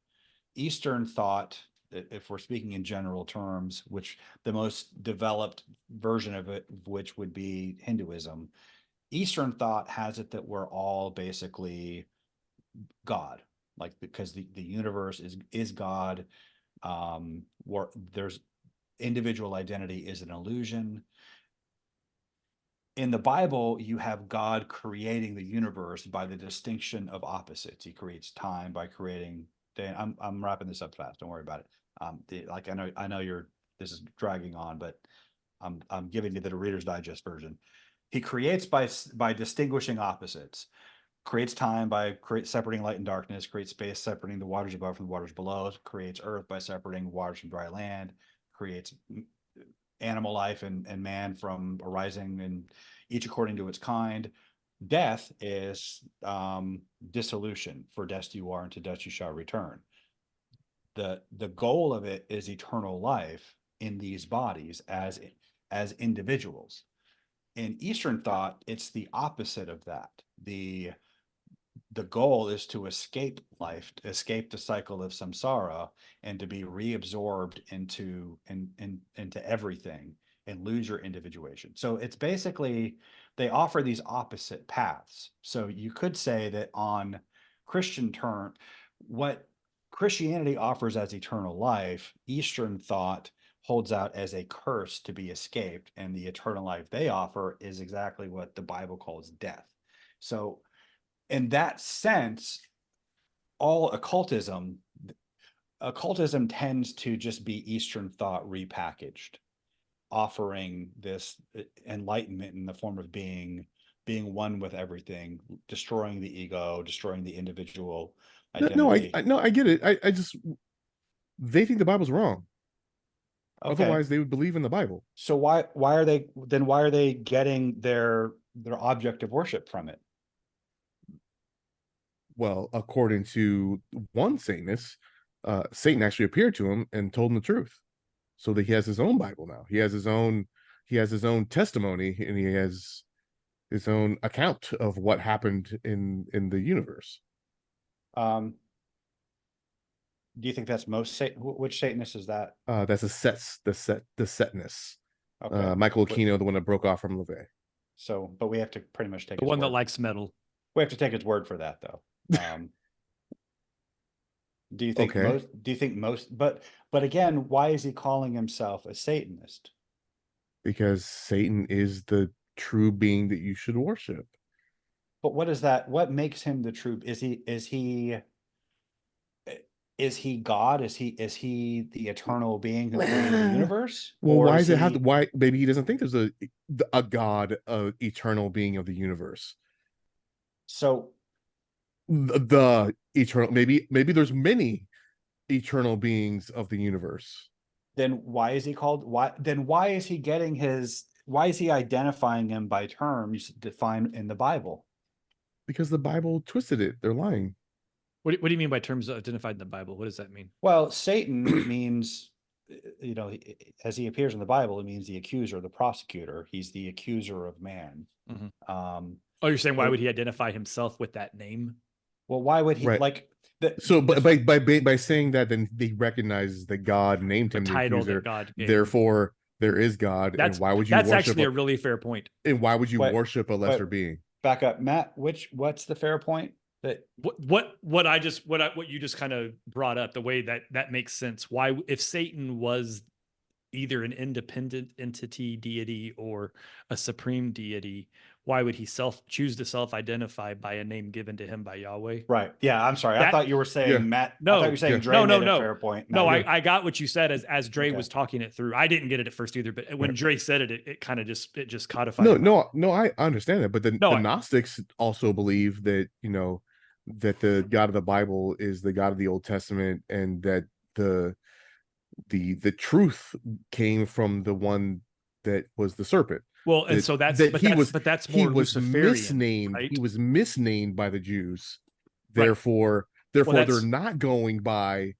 [SPEAKER 3] Eastern thought, if we're speaking in general terms, which the most developed version of it, which would be Hinduism, Eastern thought has it that we're all basically God, like, because the universe is God. Where there's individual identity is an illusion. In the Bible, you have God creating the universe by the distinction of opposites. He creates time by creating day. I'm wrapping this up fast. Don't worry about it. Like, I know this is dragging on, but I'm giving you the Reader's Digest version. He creates by distinguishing opposites. Creates time by separating light and darkness, creates space separating the waters above from the waters below, creates earth by separating waters from dry land, creates animal life and man from arising, and each according to its kind. Death is dissolution. For dust you are, and to dust you shall return. The goal of it is eternal life in these bodies as individuals. In Eastern thought, it's the opposite of that. The goal is to escape life, to escape the cycle of samsara, and to be reabsorbed into everything and lose your individuation. So it's basically, they offer these opposite paths. So you could say that on Christian term, what Christianity offers as eternal life, Eastern thought holds out as a curse to be escaped, and the eternal life they offer is exactly what the Bible calls death. So in that sense, all occultism tends to just be Eastern thought repackaged, offering this enlightenment in the form of being one with everything, destroying the ego, destroying the individual identity.
[SPEAKER 1] No, I get it. I just, they think the Bible's wrong.
[SPEAKER 3] Okay.
[SPEAKER 1] Otherwise, they would believe in the Bible.
[SPEAKER 3] So why are they getting their object of worship from it?
[SPEAKER 1] Well, according to one Satanist, Satan actually appeared to him and told him the truth. So that he has his own Bible now. He has his own testimony, and he has his own account of what happened in the universe.
[SPEAKER 3] Do you think that's most which Satanist is that?
[SPEAKER 1] That's the Setness.
[SPEAKER 3] Okay.
[SPEAKER 1] Michael Aquino, the one that broke off from LaVey.
[SPEAKER 3] So, but we have to pretty much take
[SPEAKER 2] the one that likes metal.
[SPEAKER 3] We have to take his word for that, though. Do you think
[SPEAKER 1] Okay.
[SPEAKER 3] but again, why is he calling himself a Satanist?
[SPEAKER 1] Because Satan is the true being that you should worship.
[SPEAKER 3] But what is that? What makes him the true? Is he God? Is he the eternal being who created the universe?
[SPEAKER 1] Well, why does it have to? Why maybe he doesn't think there's a God, eternal being of the universe.
[SPEAKER 3] So
[SPEAKER 1] the eternal, maybe there's many eternal beings of the universe.
[SPEAKER 3] Then why is he called? Why is he getting his? Why is he identifying him by terms defined in the Bible?
[SPEAKER 1] Because the Bible twisted it. They're lying.
[SPEAKER 2] What do you mean by terms identified in the Bible? What does that mean?
[SPEAKER 3] Well, Satan means, as he appears in the Bible, it means the accuser, the prosecutor. He's the accuser of man.
[SPEAKER 2] Mm-hmm. You're saying why would he identify himself with that name?
[SPEAKER 3] Well, why would he
[SPEAKER 1] by saying that, then he recognizes that God named him the accuser.
[SPEAKER 2] God
[SPEAKER 1] therefore, there is God. And why would you?
[SPEAKER 2] That's actually a really fair point.
[SPEAKER 1] And why would you worship a lesser being?
[SPEAKER 3] Back up, Matt. What's the fair point? That
[SPEAKER 2] what you just kind of brought up, the way that makes sense. Why, if Satan was either an independent entity, deity, or a supreme deity, why would he choose to self-identify by a name given to him by Yahweh?
[SPEAKER 3] Right. Yeah. I'm sorry. I thought you were saying Matt.
[SPEAKER 2] No,
[SPEAKER 3] I thought you were saying Dre made a fair point.
[SPEAKER 2] No, I got what you said as Dre was talking it through. I didn't get it at first either, but when Dre said it, it kind of just codified.
[SPEAKER 1] No, I understand that. But the Gnostics also believe that, that the God of the Bible is the God of the Old Testament, and that the truth came from the one that was the serpent.
[SPEAKER 2] Well, and so that's more Luciferian, right?
[SPEAKER 1] He was misnamed by the Jews. Therefore, they're not going by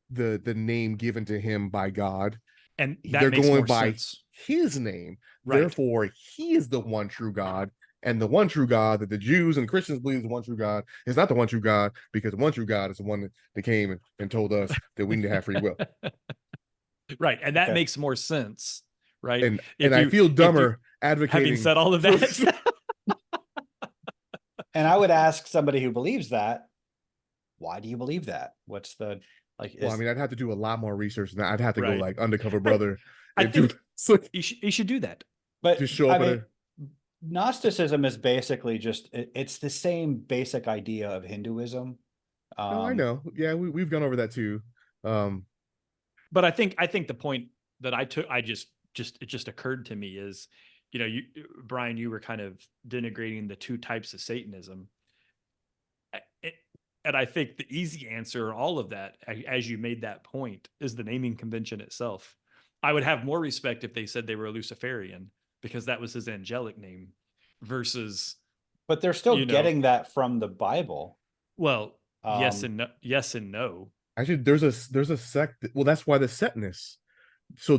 [SPEAKER 1] the name given to him by God,
[SPEAKER 2] and
[SPEAKER 1] they're going by his name. Right. Therefore, he is the one true God. And the one true God that the Jews and Christians believe is the one true God is not the one true God, because the one true God is the one that came and told us that we need to have free will.
[SPEAKER 2] Right. And that makes more sense. Right.
[SPEAKER 1] And I feel dumber advocating.
[SPEAKER 2] Having said all of that.
[SPEAKER 3] And I would ask somebody who believes that, why do you believe that? What's the
[SPEAKER 1] well, I mean, I'd have to do a lot more research than that. I'd have to go like undercover brother. I think
[SPEAKER 2] you should do that.
[SPEAKER 3] But
[SPEAKER 1] just show up
[SPEAKER 3] Gnosticism is basically just it's the same basic idea of Hinduism.
[SPEAKER 1] No, I know. Yeah, we've gone over that too.
[SPEAKER 2] But I think the point that I took, it just occurred to me is, Brian, you were kind of denigrating the two types of Satanism. And I think the easy answer, all of that, as you made that point, is the naming convention itself. I would have more respect if they said they were a Luciferian, because that was his angelic name, versus.
[SPEAKER 3] But they're still getting that from the Bible.
[SPEAKER 2] Well, yes and no.
[SPEAKER 1] Actually, there's a sect. Well, that's why the Satanists. So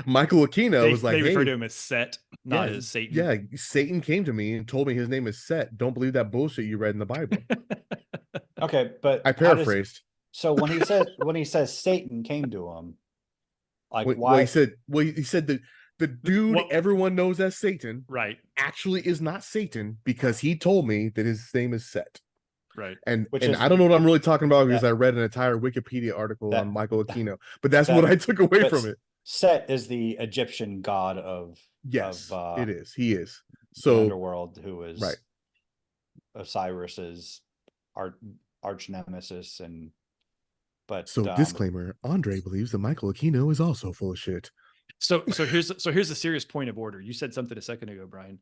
[SPEAKER 1] Michael Aquino was like,
[SPEAKER 2] they refer to him as Set, not as Satan.
[SPEAKER 1] Yeah, Satan came to me and told me his name is Set. Don't believe that bullshit you read in the Bible.
[SPEAKER 3] Okay, but
[SPEAKER 1] I paraphrased.
[SPEAKER 3] So when he says Satan came to him, like why?
[SPEAKER 1] Well, he said that the dude everyone knows as Satan,
[SPEAKER 2] right,
[SPEAKER 1] actually is not Satan, because he told me that his name is Set.
[SPEAKER 2] Right.
[SPEAKER 1] And I don't know what I'm really talking about, because I read an entire Wikipedia article on Michael Aquino, but that's what I took away from it.
[SPEAKER 3] Set is the Egyptian god of
[SPEAKER 1] it is. He is.
[SPEAKER 3] So the underworld, who is Osiris's arch nemesis.
[SPEAKER 1] Disclaimer, Andre believes that Michael Aquino is also full of shit.
[SPEAKER 2] So here's a serious point of order. You said something a second ago, Brian.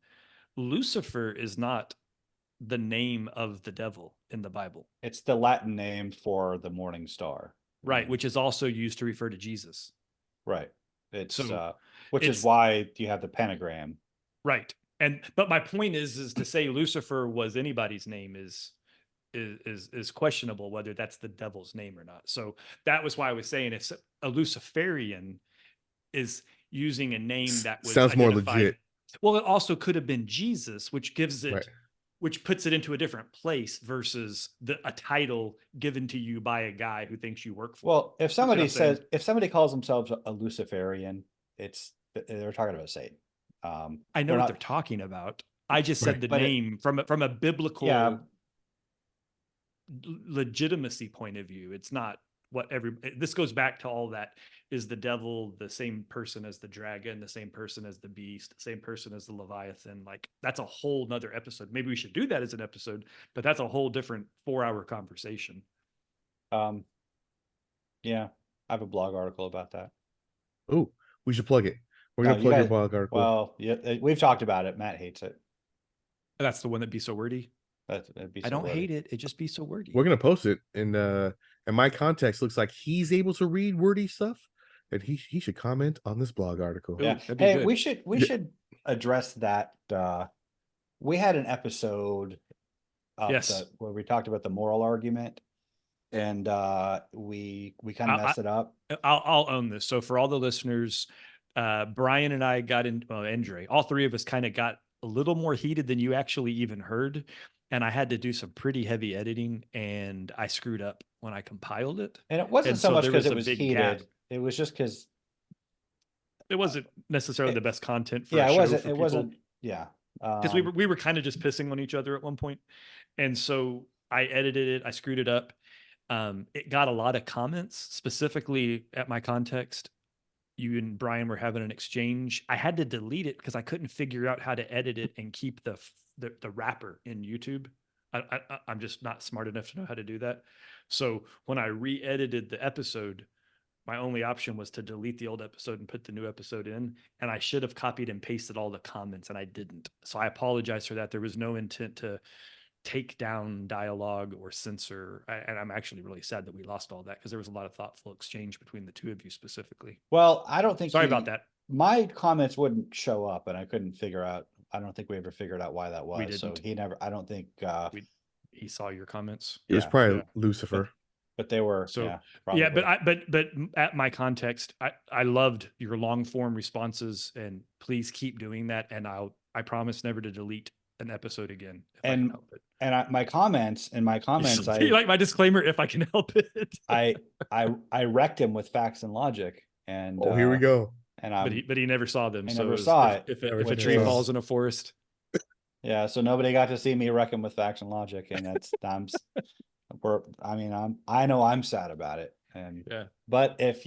[SPEAKER 2] Lucifer is not the name of the devil in the Bible.
[SPEAKER 3] It's the Latin name for the morning star.
[SPEAKER 2] Right, which is also used to refer to Jesus.
[SPEAKER 3] Right. It's which is why you have the pentagram.
[SPEAKER 2] Right. But my point is to say Lucifer was anybody's name is questionable, whether that's the devil's name or not. So that was why I was saying, if a Luciferian is using a name that was
[SPEAKER 1] sounds more legit.
[SPEAKER 2] Well, it also could have been Jesus, which gives it which puts it into a different place versus a title given to you by a guy who thinks you work for.
[SPEAKER 3] Well, if somebody says, if somebody calls themselves a Luciferian, they're talking about Satan.
[SPEAKER 2] I know what they're talking about. I just said the name from a biblical legitimacy point of view. It's not what this goes back to all that. Is the devil the same person as the dragon, the same person as the beast, the same person as the Leviathan? Like, that's a whole nother episode. Maybe we should do that as an episode, but that's a whole different 4-hour conversation.
[SPEAKER 3] Yeah, I have a blog article about that.
[SPEAKER 1] Oh, we should plug it. We're going to plug your blog article.
[SPEAKER 3] Well, yeah, we've talked about it. Matt hates it.
[SPEAKER 2] That's the one that'd be so wordy. I don't hate it. It just be so wordy.
[SPEAKER 1] We're going to post it. And my context looks like he's able to read wordy stuff. And he should comment on this blog article.
[SPEAKER 3] Yeah. Hey, good. we should address that. We had an episode where we talked about the moral argument, and we kind of messed it up.
[SPEAKER 2] I'll own this. So for all the listeners, Brian and I got in, Andre, all three of us kind of got a little more heated than you actually even heard. And I had to do some pretty heavy editing, and I screwed up when I compiled it.
[SPEAKER 3] And it wasn't so much because it was heated. Gap. It was just because
[SPEAKER 2] it wasn't necessarily the best content for
[SPEAKER 3] it wasn't. Yeah.
[SPEAKER 2] Because we were kind of just pissing on each other at one point. And so I edited it. I screwed it up. It got a lot of comments, specifically at my context. You and Brian were having an exchange. I had to delete it because I couldn't figure out how to edit it and keep the wrapper in YouTube. I'm just not smart enough to know how to do that. So when I re-edited the episode, my only option was to delete the old episode and put the new episode in. And I should have copied and pasted all the comments, and I didn't. So I apologize for that. There was no intent to take down dialogue or censor. And I'm actually really sad that we lost all that, because there was a lot of thoughtful exchange between the two of you specifically.
[SPEAKER 3] Well, I don't think
[SPEAKER 2] sorry about that.
[SPEAKER 3] My comments wouldn't show up, and I couldn't figure out. I don't think we ever figured out why that was.
[SPEAKER 2] We didn't.
[SPEAKER 3] So he never. I don't think
[SPEAKER 2] he saw your comments.
[SPEAKER 1] It was probably Lucifer.
[SPEAKER 3] But they were
[SPEAKER 2] but at my context, I loved your long form responses, and please keep doing that. And I promise never to delete an episode again if I can help it.
[SPEAKER 3] And my comments,
[SPEAKER 2] you like my disclaimer, if I can help it.
[SPEAKER 3] I wrecked him with facts and logic, and
[SPEAKER 1] here we go.
[SPEAKER 3] And
[SPEAKER 2] but he never saw them.
[SPEAKER 3] I never saw it.
[SPEAKER 2] If a tree falls in a forest.
[SPEAKER 3] Yeah, so nobody got to see me wreck him with facts and logic, and that's I know I'm sad about it. And but if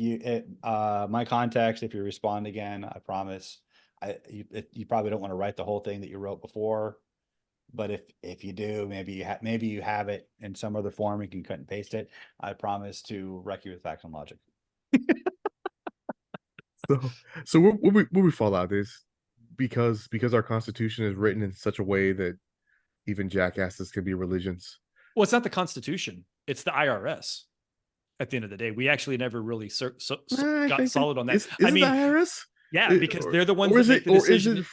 [SPEAKER 3] my context, if you respond again, I promise, you probably don't want to write the whole thing that you wrote before, but if you do, maybe you have it in some other form, you can cut and paste it. I promise to wreck you with facts and logic.
[SPEAKER 1] So where we fall out is because our Constitution is written in such a way that even jackasses can be religions.
[SPEAKER 2] Well, it's not the Constitution; it's the IRS. At the end of the day, we actually never really got solid on that.
[SPEAKER 1] Is the IRS?
[SPEAKER 2] Yeah, because they're the ones that make the decision.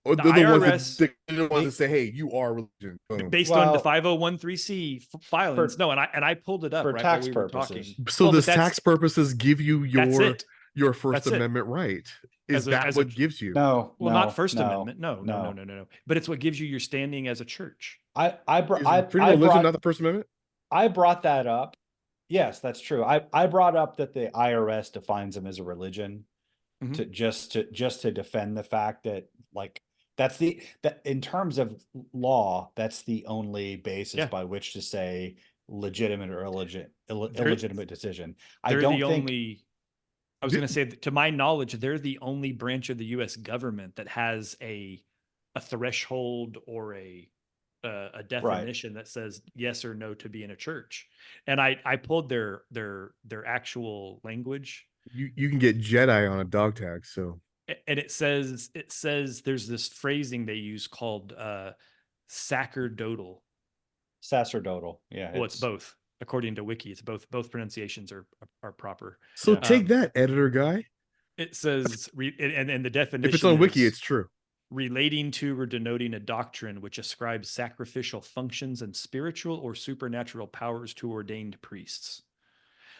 [SPEAKER 1] Or the IRS, they're the ones that say, "Hey, you are religion,"
[SPEAKER 2] based on the 5013C filings. And I pulled it up
[SPEAKER 3] for tax purposes.
[SPEAKER 1] So does tax purposes give you your First Amendment right? Is that what gives you?
[SPEAKER 3] No,
[SPEAKER 2] not First Amendment. No. But it's what gives you your standing as a church.
[SPEAKER 1] Freedom of religion not the First Amendment?
[SPEAKER 3] I brought that up. Yes, that's true. I brought up that the IRS defines them as a religion to just to defend the fact that, like, that in terms of law, that's the only basis by which to say legitimate or illegitimate decision. I was going to say, to my knowledge, they're the only branch of the U.S. government that has a threshold or a definition that says yes or no to be in a church. And I pulled their actual language.
[SPEAKER 1] You can get Jedi on a dog tag, so.
[SPEAKER 2] And it says there's this phrasing they use called sacerdotal.
[SPEAKER 3] Sacerdotal, yeah.
[SPEAKER 2] Well, it's both. According to Wiki, it's both pronunciations are proper.
[SPEAKER 1] So take that, editor guy.
[SPEAKER 2] It says, and the definition,
[SPEAKER 1] if it's on Wiki, it's true.
[SPEAKER 2] Relating to or denoting a doctrine which ascribes sacrificial functions and spiritual or supernatural powers to ordained priests.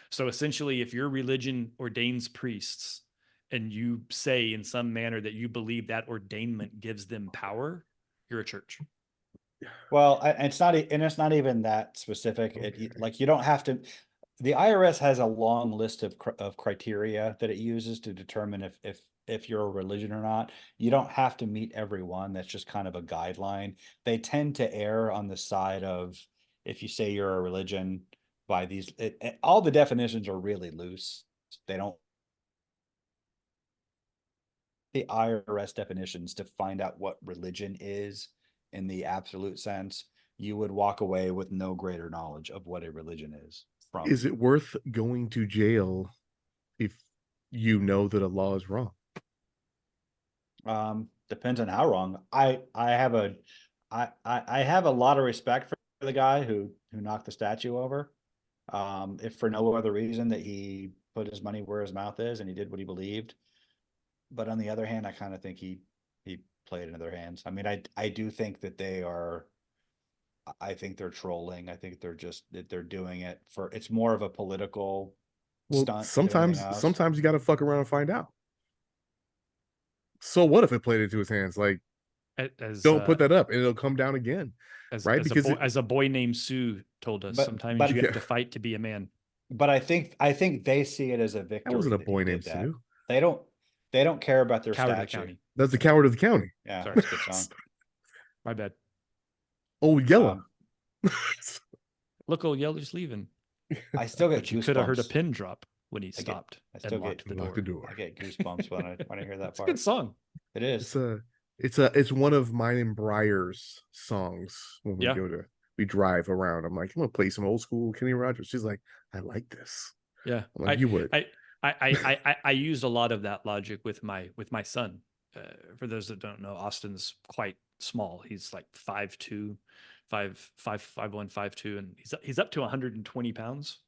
[SPEAKER 2] So essentially, if your religion ordains priests and you say in some manner that you believe that ordainment gives them power, you're a church.
[SPEAKER 3] Well, it's not, and it's not even that specific.
[SPEAKER 1] Okay.
[SPEAKER 3] Like, you don't have to. The IRS has a long list of criteria that it uses to determine if you're a religion or not. You don't have to meet every one. That's just kind of a guideline. They tend to err on the side of, if you say you're a religion by these, all the definitions are really loose. They don't, the IRS definitions to find out what religion is in the absolute sense. You would walk away with no greater knowledge of what a religion is from.
[SPEAKER 1] Is it worth going to jail if you know that a law is wrong?
[SPEAKER 3] Depends on how wrong. I have a lot of respect for the guy who knocked the statue over. If for no other reason that he put his money where his mouth is and he did what he believed. But on the other hand, I kind of think he played into their hands. I mean, I do think that I think they're trolling. I think they're doing it for, it's more of a political stunt.
[SPEAKER 1] Sometimes you got to fuck around and find out. So what if it played into his hands? Like, don't put that up and it'll come down again. Right?
[SPEAKER 2] Because as a boy named Sue told us, sometimes you have to fight to be a man.
[SPEAKER 3] But I think they see it as a victory.
[SPEAKER 1] That wasn't a boy named Sue.
[SPEAKER 3] They don't care about their
[SPEAKER 2] Coward
[SPEAKER 3] statue.
[SPEAKER 2] of the County.
[SPEAKER 1] That's the Coward of the County.
[SPEAKER 3] Yeah, that's a good song.
[SPEAKER 2] My bad.
[SPEAKER 1] Old Yellow.
[SPEAKER 2] Look, Old Yellow's leaving.
[SPEAKER 3] I still get goosebumps.
[SPEAKER 2] You could have heard a pin drop when he stopped and locked the door.
[SPEAKER 3] I get goosebumps when I hear that
[SPEAKER 2] It's
[SPEAKER 3] part.
[SPEAKER 2] a good song.
[SPEAKER 3] It is.
[SPEAKER 1] It's one of mine and Briar's songs when we drive around. I'm like, I'm gonna play some old school Kenny Rogers. She's like, I like this.
[SPEAKER 2] Yeah,
[SPEAKER 1] I'm like, you would.
[SPEAKER 2] I used a lot of that logic with my son. For those that don't know, Austin's quite small. He's like 5'2", 5'1", 5'2", and he's up to 120 pounds.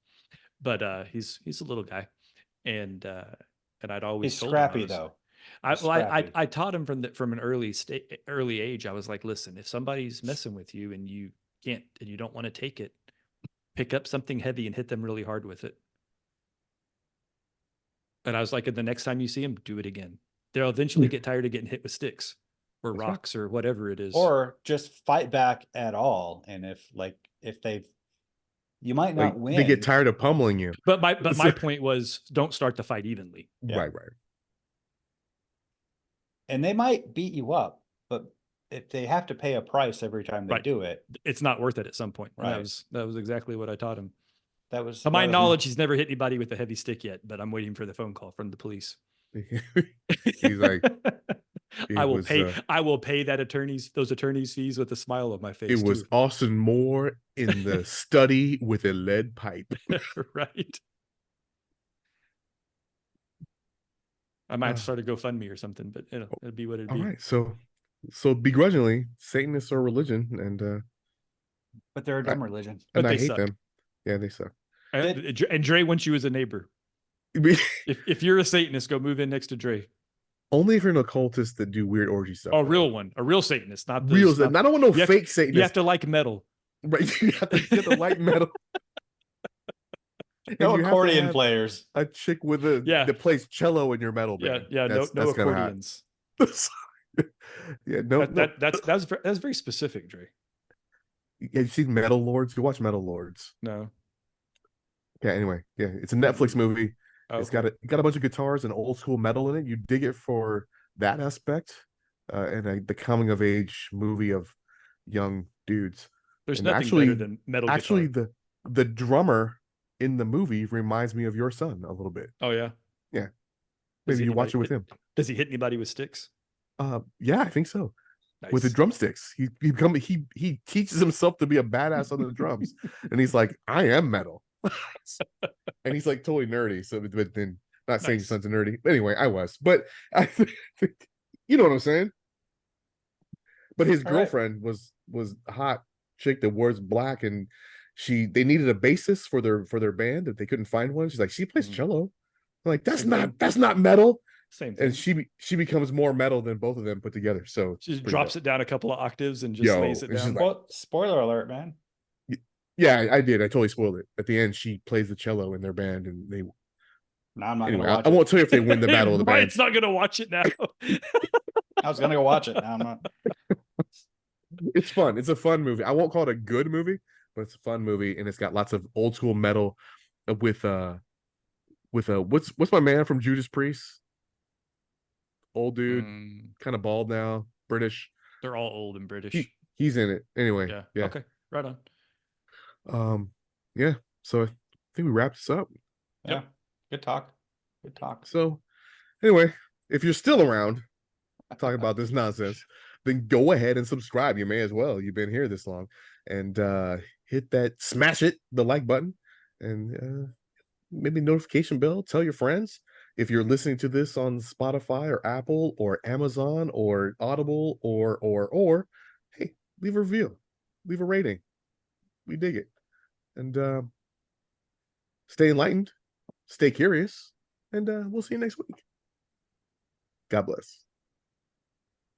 [SPEAKER 2] But he's a little guy, and I'd always
[SPEAKER 3] he's
[SPEAKER 2] told
[SPEAKER 3] scrappy
[SPEAKER 2] him
[SPEAKER 3] though.
[SPEAKER 2] I taught him from an early age. I was like, listen, if somebody's messing with you and you can't and you don't want to take it, pick up something heavy and hit them really hard with it. And I was like, and the next time you see him, do it again. They'll eventually get tired of getting hit with sticks or rocks or whatever it is.
[SPEAKER 3] Or just fight back at all. And you might not win.
[SPEAKER 1] They get tired of pummeling you.
[SPEAKER 2] But my point was, don't start the fight evenly.
[SPEAKER 3] Yeah.
[SPEAKER 1] Right.
[SPEAKER 3] And they might beat you up, but if they have to pay a price every time they do it,
[SPEAKER 2] it's not worth it at some point.
[SPEAKER 3] Right.
[SPEAKER 2] That was exactly what I taught him.
[SPEAKER 3] To
[SPEAKER 2] my knowledge, he's never hit anybody with a heavy stick yet, but I'm waiting for the phone call from the police.
[SPEAKER 1] He's like,
[SPEAKER 2] I will pay those attorney's fees with a smile on my face.
[SPEAKER 1] It was Austin Moore in the study with a lead pipe.
[SPEAKER 2] Right. I might start a GoFundMe or something, but it'll be what it'll be.
[SPEAKER 1] All right. So begrudgingly, Satanists are religion, and
[SPEAKER 3] but they're a dumb religion.
[SPEAKER 1] And I hate them. Yeah, they suck.
[SPEAKER 2] And Dre wants you as a neighbor. if you're a Satanist, go move in next to Dre.
[SPEAKER 1] Only if you're an occultist that do weird orgy stuff.
[SPEAKER 2] A real one, a real Satanist, not
[SPEAKER 1] real. I don't want no fake Satanist.
[SPEAKER 2] You have to like metal,
[SPEAKER 1] right? You have to like metal.
[SPEAKER 3] No accordion players.
[SPEAKER 1] A chick with that plays cello in your metal band.
[SPEAKER 2] Yeah. No accordions.
[SPEAKER 1] Yeah, no.
[SPEAKER 2] That's very specific, Dre.
[SPEAKER 1] Yeah, you seen Metal Lords? Go watch Metal Lords.
[SPEAKER 2] No.
[SPEAKER 1] Yeah. Anyway, yeah, it's a Netflix movie. Okay. It's got a bunch of guitars and old school metal in it. You dig it for that aspect, and the coming of age movie of young dudes.
[SPEAKER 2] There's nothing better than metal.
[SPEAKER 1] Actually, the drummer in the movie reminds me of your son a little bit.
[SPEAKER 2] Oh yeah.
[SPEAKER 1] Yeah. Maybe you watch it with him.
[SPEAKER 2] Does he hit anybody with sticks?
[SPEAKER 1] Yeah, I think so.
[SPEAKER 2] Nice.
[SPEAKER 1] With the drumsticks. He teaches himself to be a badass on the drums. And he's like, I am metal. And he's like totally nerdy. So but then not saying your son's a nerdy. Anyway, I was. But I think you know what I'm saying? But his girlfriend was a hot chick that wears black, and they needed a bassist for their band if they couldn't find one. She's like, she plays cello. I'm like, that's not metal.
[SPEAKER 2] Same thing.
[SPEAKER 1] And she becomes more metal than both of them put together. So
[SPEAKER 2] she just drops it down a couple of octaves and just lays it down.
[SPEAKER 3] Well, spoiler alert, man.
[SPEAKER 1] Yeah, I did. I totally spoiled it. At the end, she plays the cello in their band, and they.
[SPEAKER 3] No, I'm not gonna watch
[SPEAKER 1] I won't tell you if they win the battle of the band.
[SPEAKER 2] It's not gonna watch it now.
[SPEAKER 3] I was gonna go watch it. Now I'm not.
[SPEAKER 1] It's fun. It's a fun movie. I won't call it a good movie, but it's a fun movie, and it's got lots of old school metal with what's my man from Judas Priest? Old dude, kind of bald now, British.
[SPEAKER 2] They're all old and British.
[SPEAKER 1] He's in it anyway.
[SPEAKER 2] Yeah. Okay. Right
[SPEAKER 1] on. Yeah. So I think we wrapped this up.
[SPEAKER 3] Yeah. Yep. Good talk. Good talk.
[SPEAKER 1] So anyway, if you're still around talking about this nonsense, then go ahead and subscribe. You may as well. You've been here this long, and hit that, smash it, the like button, and maybe notification bell. Tell your friends. If you're listening to this on Spotify or Apple or Amazon or Audible or hey, leave a review, leave a rating. We dig it. And stay enlightened, stay curious, and we'll see you next week. God bless.